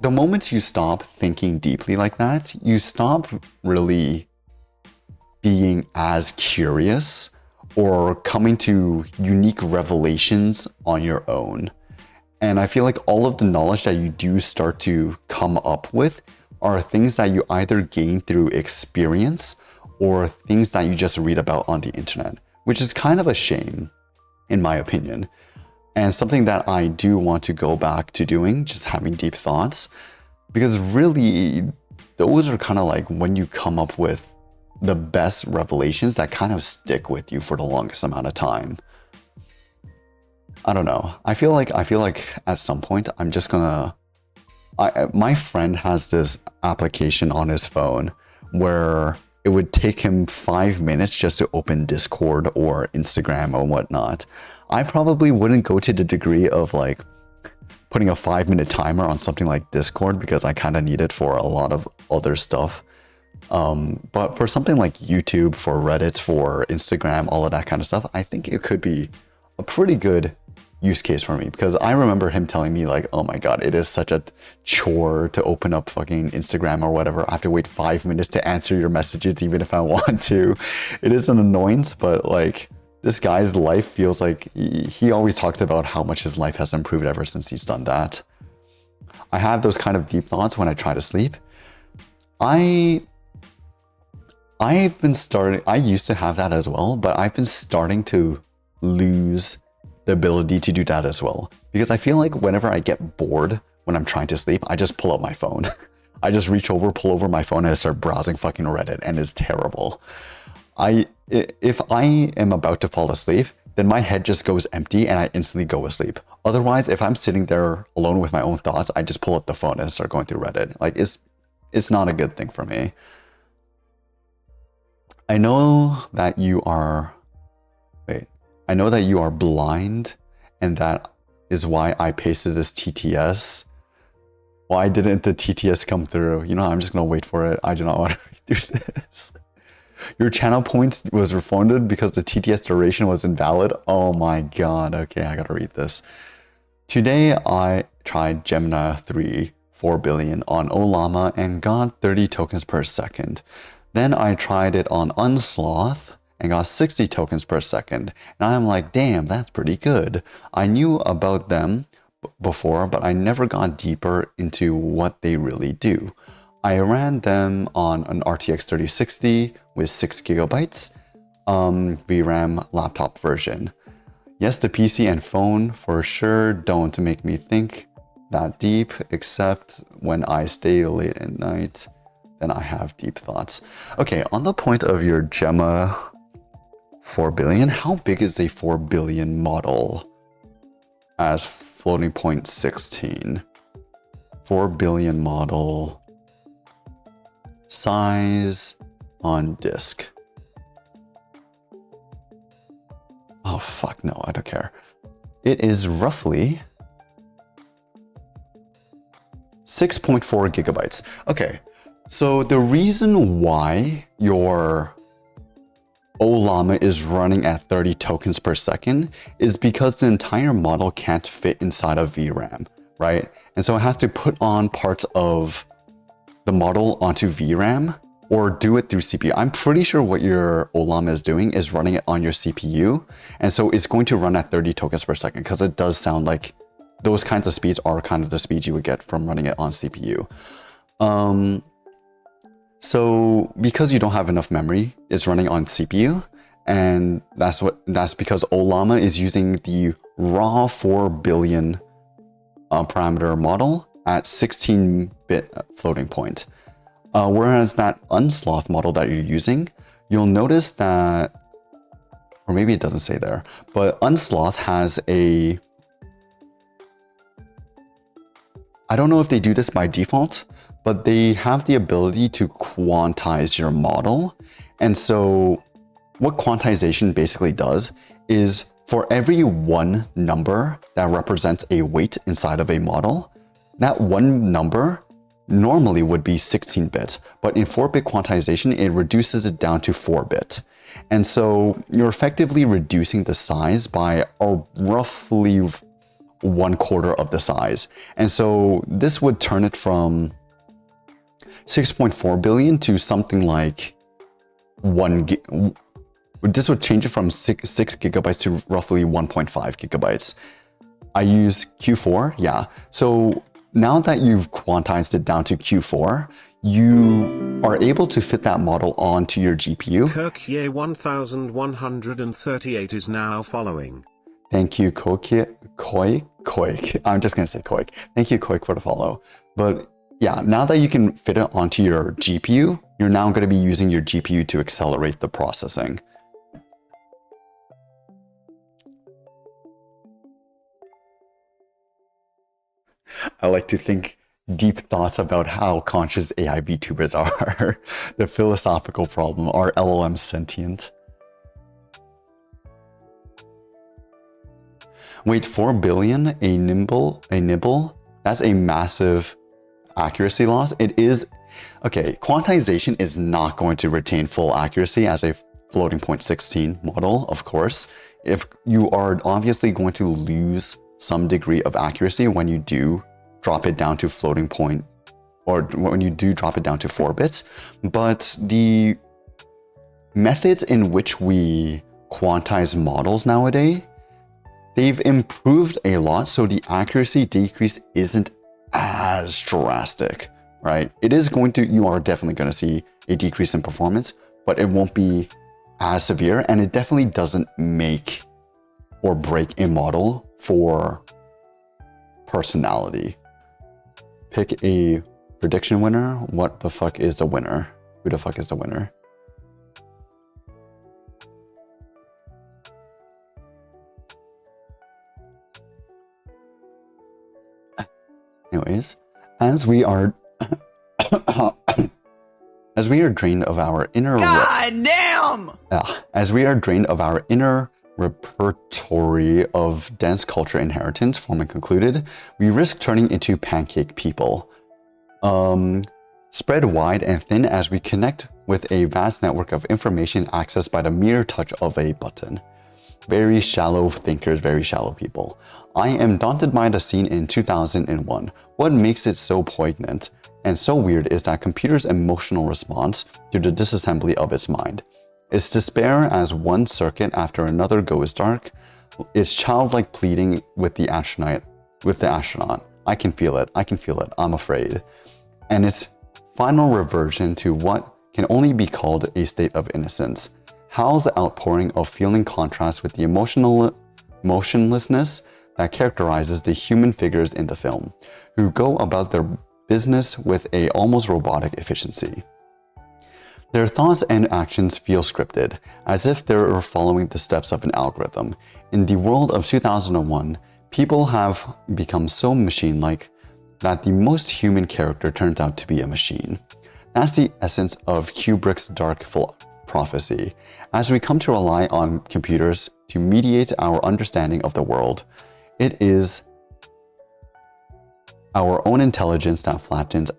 the moments you stop thinking deeply like that, you stop really being as curious or coming to unique revelations on your own. And I feel like all of the knowledge that you do start to come up with are things that you either gain through experience or things that you just read about on the internet, which is kind of a shame, in my opinion. And something that I do want to go back to doing, just having deep thoughts, because really, those are kind of like when you come up with the best revelations that kind of stick with you for the longest amount of time. I don't know. I feel like at some point I'm just gonna. My friend has this application on his phone where it would take him 5 minutes just to open Discord or Instagram or whatnot. I probably wouldn't go to the degree of like putting a 5-minute timer on something like Discord because I kind of need it for a lot of other stuff. But for something like YouTube, for Reddit, for Instagram, all of that kind of stuff, I think it could be a pretty good use case for me, because I remember him telling me like, oh my god, it is such a chore to open up fucking Instagram or whatever. I have to wait 5 minutes to answer your messages even if I want to. It is an annoyance, but like this guy's life feels like he always talks about how much his life has improved ever since he's done that. I have those kind of deep thoughts when I try to sleep. I used to have that as well, but I've been starting to lose the ability to do that as well. Because I feel like whenever I get bored when I'm trying to sleep, I just pull up my phone. I just reach over, pull over my phone, and I start browsing fucking Reddit, and it's terrible. If I am about to fall asleep, then my head just goes empty and I instantly go asleep. Otherwise, if I'm sitting there alone with my own thoughts, I just pull up the phone and start going through Reddit. Like it's not a good thing for me. I know that you are blind, and that is why I pasted this TTS. Why didn't the TTS come through? You know, I'm just gonna wait for it. I do not want to read through this. Your channel points was refunded because the TTS duration was invalid. Oh my god. Okay, I gotta read this. Today I tried Gemini 3 4 billion on Ollama and got 30 tokens per second. Then I tried it on Unsloth and got 60 tokens per second. And I'm like, damn, that's pretty good. I knew about them before, but I never got deeper into what they really do. I ran them on an RTX 3060 with 6 gigabytes VRAM laptop version. Yes, the PC and phone for sure don't make me think that deep, except when I stay late at night, then I have deep thoughts. Okay, on the point of your Gemma 4 billion, how big is a 4 billion model as floating point 16? 4 billion model size on disk. Oh fuck no, I don't care. It is roughly 6.4 gigabytes. Okay, so the reason why your Ollama is running at 30 tokens per second is because the entire model can't fit inside of VRAM, right? And so it has to put on parts of the model onto VRAM or do it through CPU. I'm pretty sure what your Ollama is doing is running it on your CPU. And so it's going to run at 30 tokens per second because it does sound like those kinds of speeds are kind of the speeds you would get from running it on CPU. So because you don't have enough memory, it's running on CPU. And that's because Ollama is using the raw 4 billion parameter model at 16-bit floating point. Whereas that Unsloth model that you're using, you'll notice that, or maybe it doesn't say there, but Unsloth has a, I don't know if they do this by default, but they have the ability to quantize your model. And so what quantization basically does is for every one number that represents a weight inside of a model, that one number normally would be 16-bit, but in 4-bit quantization, it reduces it down to 4-bit. And so you're effectively reducing the size by roughly 1/4 of the size. And so this would turn it from 6.4 billion to something like this would change it from 6 gigabytes to roughly 1.5 gigabytes. I use Q4, yeah. So now that you've quantized it down to Q4, you are able to fit that model onto your GPU. Kirkye 1138 is now following. Thank you, Koik. I'm just going to say Koik. Thank you, Koik, for the follow. But yeah, now that you can fit it onto your GPU, you're now going to be using your GPU to accelerate the processing. I like to think deep thoughts about how conscious AI VTubers are. The philosophical problem, are LLMs sentient? Wait, 4 billion, a nibble? That's a massive accuracy loss. It is, okay, quantization is not going to retain full accuracy as a floating point 16 model, of course. If you are obviously going to lose some degree of accuracy when you do drop it down to floating point, or when you do drop it down to 4 bits, but the methods in which we quantize models nowadays, they've improved a lot, so the accuracy decrease isn't as drastic, right? It is going to, you are definitely going to see a decrease in performance, but it won't be as severe, and it definitely doesn't make or break a model for personality. Pick a prediction winner. What the fuck is the winner? Who the fuck is the winner? Anyways, as we are drained of our inner repertory of dense culture inheritance formed and concluded, we risk turning into pancake people. Spread wide and thin as we connect with a vast network of information accessed by the mere touch of a button. Very shallow thinkers, very shallow people. I am daunted by the scene in 2001. What makes it so poignant and so weird is that computer's emotional response to the disassembly of its mind. Its despair as one circuit after another goes dark, its childlike pleading with the astronaut. I can feel it, I'm afraid. And its final reversion to what can only be called a state of innocence. Hal's outpouring of feeling contrasts with the motionlessness that characterizes the human figures in the film, who go about their business with a almost robotic efficiency. Their thoughts and actions feel scripted, as if they are following the steps of an algorithm. In the world of 2001, people have become so machine-like that the most human character turns out to be a machine. That's the essence of Kubrick's dark prophecy. As we come to rely on computers to mediate our understanding of the world, it is our own intelligence that flattens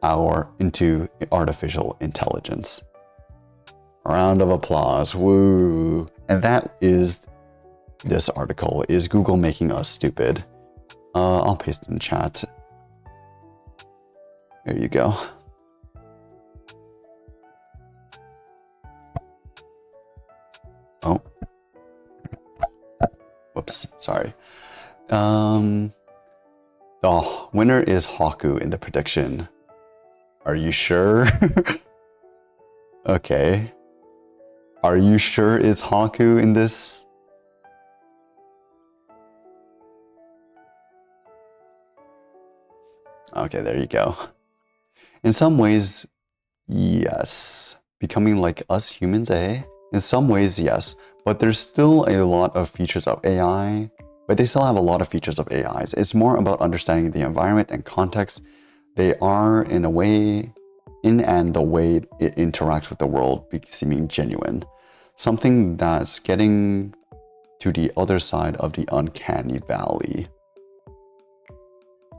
into artificial intelligence. A round of applause, woo. And that is this article. Is Google making us stupid? I'll paste it in chat. There you go. Oh. Whoops, sorry. The winner is Haku in the prediction. Are you sure? Okay. Are you sure it's Haku in this? Okay, there you go. In some ways, yes. Becoming like us humans, eh? In some ways, yes. but there's still a lot of features of AI, but they still have a lot of features of AIs. It's more about understanding the environment and context they are in a way, and the way it interacts with the world seeming genuine. Something that's getting to the other side of the uncanny valley.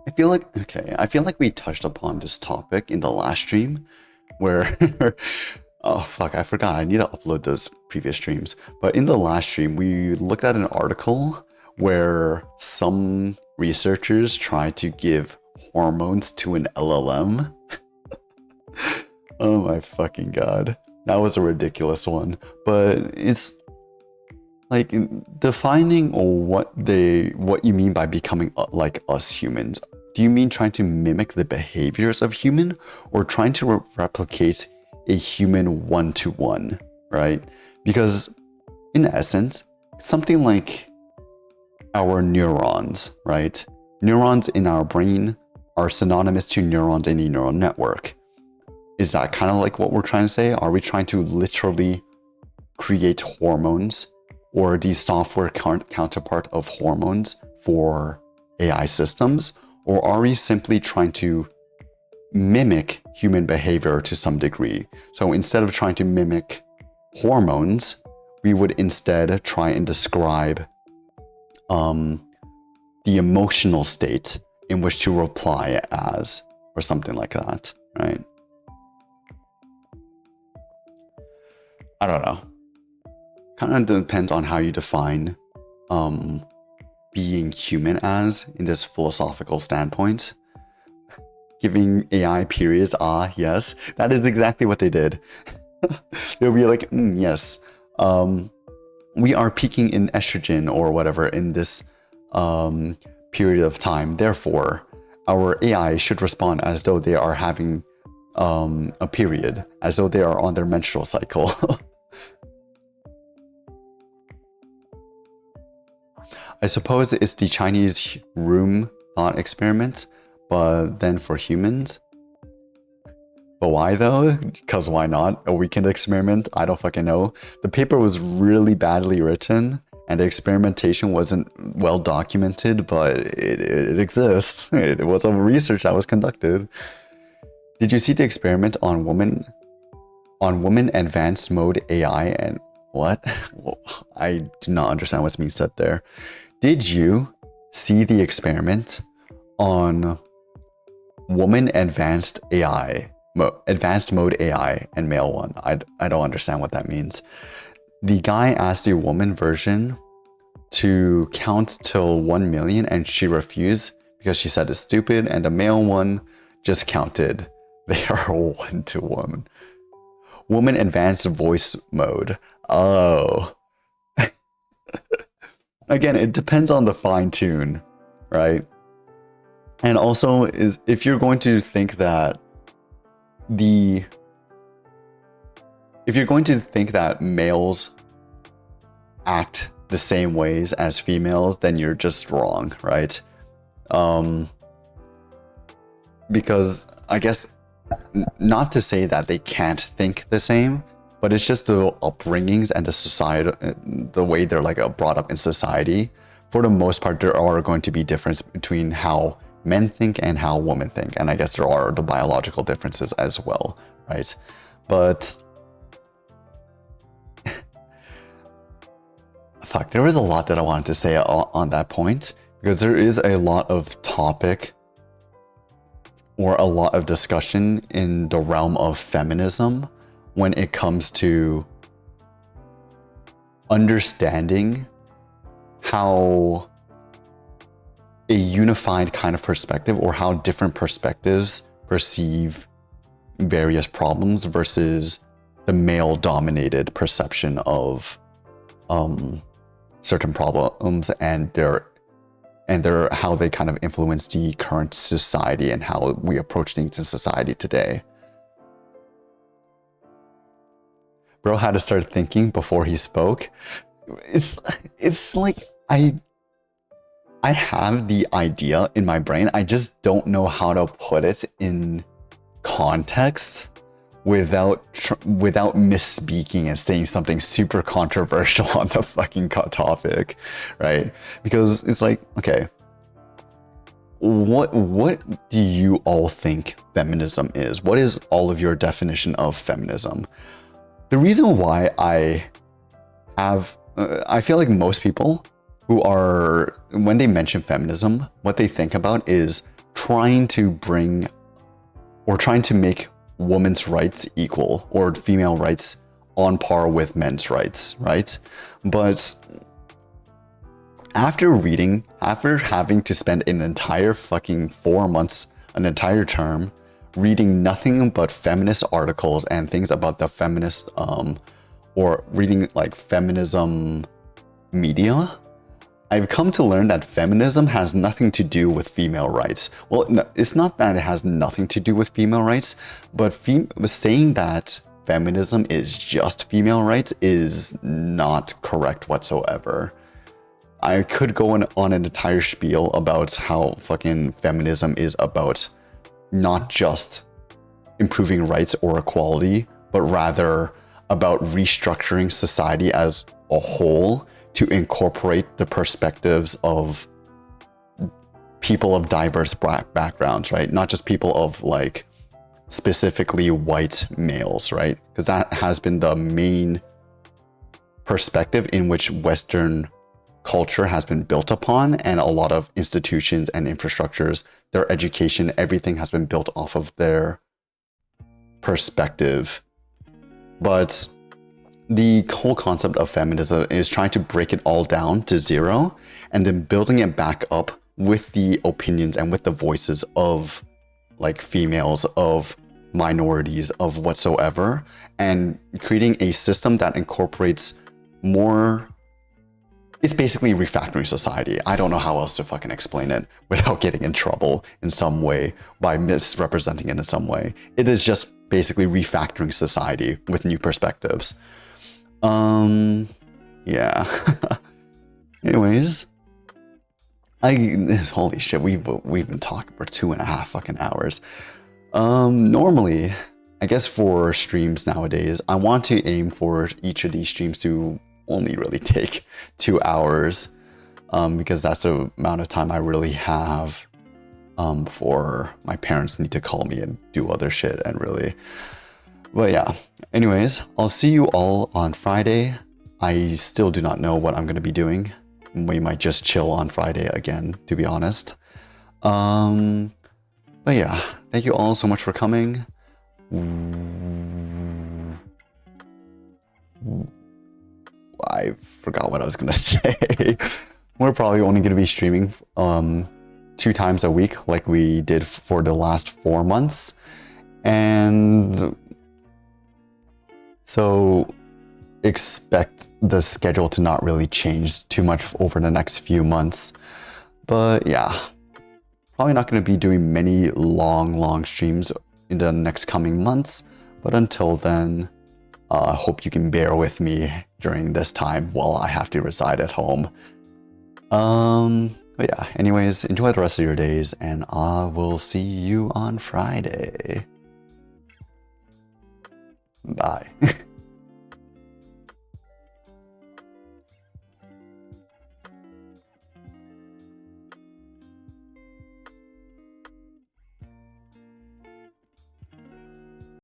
I feel like we touched upon this topic in the last stream where oh fuck, I forgot. I need to upload those previous streams. But in the last stream, we looked at an article where some researchers tried to give hormones to an LLM. Oh my fucking god. That was a ridiculous one. But it's like defining what you mean by becoming like us humans. Do you mean trying to mimic the behaviors of human, or trying to replicate a human one-to-one, right? Because in essence, something like our neurons, right? Neurons in our brain are synonymous to neurons in a neural network. Is that kind of like what we're trying to say? Are we trying to literally create hormones, or the software counterpart of hormones for AI systems? Or are we simply trying to mimic human behavior to some degree? So instead of trying to mimic hormones, we would instead try and describe the emotional state in which to reply as, or something like that, right? I don't know. Kind of depends on how you define being human as in this philosophical standpoint. Giving AI periods, yes, that is exactly what they did. They'll be like, yes, we are peaking in estrogen or whatever in this period of time. Therefore, our AI should respond as though they are having a period, as though they are on their menstrual cycle. I suppose it's the Chinese room thought experiment, but then for humans. But why though? Because why not? A weekend experiment? I don't fucking know. The paper was really badly written, and the experimentation wasn't well documented, but it exists. It was a research that was conducted. Did you see the experiment on women advanced mode AI and what? Well, I do not understand what's being said there. Did you see the experiment on woman advanced mode AI and male one? I don't understand what that means. The guy asked the woman version to count till 1 million and she refused because she said it's stupid, and the male one just counted. They are 1 to 1. Woman advanced voice mode. Oh. Again, it depends on the fine tune, right? And also, if you're going to think that males act the same ways as females, then you're just wrong, right? Because I guess, not to say that they can't think the same, but it's just the upbringings and the society, the way they're like brought up in society. For the most part, there are going to be differences between how men think and how women think, and I guess there are the biological differences as well, right? But fuck, there was a lot that I wanted to say on that point, because there is a lot of topic or a lot of discussion in the realm of feminism when it comes to understanding how a unified kind of perspective, or how different perspectives perceive various problems versus the male dominated perception of certain problems, and their how they kind of influence the current society and how we approach things in society today. Bro had to start thinking before he spoke. It's like I have the idea in my brain, I just don't know how to put it in context without misspeaking and saying something super controversial on the fucking topic, right? Because it's like, okay, what do you all think feminism is? What is all of your definition of feminism? The reason why I feel like most people who are, when they mention feminism, what they think about is trying to make women's rights equal, or female rights on par with men's rights, right? But after having to spend an entire fucking 4 months, an entire term, reading nothing but feminist articles and things about the feminist, or reading like feminism media, I've come to learn that feminism has nothing to do with female rights. Well, no, it's not that it has nothing to do with female rights, but saying that feminism is just female rights is not correct whatsoever. I could go on an entire spiel about how fucking feminism is about not just improving rights or equality, but rather about restructuring society as a whole to incorporate the perspectives of people of diverse backgrounds, right? Not just people of like specifically white males, right? Because that has been the main perspective in which Western culture has been built upon, and a lot of institutions and infrastructures, their education, everything has been built off of their perspective. But the whole concept of feminism is trying to break it all down to zero and then building it back up with the opinions and with the voices of like females, of minorities, of whatsoever, and creating a system that incorporates more. It's basically refactoring society. I don't know how else to fucking explain it without getting in trouble in some way by misrepresenting it in some way. It is just basically refactoring society with new perspectives. Yeah. Anyways, holy shit, we've been talking for 2.5 fucking hours. Normally, I guess for streams nowadays, I want to aim for each of these streams to only really take 2 hours, because that's the amount of time I really have before my parents need to call me and do other shit and really. But yeah, anyways, I'll see you all on Friday. I still do not know what I'm going to be doing. We might just chill on Friday again, to be honest. But yeah, thank you all so much for coming. I forgot what I was going to say. We're probably only going to be streaming 2 times a week like we did for the last 4 months. And so expect the schedule to not really change too much over the next few months. But yeah, probably not going to be doing many long streams in the next coming months. But until then, I hope you can bear with me during this time while I have to reside at home. But yeah, anyways, enjoy the rest of your days, and I will see you on Friday. Bye.